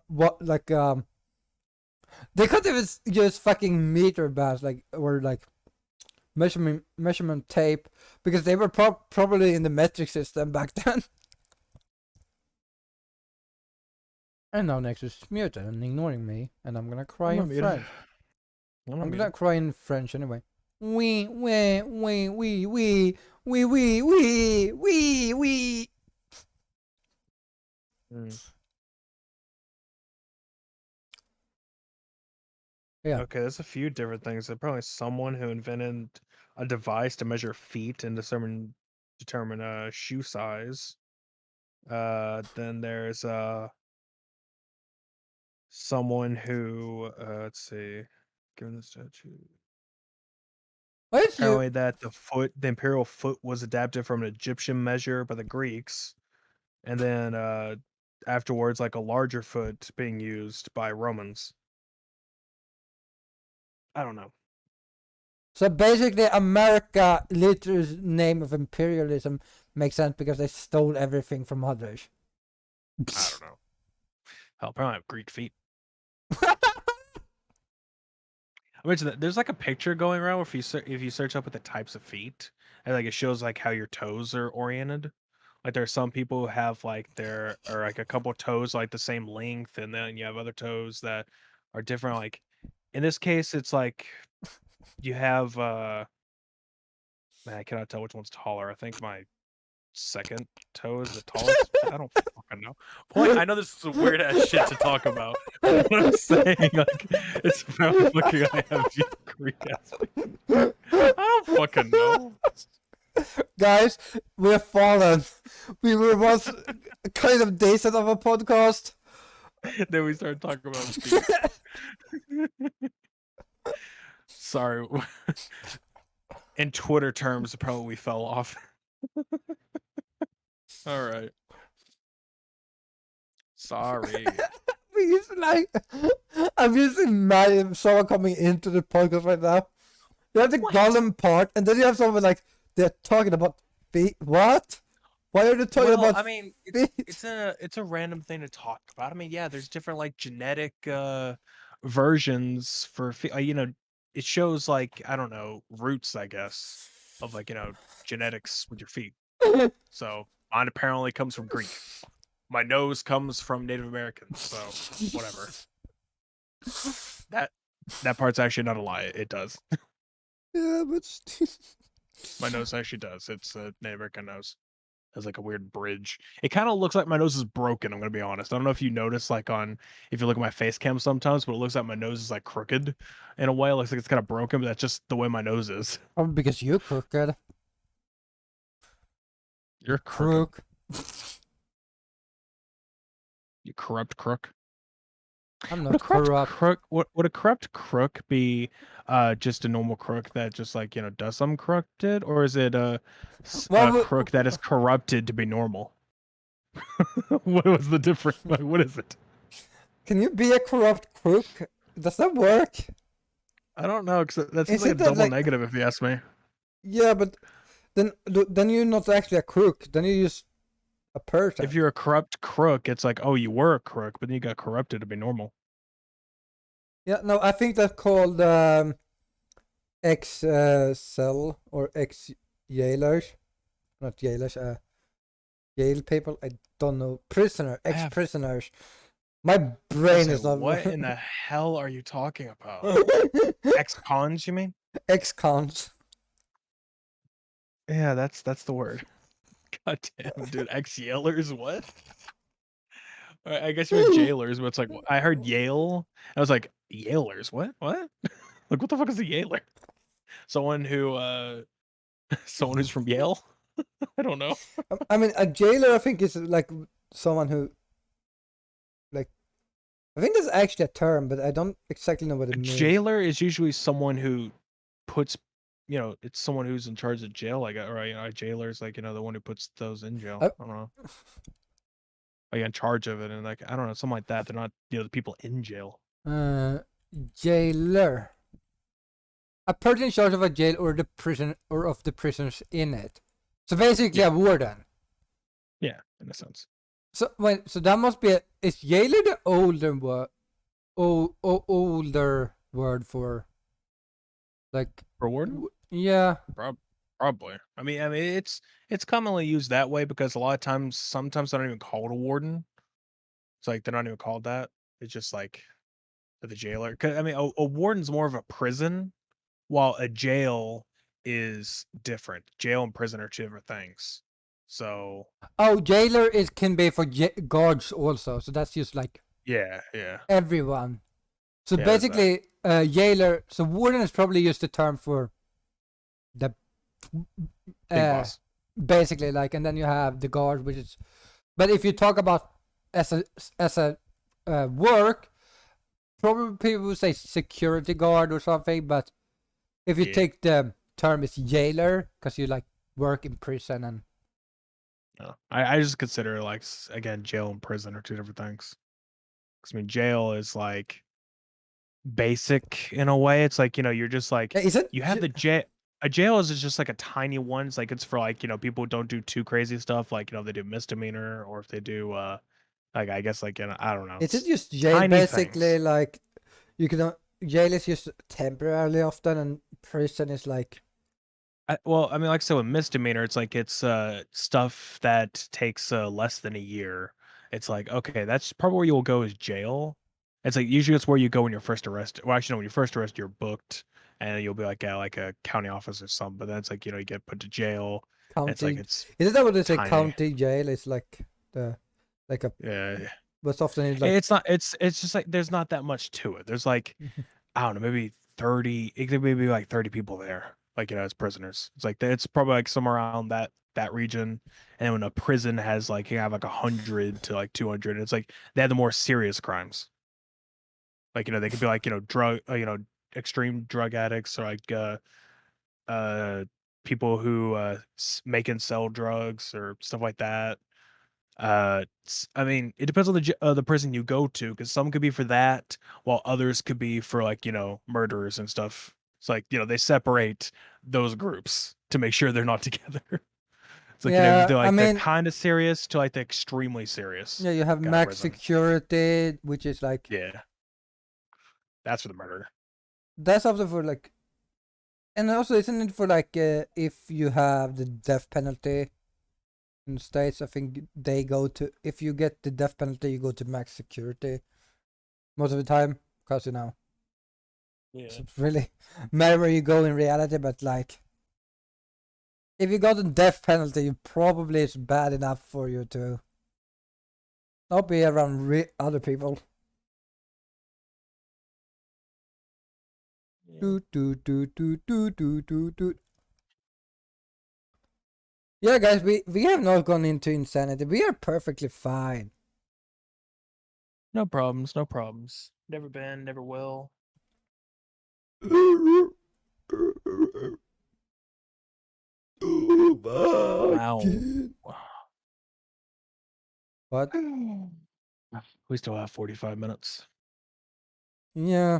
what like they could even use fucking meter bands like or like measurement tape because they were probably in the metric system back then. And now Nex is muted and ignoring me, and I'm gonna cry I'm in not muted. French. I'm not I'm gonna muted. cry in French anyway. Oui, oui, oui, oui, oui, oui, oui, oui, oui, oui. Mm. Yeah. Okay, there's a few different things. There's probably someone who invented a device to measure feet and determine shoe size. Then there's someone who let's see, given the statue. Why is you? Apparently that the imperial foot was adapted from an Egyptian measure by the Greeks, and then afterwards like a larger foot being used by Romans. I don't know. So basically, America, literally name of imperialism, makes sense because they stole everything from others. I don't know. Hell, probably have Greek feet. I mentioned that there's like a picture going around where if you search up with the types of feet, and like it shows like how your toes are oriented. Like there are some people who have like their or like a couple toes like the same length, and then you have other toes that are different. Like in this case, it's like you have man, I cannot tell which one's taller. I think my second toe is the tallest. I don't fucking know. Point. I know this is a weird ass shit to talk about. But what I'm saying, like, it's about looking. I have Greek ass. I don't fucking know. Guys, we're fallen. We were once kind of decent of a podcast. Then we started talking about feet. Sorry. In Twitter terms, probably we fell off. All right. Sorry. He's like, I'm just imagining someone coming into the podcast right now. You have the Gollum part, and then you have someone like they're talking about feet. What? Why are they talking about? I mean, feet? it's a random thing to talk about. I mean, yeah, there's different like genetic versions for you know, it shows like I don't know roots, I guess, of like genetics with your feet. So mine apparently comes from Greek. My nose comes from Native Americans. So whatever. That part's actually not a lie. It does. Yeah, but My nose actually does. It's a Native American nose. Has like a weird bridge. It kind of looks like my nose is broken. I'm gonna be honest. I don't know if you notice, like if you look at my face cam sometimes, but it looks like my nose is like crooked in a way. It looks like it's kind of broken, but that's just the way my nose is. probably because you're crooked. You're Crook. You corrupt crook. I'm Would not a corrupt corrupt. crook? Would a corrupt crook be just a normal crook that just like does some corrupted, or is it a Well, crook that is corrupted to be normal? What was the difference? Like, what is it? can you be a corrupt crook? Does that work? I don't know, because that seems like a Isn't that double like- negative if you ask me. Yeah, but then you're not actually a crook. Then you're just a person. If you're a corrupt crook, it's like, oh, you were a crook, but then you got corrupted to be normal. Yeah, no, I think that's called ex cell or ex jailers, not jailers. Jail people. I don't know. Prisoner, ex prisoners. My brain is not. What in the hell are you talking about? Ex-cons, you mean? Ex-cons. Yeah, that's the word. God damn, dude. Ex-Yalers, what? I guess you're jailers, but it's like I heard Yale. I was like, Yalers, what? What? Like, what the fuck is a Yaler? Someone who's from Yale? I don't know. I mean, a jailer, I think, is like someone who, like, I think that's actually a term, but I don't exactly know what it A means. jailer is usually someone who puts, it's someone who's in charge of jail. Like, or a jailer is like, the one who puts those in jail. I don't know. Like in charge of it, and like I don't know, something like that. They're not, the people in jail. Jailer. A person in charge of a jail or the prison or of the prisoners in it. So basically, a warden. Yeah, in a sense. So so that must be is jailer the older word, older word for, like, For warden? Yeah. Probably. I mean, it's commonly used that way because a lot of times, sometimes they're not even called a warden. It's like they're not even called that. It's just like the jailer. 'Cause, I mean, a warden's more of a prison, while a jail is different. Jail and prison are two different things. So. Oh, jailer can be for guards also. So that's just like Yeah. everyone. So Yeah, there's that. basically, jailer. So warden is probably just a term for the Big boss. basically like, and then you have the guard, which is. But if you talk about as a work, probably people would say security guard or something. But if you Yeah. take the term is jailer, because you like work in prison and. No. I just consider like again jail and prison are two different things. 'Cause, I mean, jail is like basic in a way. It's like you're just like Is it? you have the jail. A jail is just like a tiny one. It's like it's for like people who don't do too crazy stuff. Like they do misdemeanor or if they do like I guess like I don't know. Is it It's just jail tiny basically? things. Like you can jail is just temporarily often, and prison is like. Well, I mean, like I said, with misdemeanor, it's like it's stuff that takes less than a year. It's like okay, that's probably where you'll go is jail. It's like usually it's where you go when you're first arrested. Well, actually, no, when you're first arrested, you're booked, and you'll be like at like a county office or something. But then it's like you get put to jail. And it's like County. it's Is that what they say? tiny. County jail is like the, like a. Yeah, What's often is like. it's not. It's just like there's not that much to it. There's like I don't know, maybe 30. It could maybe like 30 people there, like as prisoners. It's like it's probably like somewhere around that region. And when a prison has like you have like 100 to like 200, it's like they have the more serious crimes. Like they could be like drug extreme drug addicts or like uh people who make and sell drugs or stuff like that. I mean, it depends on the prison you go to, because some could be for that, while others could be for like murderers and stuff. It's like they separate those groups to make sure they're not together. It's like if Yeah, they're I like the mean, kind of serious to like the extremely serious yeah, you have kind of max prison. security, which is like Yeah, that's for the murder. that's often for like, and also isn't it for like if you have the death penalty in the states? I think they go to, if you get the death penalty, you go to max security most of the time, because Yeah. it's really matter where you go in reality, but like. If you got a death penalty, you probably it's bad enough for you to not be around other people. Yeah. Do do do do do do do do. Yeah, guys, we have not gone into insanity. We are perfectly fine. No problems. No problems. Never been. Never will. Oh my Wow. god. What? We still have 45 minutes. Yeah.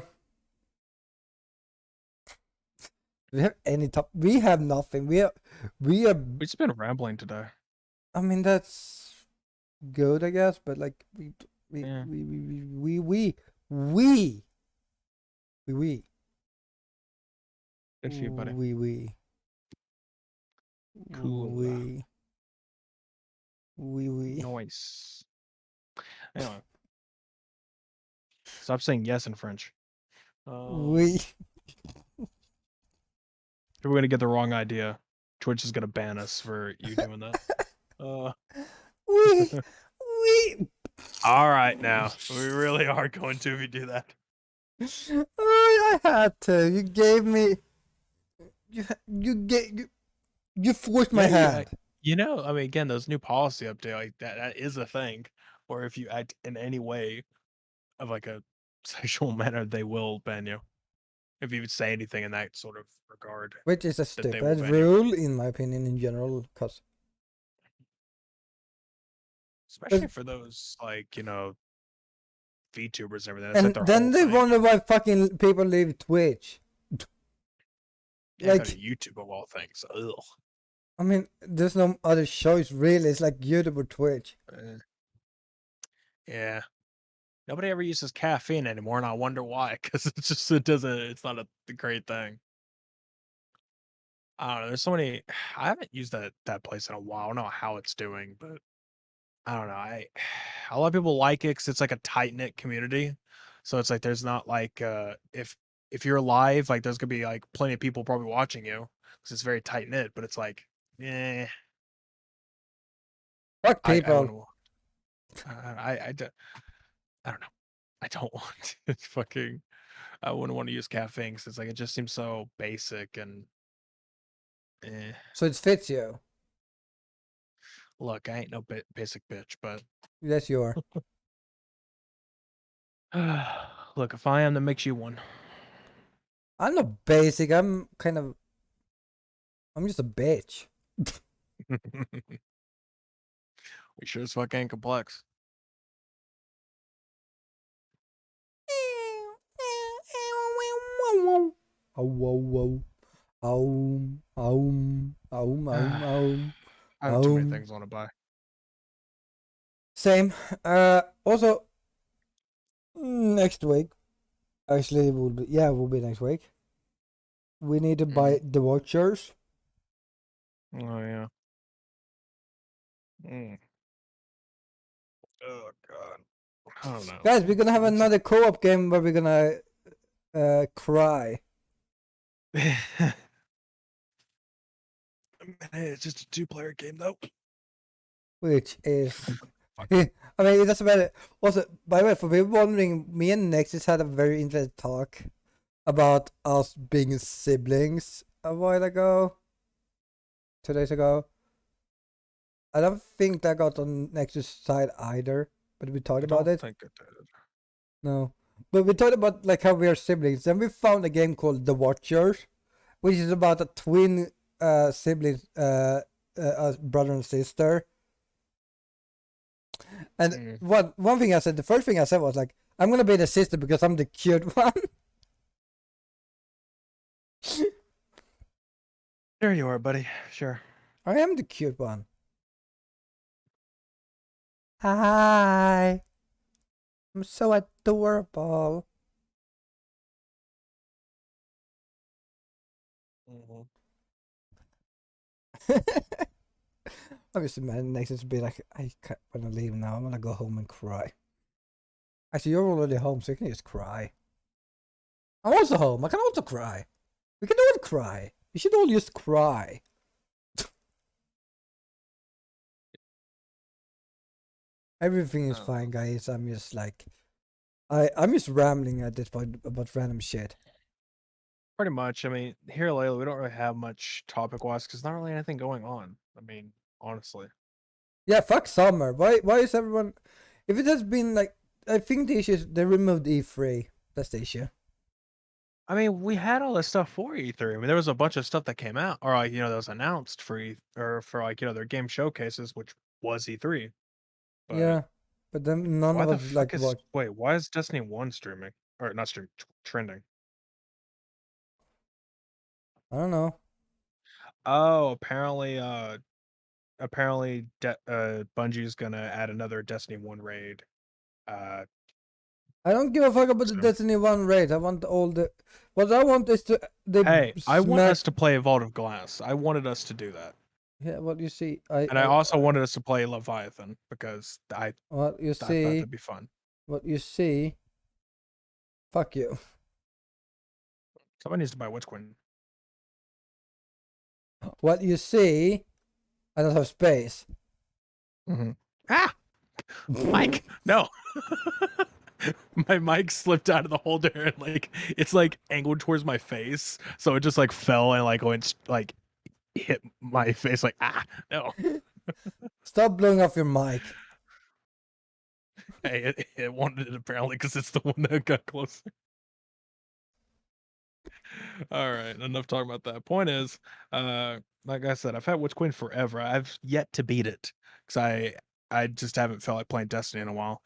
We have any top? We have nothing. We are. We've just been rambling today. I mean, that's good, I guess. But like we Yeah. we we we we we we we we Good for you, buddy. we we Cool. we. Nice. Anyway, stop saying yes in French. We. We're gonna get the wrong idea. Twitch is gonna ban us for you doing that. Uh, We. We. all right, now we really are going to if you do that. I had to. You gave me. You gave. You forced my hand. I mean, again, those new policy update like that is a thing. Or if you act in any way of like a sexual manner, they will ban you. If you would say anything in that sort of regard, Which is a that they will stupid ban you. rule, in my opinion, in general. Cause. Especially for those like VTubers and everything. That's like And their then whole they thing. wonder why fucking people leave Twitch. Yeah, go Like, to YouTube of all things. Ugh. I mean, there's no other choice really. It's like YouTube or Twitch. Yeah. Nobody ever uses caffeine anymore, and I wonder why. Because it's not a great thing. I don't know. There's so many. I haven't used that place in a while. I don't know how it's doing, but I don't know. A lot of people like it because it's like a tight knit community. So it's like there's not like if you're live, like there's gonna be like plenty of people probably watching you because it's very tight knit. But it's like, eh, Fuck I people. wouldn't. I don't know. I don't want to fucking. I wouldn't want to use caffeine because it's like it just seems so basic and eh. So it fits you. Look, I ain't no basic bitch, but Yes, you are. look, if I am, then makes you one. I'm not basic. I'm kind of. I'm just a bitch. We sure as fuck ain't complex. Oh, whoa, whoa. I have too many things I want to buy. Same. Also, next week. Actually, it will be. Yeah, it will be next week. We need to buy the watchers. Oh yeah. Mm. Oh god. I don't know. Guys, we're gonna have another co-op game where we're gonna cry. It's just a 2-player game though. Which is I mean, it doesn't matter. Also, by the way, for people wondering, me and Nexus had a very interesting talk about us being siblings a while ago, 2 days ago. I don't think that got on Nexus side either, but we talked I about don't it. think it did. No, but we talked about like how we are siblings. Then we found a game called The Watchers, which is about a twin siblings, brother and sister. And one thing I said, the first thing I said was like, I'm gonna be the sister because I'm the cute one. There you are, buddy. Sure. I am the cute one. Hi. I'm so adorable. Obviously, man, next is be like, I can't wanna leave now. I'm gonna go home and cry. Actually, you're already home, so you can just cry. I'm also home. I can also cry. We can all cry. We should all just cry. Everything is fine, guys. I'm just like, I'm just rambling at this point about random shit. Pretty much. I mean, here lately we don't really have much topic-wise because not really anything going on. I mean, honestly. Yeah, fuck summer. Why is everyone? If it has been like, I think the issue is they removed E3. That's the issue. I mean, we had all this stuff for E3. I mean, there was a bunch of stuff that came out, or like that was announced for or for like their game showcases, which was E3. But Yeah, but then none why of the us like fuck is what. wait? Why is Destiny 1 streaming or not streaming trending? I don't know. Oh, apparently, Bungie's gonna add another Destiny 1 raid. Uh, I don't give a fuck about the soon. Destiny 1 raid. I want all the. What I want is to they Hey, I want smack. us to play Vault of Glass. I wanted us to do that. Yeah, what you see, And I also wanted us to play Leviathan because what you I thought see, that'd be fun. what you see. Fuck you. Somebody needs to buy Witch Queen. What you see. I don't have space. Mm-hmm. Ah, Mike, no. My mic slipped out of the holder and like it's like angled towards my face, so it just like fell and like went like hit my face. Like no. Stop blowing off your mic. Hey, it wanted it apparently because it's the one that got closer. All right, enough talking about that. Point is, like I said, I've had Witch Queen forever. I've yet to beat it because I just haven't felt like playing Destiny in a while.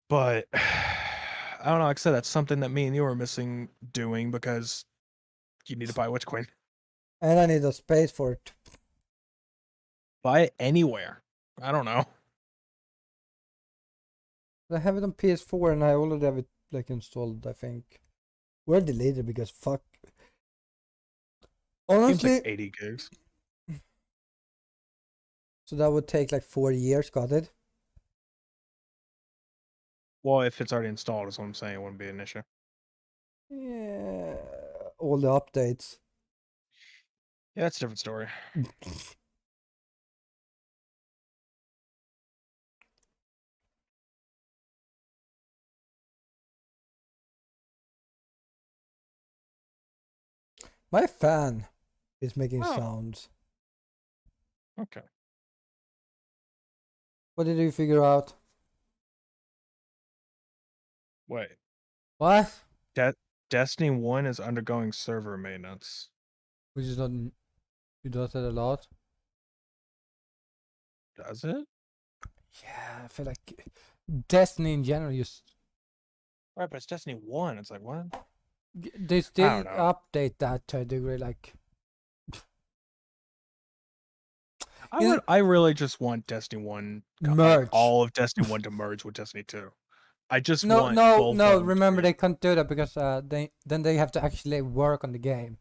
But I don't know. Like I said, that's something that me and you are missing doing because you need to buy Witch Queen. And I need a space for it. Buy it anywhere. I don't know. I have it on PS4 and I already have it like installed, I think. We're deleted because fuck. Seems like Honestly, 80 gigs. so that would take like 4 years, got it? Well, if it's already installed, is what I'm saying. It wouldn't be an issue. Yeah. All the updates. Yeah, that's a different story. My fan is making Oh, sounds. okay. What did you figure out? Wait. What? Destiny 1 is undergoing server maintenance. Which is not. You does that a lot. Does it? Yeah, I feel like Destiny in general just Right, but it's Destiny 1. It's like, what? they I still don't know. update that to a degree. Like I really just want Destiny 1, like merge. all of Destiny 1 to merge with Destiny 2. I just No, want no, both no. of them to Remember, be. they can't do that because they have to actually work on the game.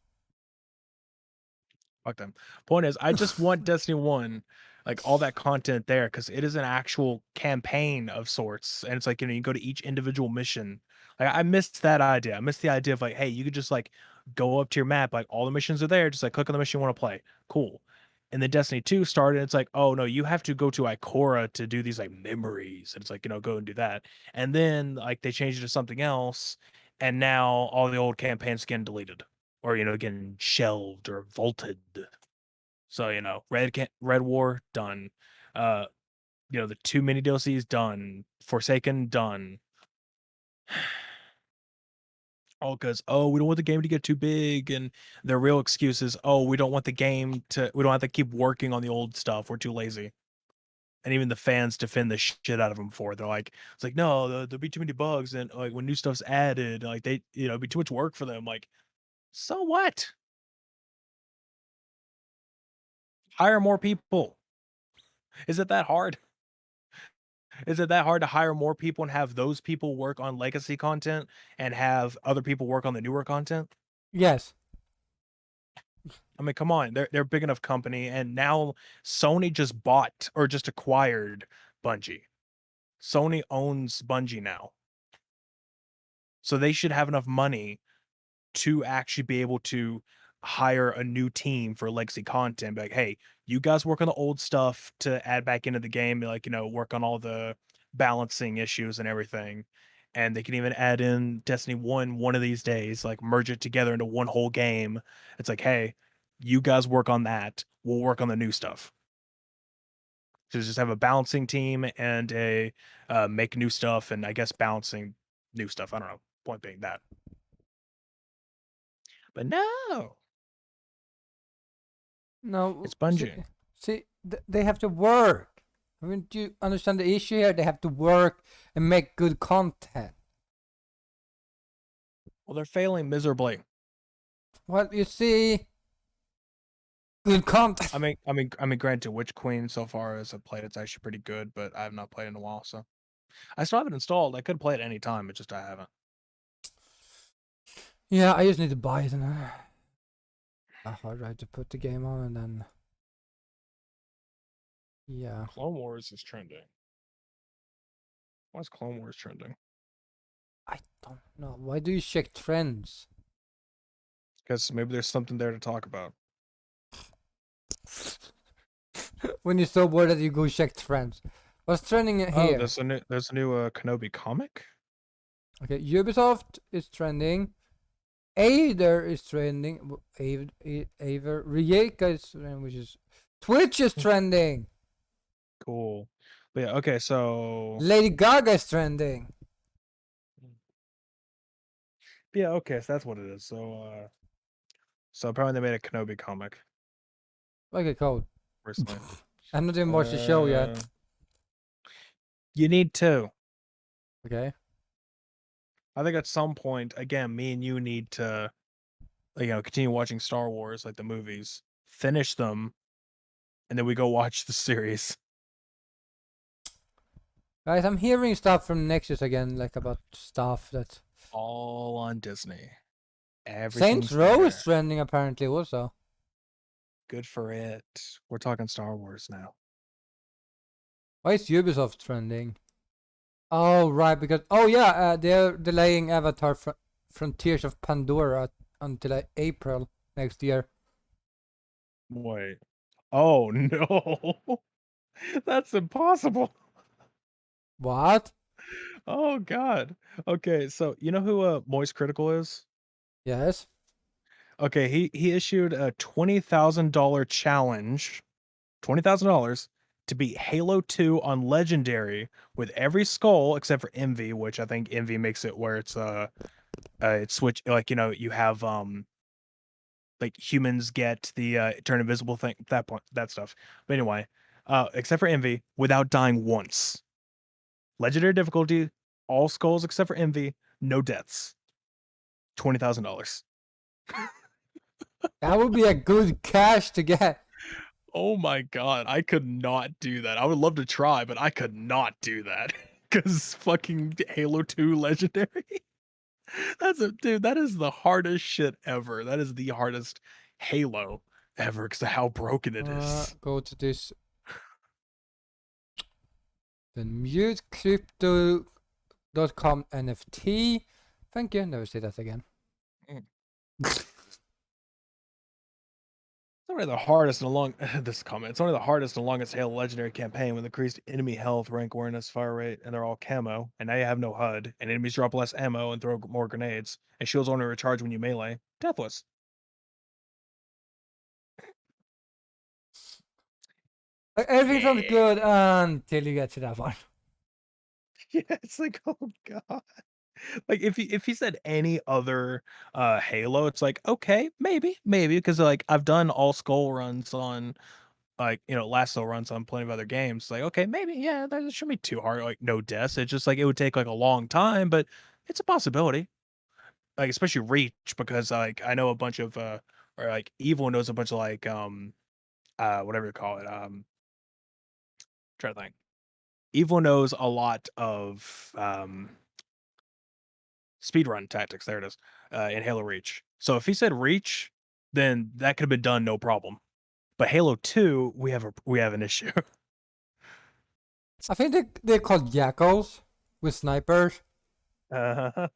Fuck them. Point is, I just want Destiny 1, like all that content there, because it is an actual campaign of sorts. And it's like, you go to each individual mission. Like, I missed that idea. I missed the idea of like, hey, you could just like go up to your map, like all the missions are there, just like click on the mission you want to play. Cool. And then Destiny 2 started, it's like, oh no, you have to go to Ikora to do these like memories. And it's like, go and do that. And then like they changed it to something else, and now all the old campaigns getting deleted. Or getting shelved or vaulted. So Red War done. Uh, the 2 mini DLCs done. Forsaken done. All because we don't want the game to get too big, and their real excuse is we don't want the game to we don't have to keep working on the old stuff. We're too lazy. And even the fans defend the shit out of them for it. They're like, it's like no, there'll be too many bugs, and like when new stuff's added, like they it'd be too much work for them. Like, so what? Hire more people. Is it that hard? Is it that hard to hire more people and have those people work on legacy content and have other people work on the newer content? Yes. I mean, come on, they're a big enough company, and now Sony just bought or just acquired Bungie. Sony owns Bungie now, so they should have enough money to actually be able to hire a new team for legacy content. Be like, hey, you guys work on the old stuff to add back into the game, like, work on all the balancing issues and everything. And they can even add in Destiny 1 one of these days, like merge it together into one whole game. It's like, hey, you guys work on that. We'll work on the new stuff. So just have a balancing team and a make new stuff, and I guess balancing new stuff. I don't know. Point being that. But no, No. it's See, Bungie. they have to work. I mean, do you understand the issue here? They have to work and make good content. Well, they're failing miserably. Well, you see, good content. Granted, Witch Queen so far as I've played, it's actually pretty good, but I have not played in a while, so I still have it installed. I could play it any time, it's just I haven't. Yeah, I just need to buy it and a hard drive to put the game on, and then yeah. Clone Wars is trending. Why is Clone Wars trending? I don't know. Why do you check trends? Because maybe there's something there to talk about. When you're so bored that you go check trends. What's trending Oh, here? there's a new Kenobi comic. Okay, Ubisoft is trending. Ader is trending. Aver Rijeka is trending, which is Twitch is trending. Cool. But yeah, okay, so Lady Gaga is trending. yeah, okay, so that's what it is. So apparently they made a Kenobi comic Okay, cool. recently. I'm not even watched the show yet. You need to. Okay. I think at some point, again, me and you need to, continue watching Star Wars, like the movies, finish them, and then we go watch the series. Guys, I'm hearing stuff from Nexus again, like about stuff that All on Disney. Saints Everything's Row there. is trending apparently also. Good for it. We're talking Star Wars now. Why is Ubisoft trending? Oh right, because they're delaying Avatar Frontiers of Pandora until April next year. Wait. Oh no. That's impossible. What? Oh god. Okay, so you know who Moist Critical is? Yes. Okay, he issued a $20,000 challenge, $20,000 to beat Halo 2 on Legendary with every skull except for Envy, which I think Envy makes it where it's switch like you have like humans get the turn invisible thing that point that stuff. But anyway, except for Envy without dying once. Legendary difficulty, all skulls except for Envy, no deaths. $20,000. That would be a good cash to get. Oh my god, I could not do that. I would love to try, but I could not do that. Cause fucking Halo 2 Legendary. That is the hardest shit ever. That is the hardest Halo ever because of how broken it is. Go to this. The mute crypto.com NFT. Thank you. Never say that again. It's only the hardest and long this comment. It's only the hardest and longest Halo Legendary campaign with increased enemy health, rank awareness, fire rate, and they're all camo. And now you have no HUD, and enemies drop less ammo and throw more grenades, and shields only recharge when you melee. Deathless. Everything sounds Yeah. good until you get to that one. Yeah, it's like, oh god. Like if he said any other Halo, it's like, okay, maybe, because like I've done all skull runs on like last skull runs on plenty of other games. Like, okay, maybe, yeah, that shouldn't be too hard, like no deaths. It's just like it would take like a long time, but it's a possibility. Like especially Reach, because like I know a bunch of or like Evil knows a bunch of like whatever you call it. Try to think. Evil knows a lot of speedrun tactics. There it is, in Halo Reach. So if he said Reach, then that could have been done no problem. But Halo 2, we have an issue. I think they're called jackals with snipers. uh,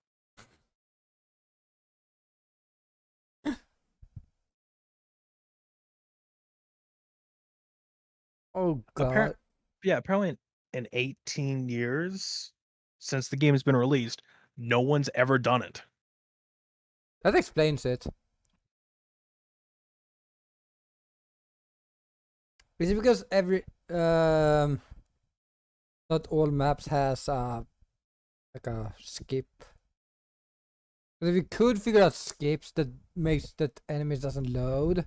Oh Appar- god. yeah, apparently in 18 years since the game has been released, no one's ever done it. That explains it. Is it because every not all maps has like a skip? But if you could figure out skips that makes that enemies doesn't load,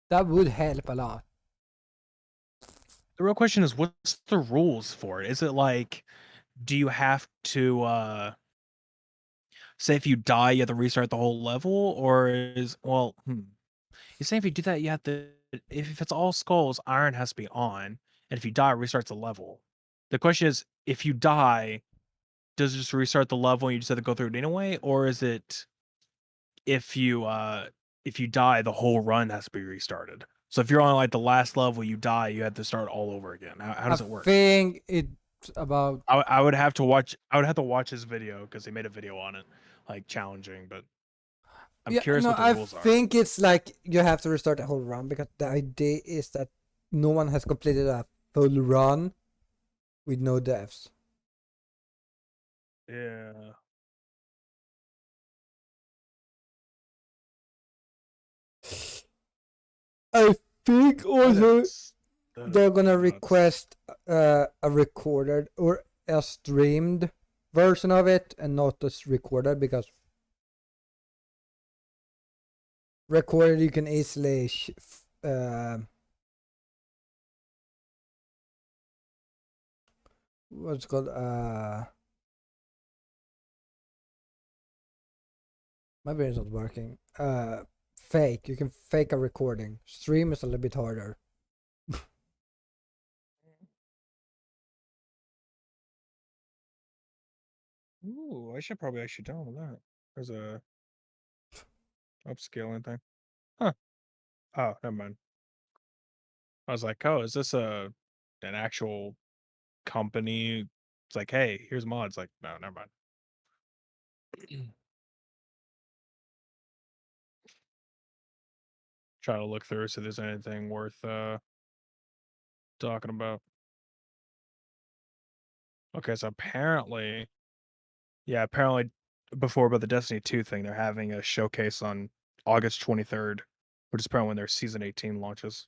that would help a lot. The real question is, what's the rules for it? Is it like, do you have to say if you die, you have to restart the whole level, or you say if you do that, you have to. If it's all skulls, iron has to be on, and if you die, it restarts the level. The question is, if you die, does it just restart the level and you just have to go through it anyway, or is it if you die, the whole run has to be restarted? So if you're on like the last level, you die, you have to start all over again. How does it work? I think it's about. I would have to watch. I would have to watch his video because he made a video on it, like challenging. But I'm Yeah, curious no, what the I rules are. think it's like you have to restart the whole run because the idea is that no one has completed a full run with no deaths. Yeah. I think also That they're is gonna nuts. request a recorded or a streamed version of it and not just recorded because recorded you can easily what's it called my brain's not working. Fake. You can fake a recording. Stream is a little bit harder. Ooh, I should probably actually download that. There's a upscaling thing. Huh. Oh, never mind. I was like, oh, is this an actual company? It's like, hey, here's mods. Like, no, never mind. Trying to look through so there's anything worth talking about. Okay, so apparently, yeah, apparently before about the Destiny 2 thing. They're having a showcase on August 23rd, which is probably when their season 18 launches.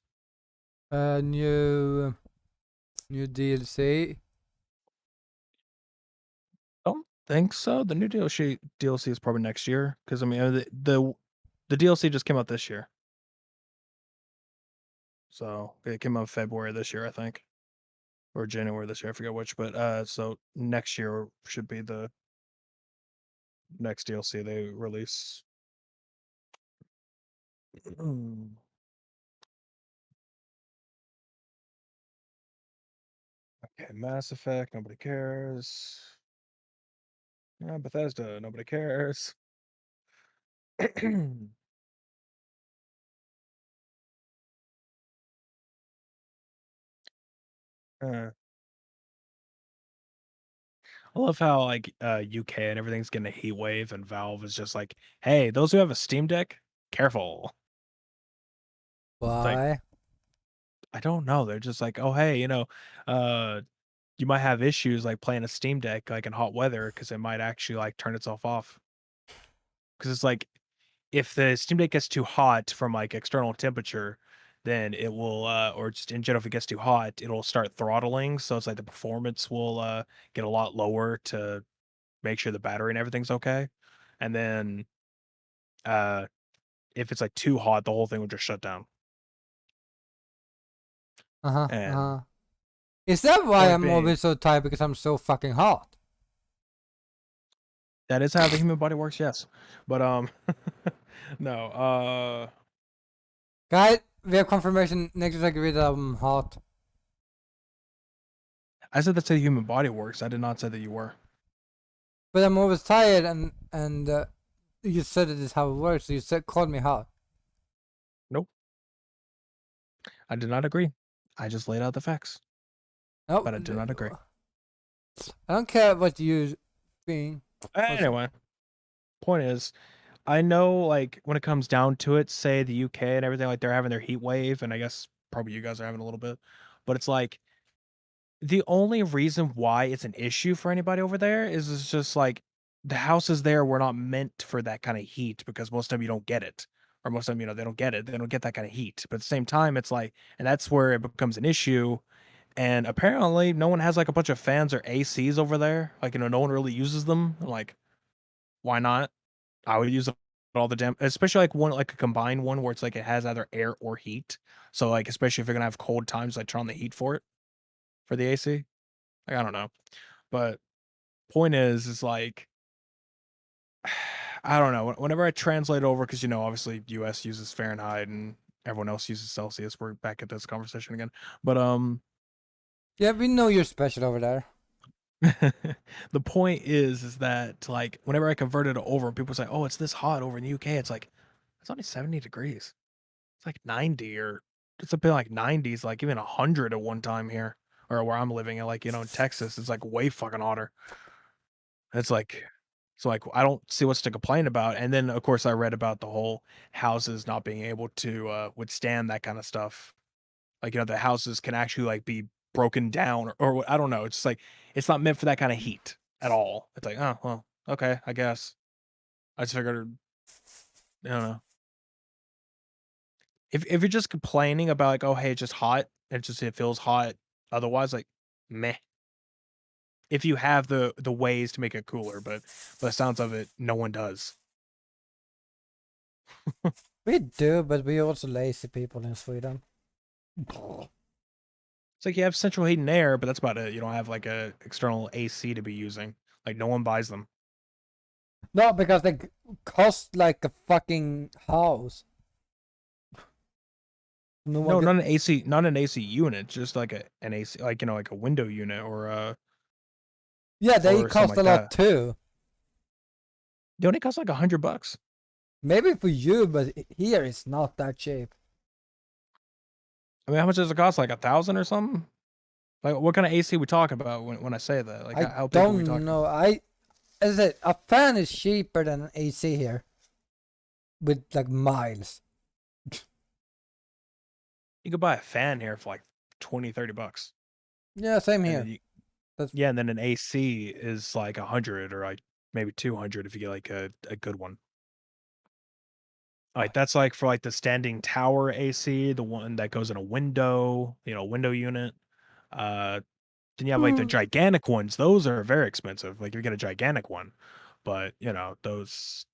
New DLC. Don't think so. The new DLC is probably next year because I mean the DLC just came out this year, so it came out in February this year, I think, or January this year. I forget which, but so next year should be the next DLC they release. Okay, Mass Effect, nobody cares. Yeah, Bethesda, nobody cares. uh, I love how like UK and everything's getting a heat wave, and Valve is just like, "Hey, those who have a Steam Deck, careful." It's like Why? I don't know. They're just like, "Oh, hey, uh, you might have issues like playing a Steam Deck like in hot weather because it might actually like turn itself off." Because it's like if the Steam Deck gets too hot from like external temperature, then it will, or just in general, if it gets too hot, it'll start throttling. So it's like the performance will get a lot lower to make sure the battery and everything's okay. And then uh, if it's like too hot, the whole thing will just shut down. Uh huh. Uh And huh. Is that why point I'm being, always so tired because I'm so fucking hot? that is how the human body works, yes. But no, Guys, we have confirmation. Next week with hot. I said that's how the human body works. I did not say that you were. But I'm always tired, and you said it is how it works. So you said called me hot. Nope, I did not agree. I just laid out the facts, No, but I do not agree. I don't care what you think. Anyway, point is, I know like when it comes down to it, say the UK and everything, like they're having their heat wave, and I guess probably you guys are having a little bit, but it's like the only reason why it's an issue for anybody over there is it's just like the houses there were not meant for that kind of heat because most of them you don't get it. Or most of them, they don't get it. They don't get that kind of heat. But at the same time, it's like, and that's where it becomes an issue. And apparently, no one has like a bunch of fans or ACs over there. Like, no one really uses them. Like, why not? I would use all the damn, especially like one, like a combined one where it's like it has either air or heat. So, like, especially if you're gonna have cold times, like turn on the heat for it for the AC. Like, I don't know. But point is like I don't know. Whenever I translate over, because obviously US uses Fahrenheit and everyone else uses Celsius. We're back at this conversation again. But Yeah, we know you're special over there. the point is that like whenever I convert it over, people say, "Oh, it's this hot over in the UK." It's like it's only 70 degrees. It's like 90, or it's a bit like 90s, like even 100 at one time here, or where I'm living in, like in Texas. It's like way fucking hotter. It's like so like I don't see what's to complain about. And then of course I read about the whole houses not being able to withstand that kind of stuff. Like the houses can actually like be broken down or I don't know. It's just like it's not meant for that kind of heat at all. It's like, oh well, okay, I guess. I just figured, I don't know. If you're just complaining about like, oh hey, it's just hot, it feels hot. Otherwise, like meh. If you have the ways to make it cooler, but by the sounds of it, no one does. We do, but we also lazy people in Sweden. It's like you have central heat and air, but that's about it. You don't have like a external AC to be using. Like no one buys them. No, because they cost like a fucking house. No one No, can. not an AC, not an AC unit, just like an AC, like like a window unit Yeah, they or something cost a like lot that. too. They only cost like $100. Maybe for you, but here it's not that cheap. I mean, how much does it cost? Like 1,000 or something? Like what kind of AC we talking about when I say that? Like I how big are we don't talking? know. As I said, a fan is cheaper than an AC here with like miles. You could buy a fan here for like 20, $30. Yeah, same And then here. That's yeah, and then an AC is like 100 or like maybe 200 if you get like a good one. Like that's like for like the standing tower AC, the one that goes in a window, window unit. Uh, then you have like the Hmm. gigantic ones. Those are very expensive. Like you get a gigantic one, but those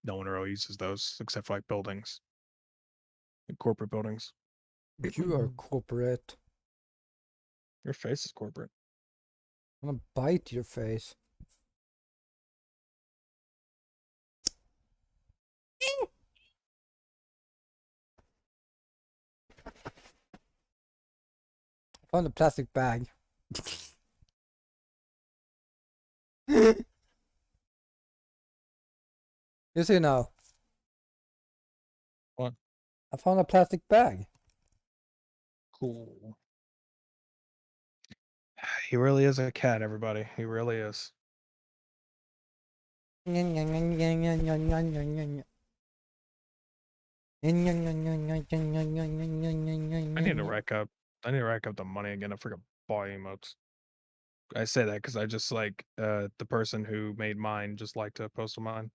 no one really uses those except for like buildings, like corporate buildings. You are corporate. Your face is corporate. I'm gonna bite your face. I found a plastic bag. You see now. What? I found a plastic bag. Cool. He really is a cat, everybody. He really is. I need to rack up. I need to rack up the money again. I forgot buy emotes. I say that because I just like the person who made mine just liked to post on mine.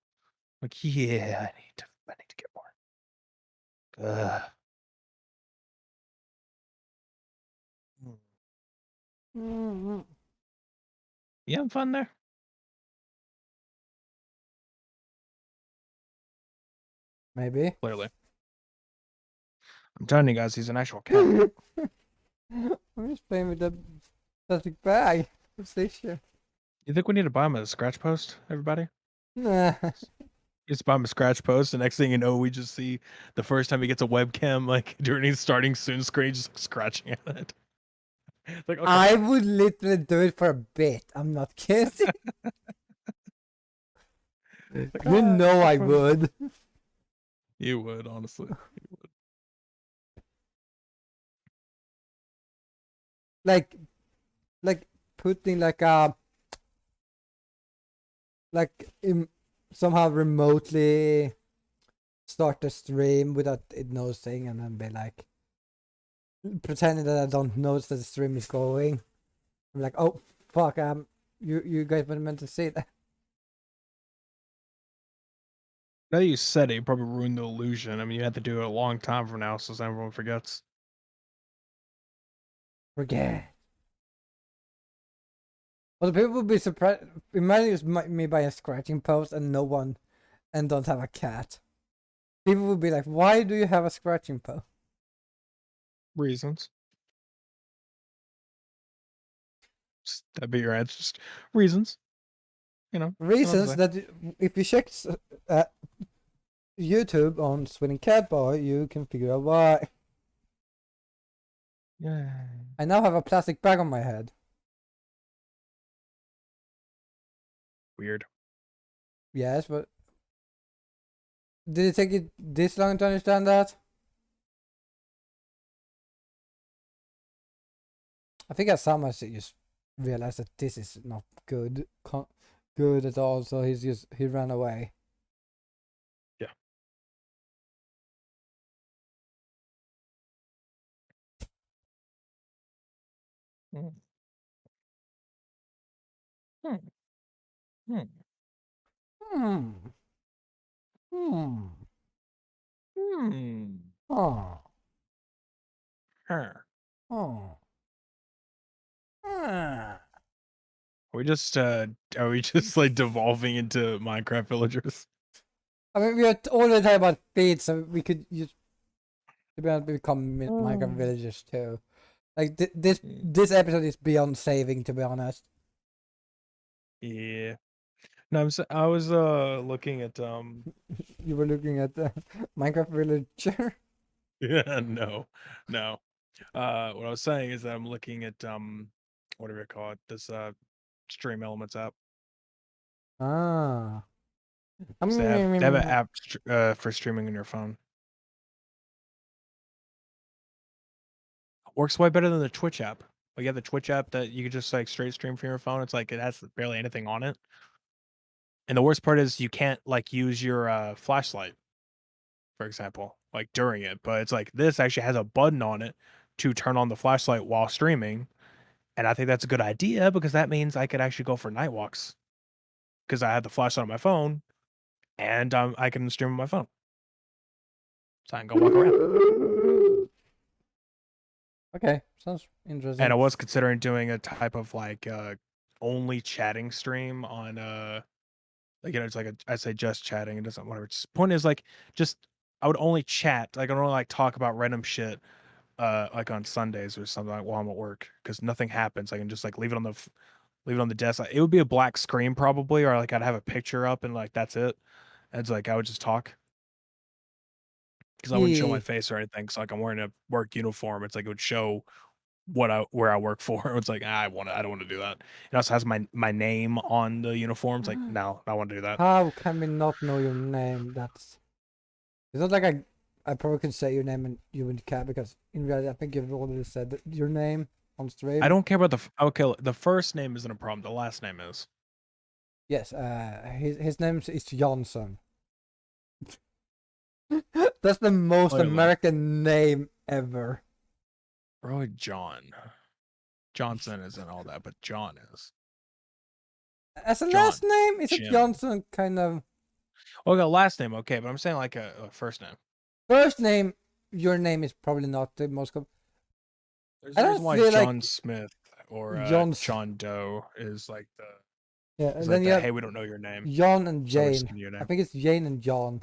Like, yeah, I need to get more. Ugh. You having fun there? Maybe. Clearly. I'm telling you guys, he's an actual cat. I'm just playing with the plastic bag. What's this shit? You think we need to buy him a scratch post, everybody? Nah. Just buy him a scratch post, and next thing you know, we just see the first time he gets a webcam, like during his starting soon screen, just scratching at it. Like, okay. I would literally do it for a bit. I'm not kidding. Like, You know I would. You would, honestly. You would. Like putting somehow remotely start the stream without it noticing, and then be like pretending that I don't notice that the stream is going. I'm like, oh fuck, you guys were meant to see that. Now that you said it, you probably ruined the illusion. I mean, you had to do it a long time from now, so everyone forgets. Forget. Well, the people would be surprised. Imagine it's me by a scratching post and no one, and don't have a cat. People would be like, "Why do you have a scratching post?" Reasons. That'd be your answer. Just reasons. Reasons that if you check YouTube on Swinging Cat Boy, you can figure out why. Yeah. I now have a plastic bag on my head. Weird. Yes, but did it take you this long to understand that? I think as someone just realized that this is not good at all. So he ran away. Yeah. Mm. Hmm. Hmm. Hmm. Hmm. Hmm. Oh. Huh. Oh. Ah. Are we just like devolving into Minecraft villagers? I mean, we are all the time about feet, so we could just become Minecraft Mm. villagers too. Like this Mm. this episode is beyond saving, to be honest. Yeah. No, I was looking at You were looking at the Minecraft villager. yeah, no. No. What I was saying is that I'm looking at whatever you call it, this Stream Elements app. Ah. So they have an app for streaming on your phone. Works way better than the Twitch app. Like you have the Twitch app that you can just like straight stream from your phone. It's like it has barely anything on it. And the worst part is you can't like use your flashlight, for example, like during it. But it's like this actually has a button on it to turn on the flashlight while streaming. And I think that's a good idea because that means I could actually go for night walks. because I had the flashlight on my phone, and I can stream on my phone, so I can go walk around. Okay, sounds And interesting. I was considering doing a type of like only chatting stream on like it's like I say just chatting. It doesn't whatever. Point is like just I would only chat. Like I don't really like talk about random shit like on Sundays or something like while I'm at work because nothing happens. I can just like leave it on the desk. Like, it would be a black screen probably, or like I'd have a picture up and like that's it. And it's like I would just talk because I wouldn't show Yeah. my face or anything. Cause like I'm wearing a work uniform. It's like it would show where I work for. It's like I don't want to do that. It also has my name on the uniform. It's like no, I don't want to do that. How can we not know your name? That's it's not like I probably could say your name and you wouldn't care because in reality I think you've already said your name on I stream. don't care about okay. The first name isn't a problem. The last name is. Yes, his name is Johnson. That's the most Wait, what? American name ever. Roy John Johnson isn't all that, but John is. As a last John name, is it Jim. Johnson kind of Okay, last name okay, but I'm saying like a first name. first name? Your name is probably not the most. There's I a don't reason why feel John like Smith or John's. John Doe is like the Yeah, is and like then you the have hey, we don't know your name, John and so we're just Jane. giving you a I name. think it's Jane and John.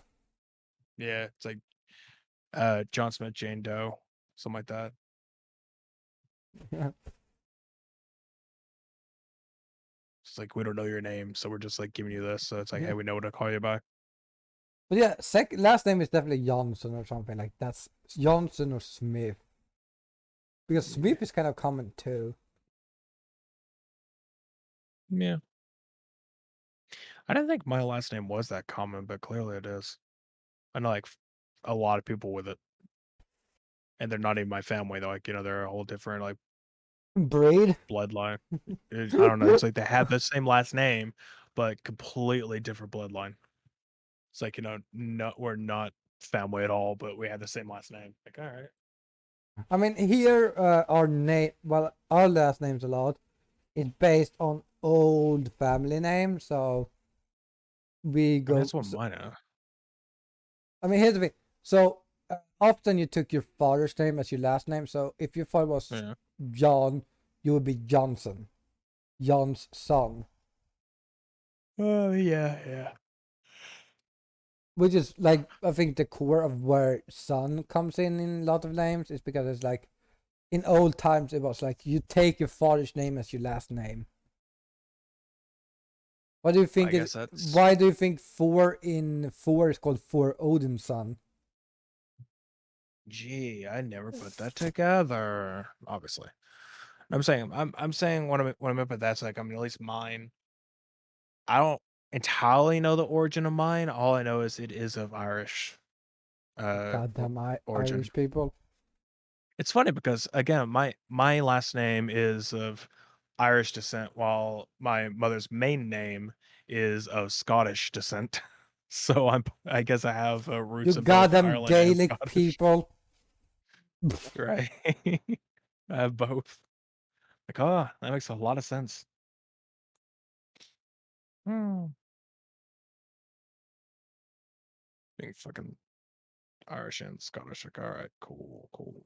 Yeah, it's like John Smith, Jane Doe, something like that. It's like we don't know your name, so we're just like giving you this. So it's like, hey, we know what to call you by. But yeah, last name is definitely Johnson or something like that's Johnson or Smith. Because Yeah. Smith is kind of common too. Yeah. I didn't think my last name was that common, but clearly it is. I know like a lot of people with it, and they're not even my family. They're like, they're a whole different like Braid. bloodline. I don't know. It's like they have the same last name, but completely different bloodline. It's like, no, we're not family at all, but we have the same last name. Like, all right. I mean, here our name, well, our last names a lot is based on old family names. So we I mean, go. that's what mine are. I mean, here's the thing. So often you took your father's name as your last name. So if your father was Yeah. John, you would be Johnson, John's son. Oh, yeah, yeah. Which is like I think the core of where son comes in a lot of names is because it's like in old times it was like you take your father's name as your last name. What do you think I is guess that's why do you think four is called for Odin's son? Gee, I never put that together. Obviously, I'm saying what I meant by that's like I mean at least mine. I don't entirely know the origin of mine. All I know is it is of Irish Goddamn origin. Irish people. It's funny because again, my last name is of Irish descent, while my mother's main name is of Scottish descent. So I guess I have You roots in both goddamn Ireland and Gaelic Scottish, people. right? I have both. Like, oh, that makes a lot of sense. Hmm. Being fucking Irish and Scottish. Like, all right, cool, cool.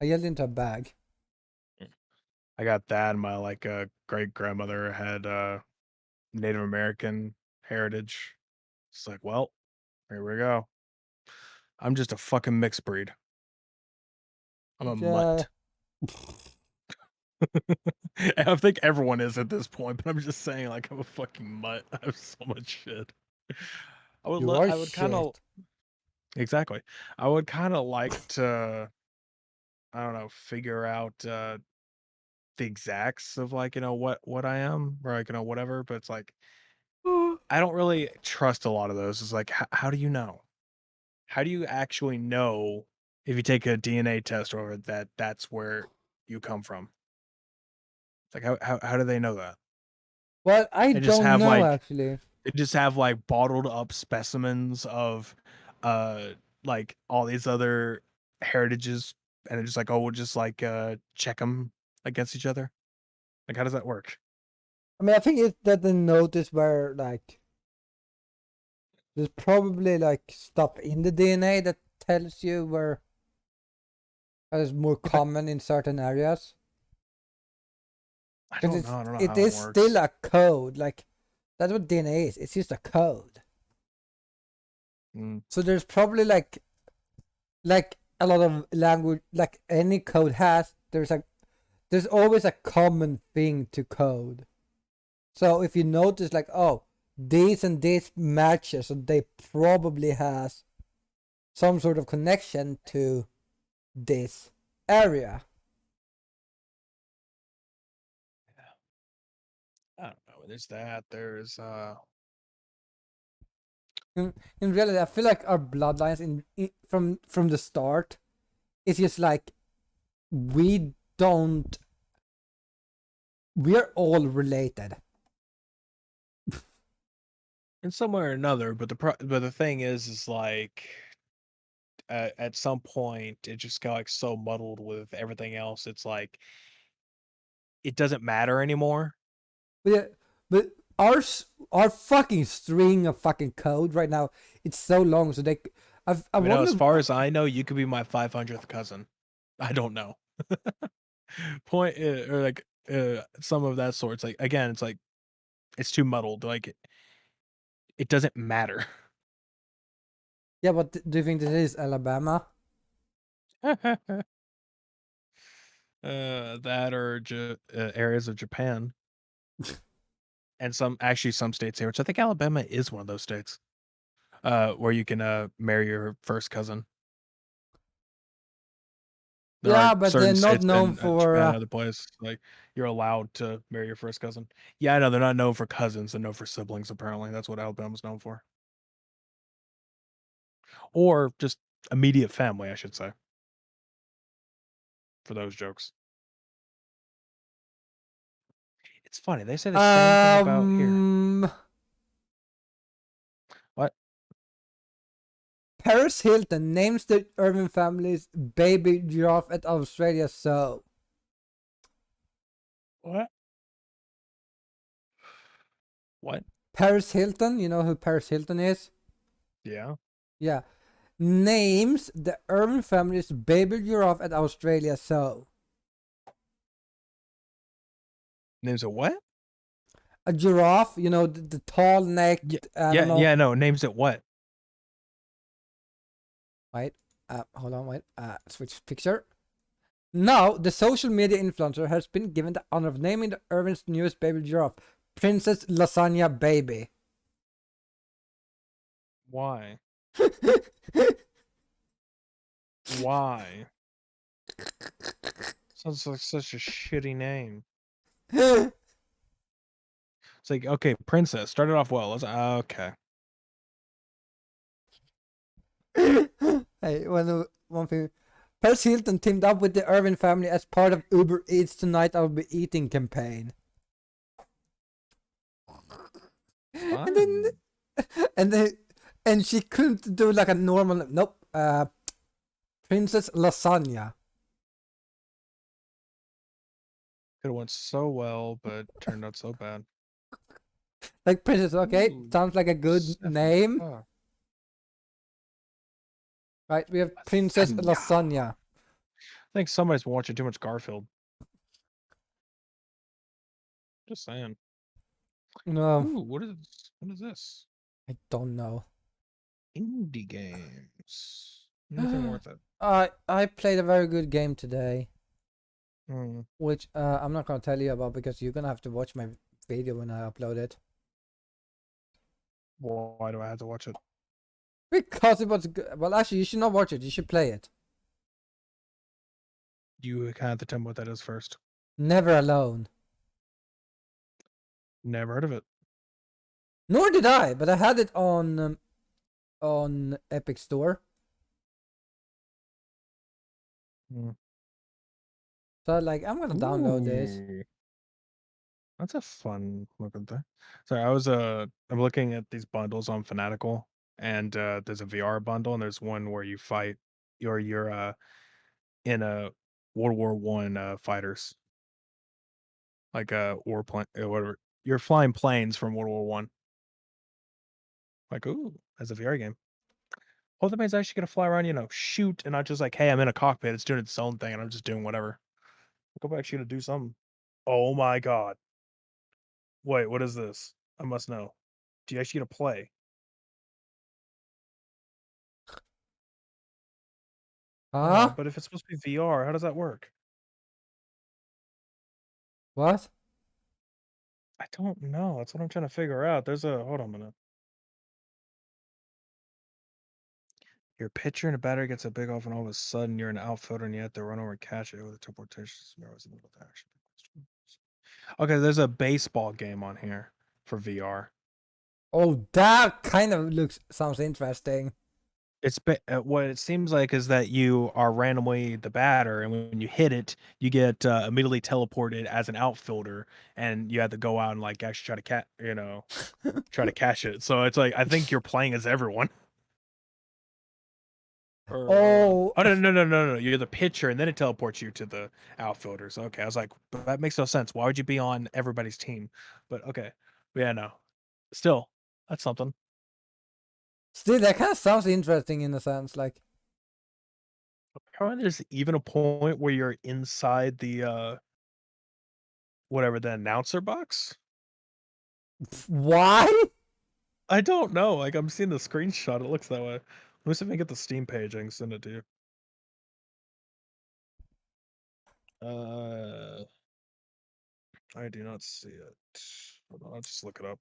I yelled into a bag. I got that. And my like great grandmother had Native American heritage. It's like, well, here we go. I'm just a fucking mixed breed. I'm a Yeah. mutt. I think everyone is at this point, but I'm just saying, like, I'm a fucking mutt. I have so much shit. You are I would kind of shit. exactly. I would kind of like to, I don't know, figure out the exacts of like, what I am or like, whatever. But it's like I don't really trust a lot of those. It's like, how do you know? How do you actually know if you take a DNA test or that that's where you come from? Like how do they know that? Well, I They just don't have know like actually. they just have like bottled up specimens of like all these other heritages and they're just like, oh, we'll just like check them against each other? Like, how does that work? I mean, I think it's that the notice where like there's probably like stuff in the DNA that tells you where that is more Yeah, but common in certain areas. I Because don't know. I don't know it how it is still works. a code. Like that's what DNA is. It's just a code. Mm. So there's probably like a lot of language, like any code has. There's always a common thing to code. So if you notice, like, oh, this and this matches, so they probably has some sort of connection to this area. I don't know. There's that. There's In reality, I feel like our bloodlines from the start, it's just like we don't. We're all related. in some way or another, but the thing is like at some point it just got like so muddled with everything else. It's like it doesn't matter anymore. But yeah, but our fucking string of fucking code right now, it's so long. So I I mean, as wonder. far as I know, you could be my 500th cousin. I don't know. Point or like some of that sort. It's like again, it's like it's too muddled. Like it doesn't matter. Yeah, but do you think this is Alabama? That or areas of Japan and some states here, which I think Alabama is one of those states. Where you can marry your first cousin. There are Yeah, but they're certain not states known in for. Japan and other places like you're allowed to marry your first cousin. Yeah, I know they're not known for cousins; they're known for siblings. Apparently, that's what Alabama's known for, or just immediate family, I should say, for those jokes. It's funny they say the same thing about here. Um, What? Paris Hilton names the Irving family's baby giraffe at Australia Zoo. What? What? Paris Hilton, you know who Paris Hilton is? Yeah. Yeah. Names the Irving family's baby giraffe at Australia Zoo. Names a what? A giraffe, the tall Yeah. necked, I don't Yeah. know. Yeah. No. Names it what? Wait, hold on, wait, switch picture. Now, the social media influencer has been given the honor of naming the Irving's newest baby giraffe, Princess Lasagna Baby. Why? Why? Sounds like such a shitty name. It's like, okay, princess. Started off well. Let's okay. Hey, one thing. Paris Hilton teamed up with the Irving family as part of Uber Eats Tonight I'll Be Eating campaign. And then, Fun. and then, and she couldn't do like a normal. Nope. Princess Lasagna. Could have went so well, but turned out so bad. Like Princess, okay, Ooh, sounds like a good name. Lasagna. Right, we have Princess Lasagna. I think somebody's been watching too much Garfield. Just saying. No, Ooh, what is this? I don't know. Indie games. Anything worth it? I played a very good game today, Hmm. which I'm not gonna tell you about because you're gonna have to watch my video when I upload it. Why do I have to watch it? Because it was good. Well, actually, you should not watch it. You should play it. You kind of have to tell me what that is first. Never Alone. Never heard of it. Nor did I, but I had it on Epic Store. Hmm. So I'm gonna download this. Ooh, that's a fun looking thing. Sorry, I'm looking at these bundles on Fanatical, and there's a VR bundle, and there's one where you fight, you're in a World War I fighters. like warplane, whatever. You're flying planes from World War One. Like, ooh, as a VR game. Oh, that means I actually gonna fly around, shoot, and not just like, hey, I'm in a cockpit. It's doing its own thing, and I'm just doing whatever. I'm actually gonna do something. Oh my god! Wait, what is this? I must know. Do you actually get to play? Huh? But if it's supposed to be VR, how does that work? What? I don't know. That's what I'm trying to figure out. Hold on a minute. Your picture and the battery gets a big off, and all of a sudden you're an outfielder, and you have to run over and catch it with a teleportation. Okay, there's a baseball game on here for VR. Oh, that kind of sounds interesting. What it seems like is that you are randomly the batter, and when you hit it, you get immediately teleported as an outfielder, and you have to go out and like actually try to catch it. So it's like I think you're playing as everyone. Or hold on. Oh, Oh no! You're the pitcher, and then it teleports you to the outfielders. Okay, I was like, but that makes no sense. Why would you be on everybody's team? But okay, but yeah, no. Still, that's something. still, that kind of sounds interesting in a sense. Like, Apparently, there's even a point where you're inside the whatever the announcer box. why? I don't know. Like I'm seeing the screenshot. It looks that way. Let me see if I can get the Steam page. I can send it to you. I do not see it. Hold on, I'll just look it up.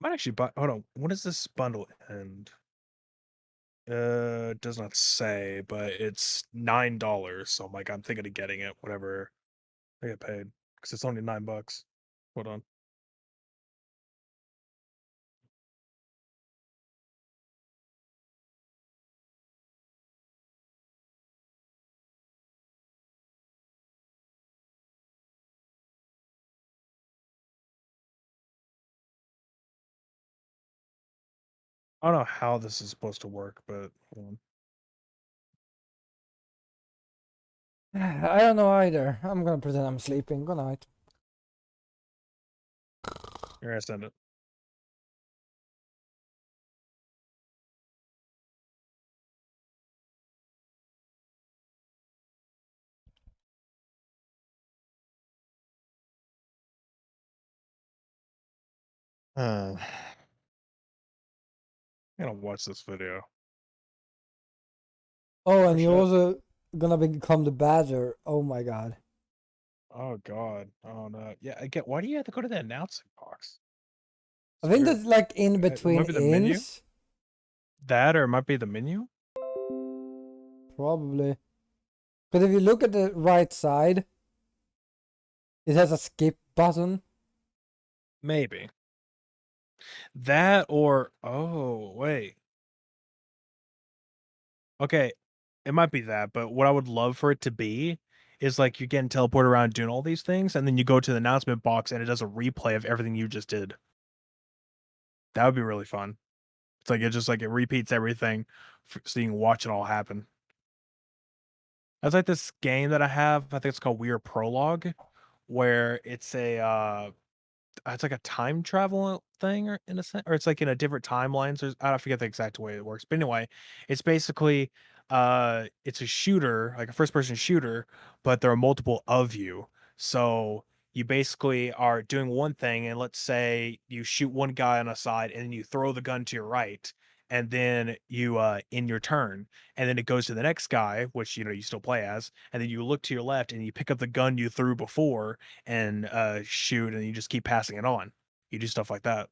I might actually buy. Hold on. When does this bundle end? It does not say, but it's $9. So I'm thinking of getting it whenever I get paid because it's only $9. Hold on. I don't know how this is supposed to work, but hold on. I don't know either. I'm gonna pretend I'm sleeping. Good night. Here, I send it. I'm gonna watch this video. Oh, Oh and you're shit. also gonna become the badger. Oh my god. Oh god. Oh no. Yeah, I get. Why do you have to go to the announcing box? I It's think weird. that's like in It between might be the menu. ins. That or it might be the menu. Probably. Because if you look at the right side, it has a skip button. Maybe that or oh wait. Okay, it might be that, but what I would love for it to be is like you're getting teleported around doing all these things, and then you go to the announcement box and it does a replay of everything you just did. That would be really fun. It's like it repeats everything, so you can watch it all happen. That's like this game that I have. I think it's called Weird Prologue, where it's like a time travel thing or in a sense, or it's like in a different timelines. Or I don't forget the exact way it works. But anyway, it's basically it's a shooter, like a first person shooter, but there are multiple of you. So you basically are doing one thing, and let's say you shoot one guy on a side and then you throw the gun to your right, and then you in your turn, and then it goes to the next guy, which you still play as, and then you look to your left and you pick up the gun you threw before and shoot, and you just keep passing it on. You do stuff like that.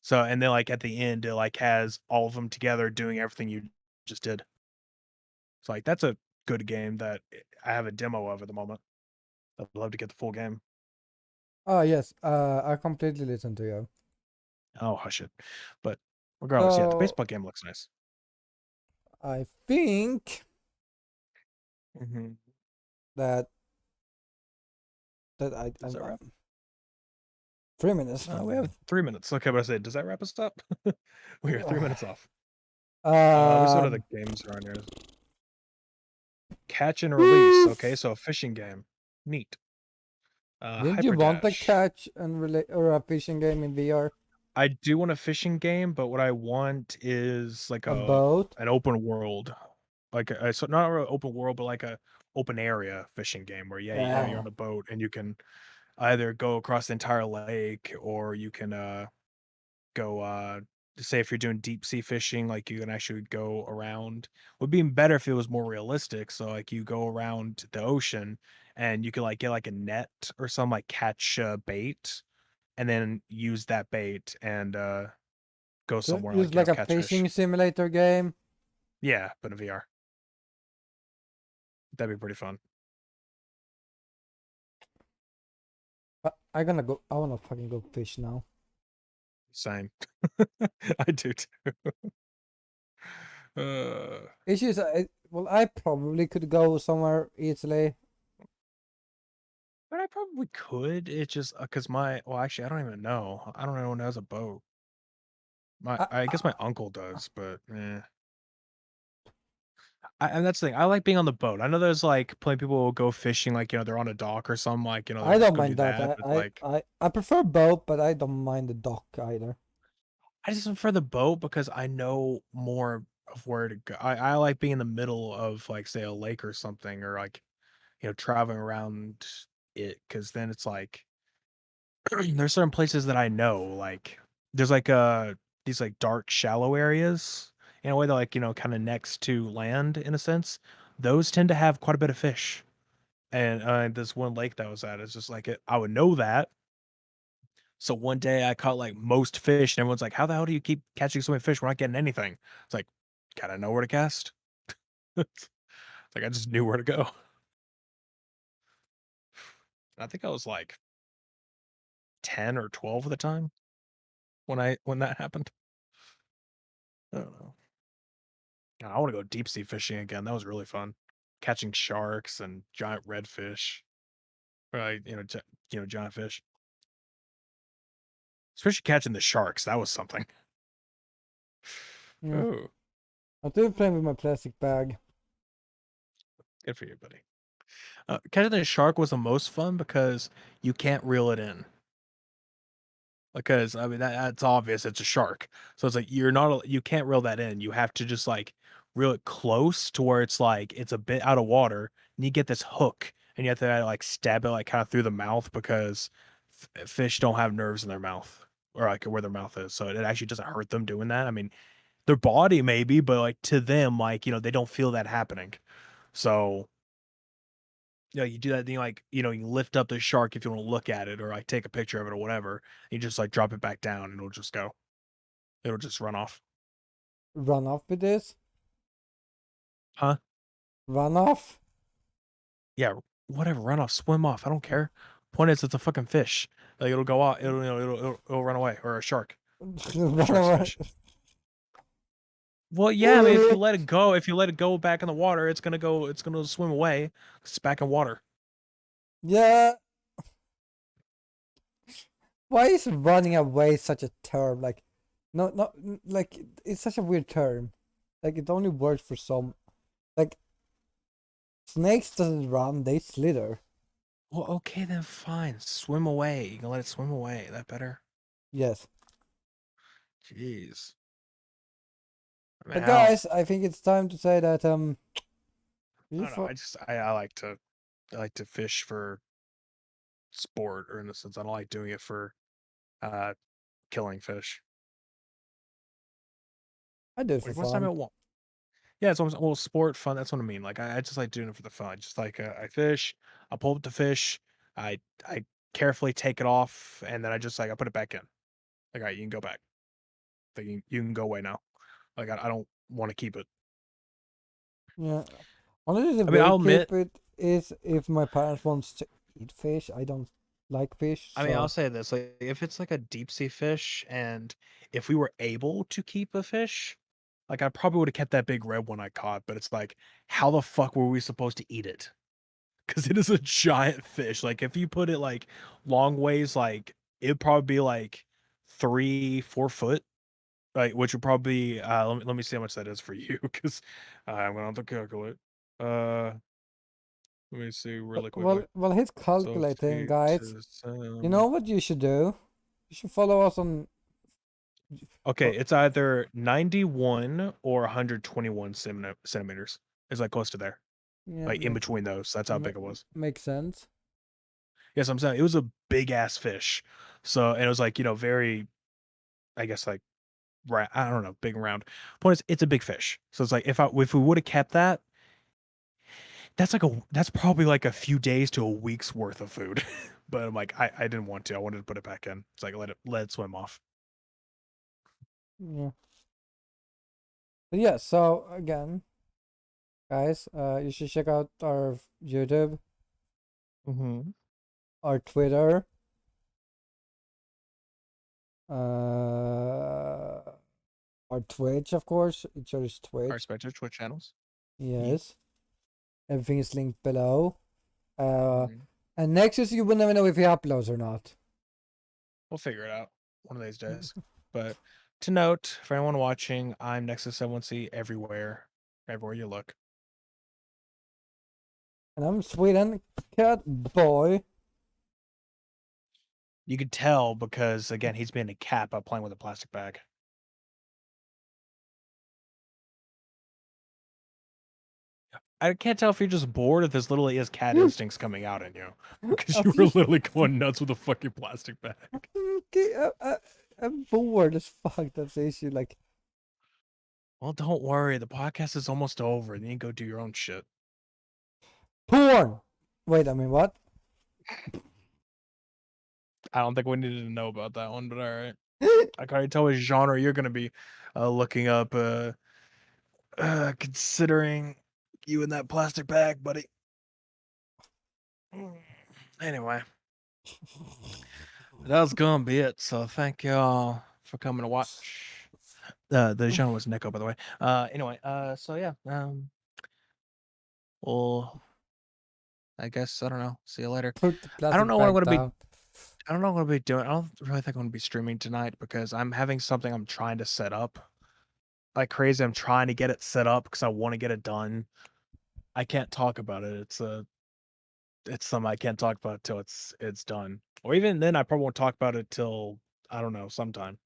So, and then like at the end, it like has all of them together doing everything you just did. So like that's a good game that I have a demo of at the moment. I'd love to get the full game. Oh yes, I completely listen to you. Oh, hush it. But regardless, yeah, the So baseball game looks nice. I think Hmm. that Does that wrap? 3 minutes. We have 3 minutes. Okay, but I said, does that wrap us up? We are 3 minutes off. Let me see what Um, other games are on here. Catch and release. Okay, Woof! so a fishing game. Neat. Didn't you want a Hyperdash. catch and or a fishing game in VR? I do want a fishing game, but what I want is like A boat? an open world, like so not an open world, but like a open area fishing game where you're on Yeah. a boat and you can either go across the entire lake or you can go say if you're doing deep sea fishing, like you can actually go around. Would be better if it was more realistic. So like you go around the ocean and you can like get like a net or some like catch bait and then use that bait and go So somewhere just like, like a catch fish. fishing simulator game. Yeah, but in VR. That'd be pretty fun. I gonna go. I wanna fucking go fish now. Same. I do too. Uh, It's just, well, I probably could go somewhere easily. but I probably could. It's just because well, actually, I don't even know. I don't know anyone who has a boat. I, I guess my I, uncle does, but and that's the thing. I like being on the boat. I know there's like plenty of people will go fishing, like they're on a dock or something, like they'll I just don't go do mind that. that. But like, I prefer boat, but I don't mind the dock either. I just prefer the boat because I know more of where to go. I like being in the middle of like say a lake or something, or like traveling around it, because then it's like there's certain places that I know, like there's like these like dark shallow areas in a way that like kind of next to land in a sense. Those tend to have quite a bit of fish. And this one lake that I was at, it's just like I would know that. So one day I caught like most fish, and everyone's like, "How the hell do you keep catching so many fish? We're not getting anything." It's like, gotta know where to cast. It's like I just knew where to go. I think I was like 10 or 12 at the time when that happened. I don't know. I want to go deep sea fishing again. That was really fun. Catching sharks and giant redfish. Right, giant fish. Especially catching the sharks. That was something. Yeah. Oh, I'm still playing with my plastic bag. good for you, buddy. Catching the shark was the most fun because you can't reel it in. Because I mean that's obvious. It's a shark, so it's like you can't reel that in. You have to just like reel it close to where it's like it's a bit out of water, and you get this hook, and you have to like stab it like kind of through the mouth because fish don't have nerves in their mouth or like where their mouth is, so it actually doesn't hurt them doing that. I mean, their body maybe, but like to them, like they don't feel that happening. So you do that, then you like, you lift up the shark if you want to look at it or like take a picture of it or whatever. You just like drop it back down and it'll just go. It'll just run off. Run off with this? Huh? Run off? Yeah, whatever. Run off, swim off. I don't care. Point is, it's a fucking fish. Like it'll go out. It'll run away. Or a shark. Run Shark's a away. fish. Well, yeah. I mean, if you let it go back in the water, it's gonna go. It's gonna swim away. It's back in water. Yeah. Why is running away such a term? Like, no, no, like it's such a weird term. Like it only works for some. Like snakes doesn't run; they slither. Well, okay then, fine. Swim away. You can let it swim away. That better. Yes. Jeez. I mean, But how? guys, I think it's time to say that I we don't know. for I like to fish for sport, or in the sense I don't like doing it for uh killing fish. I do it for Like what's time fun. I want? Yeah, it's almost well sport fun. That's what I mean. Like I just like doing it for the fun. Just like I fish, I pull up the fish, I carefully take it off, and then I just like I put it back in. Like, all right, you can go back. Like you can go away now. Like I don't want to keep it. Yeah. Honestly, the I mean, way I'll to keep admit. it is if my parents wants to eat fish. I don't like fish, I mean, I'll so say this: like if it's like a deep sea fish, and if we were able to keep a fish, like I probably would have kept that big red one I caught. But it's like, how the fuck were we supposed to eat it? Because it is a giant fish. Like if you put it like long ways, like it'd probably be like 3, 4 foot, like which would probably let me see how much that is for you, because I'm gonna have to calculate. Let me see really quickly. Well, he's So calculating, guys. You know what you should do? You should follow us on. okay, it's either 91 or 121 centimeters. It's like close to there, Yeah, like in between those. That's how big it was. makes sense. Yes, I'm saying it was a big ass fish. So, and it was like, very, I guess like, I don't know, big and round. Point is, it's a big fish. So it's like if we would have kept that, that's probably like a few days to a week's worth of food. But I'm like, I didn't want to. I wanted to put it back in. It's like let it swim off. Yeah. But yeah. So again, guys, you should check out our YouTube, Mm-hmm. our Twitter, our Twitch, of course. Each other's Our Twitch. respective Twitch channels. Yes. Everything is linked below. Mhm. And Nexus, you will never know if he uploads or not. We'll figure it out one of these days. But to note, for anyone watching, I'm Nexus71C everywhere you look. And I'm Sweden Cat Boy. You could tell because again, he's being a cat by playing with a plastic bag. I can't tell if you're just bored if this literally is cat instincts coming out in you. Because you were literally going nuts with a fucking plastic bag. Okay, I'm bored as fuck. That's the issue. Like, Well, don't worry. The podcast is almost over. And you can go do your own shit. porn. Wait, I mean, what? I don't think we needed to know about that one, but all right. I can already tell which genre you're going to be looking up, considering you in that plastic bag, buddy. Anyway, that was gonna be it. So thank y'all for coming to watch. The genre was Neko, by the way. Anyway, so yeah, well, I guess I don't know. See you later. Put the I don't plastic know what I'm bag gonna be. down. I don't know what I'm gonna be doing. I don't really think I'm gonna be streaming tonight because I'm having something I'm trying to set up like crazy. I'm trying to get it set up because I want to get it done. I can't talk about it. It's something I can't talk about till it's done. Or even then, I probably won't talk about it till I don't know sometime.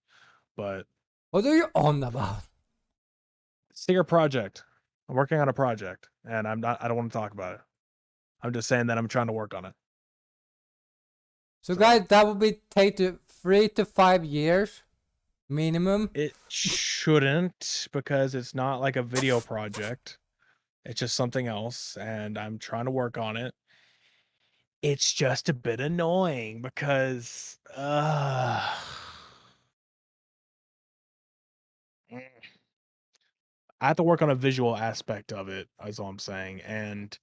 But What are you on about? secret project. I'm working on a project, and I don't want to talk about it. I'm just saying that I'm trying to work on it. So, guys, that would be take to 3 to 5 years minimum. It shouldn't because it's not like a video project. It's just something else, and I'm trying to work on it. It's just a bit annoying because I have to work on a visual aspect of it, is all I'm saying. And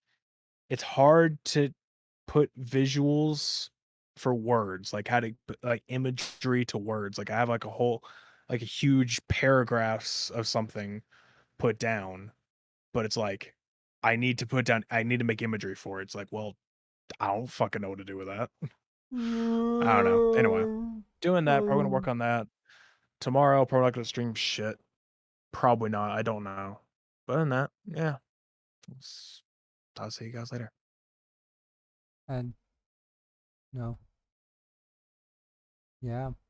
it's hard to put visuals for words, like how to put like imagery to words. Like I have like like a huge paragraphs of something put down, but it's like I need to make imagery for it. It's like, well, I don't fucking know what to do with that. I don't know. Anyway, doing that, probably gonna work on that. Tomorrow, probably not gonna stream shit. Probably not. I don't know. But other than that, yeah. I'll see you guys later. And no. Yeah.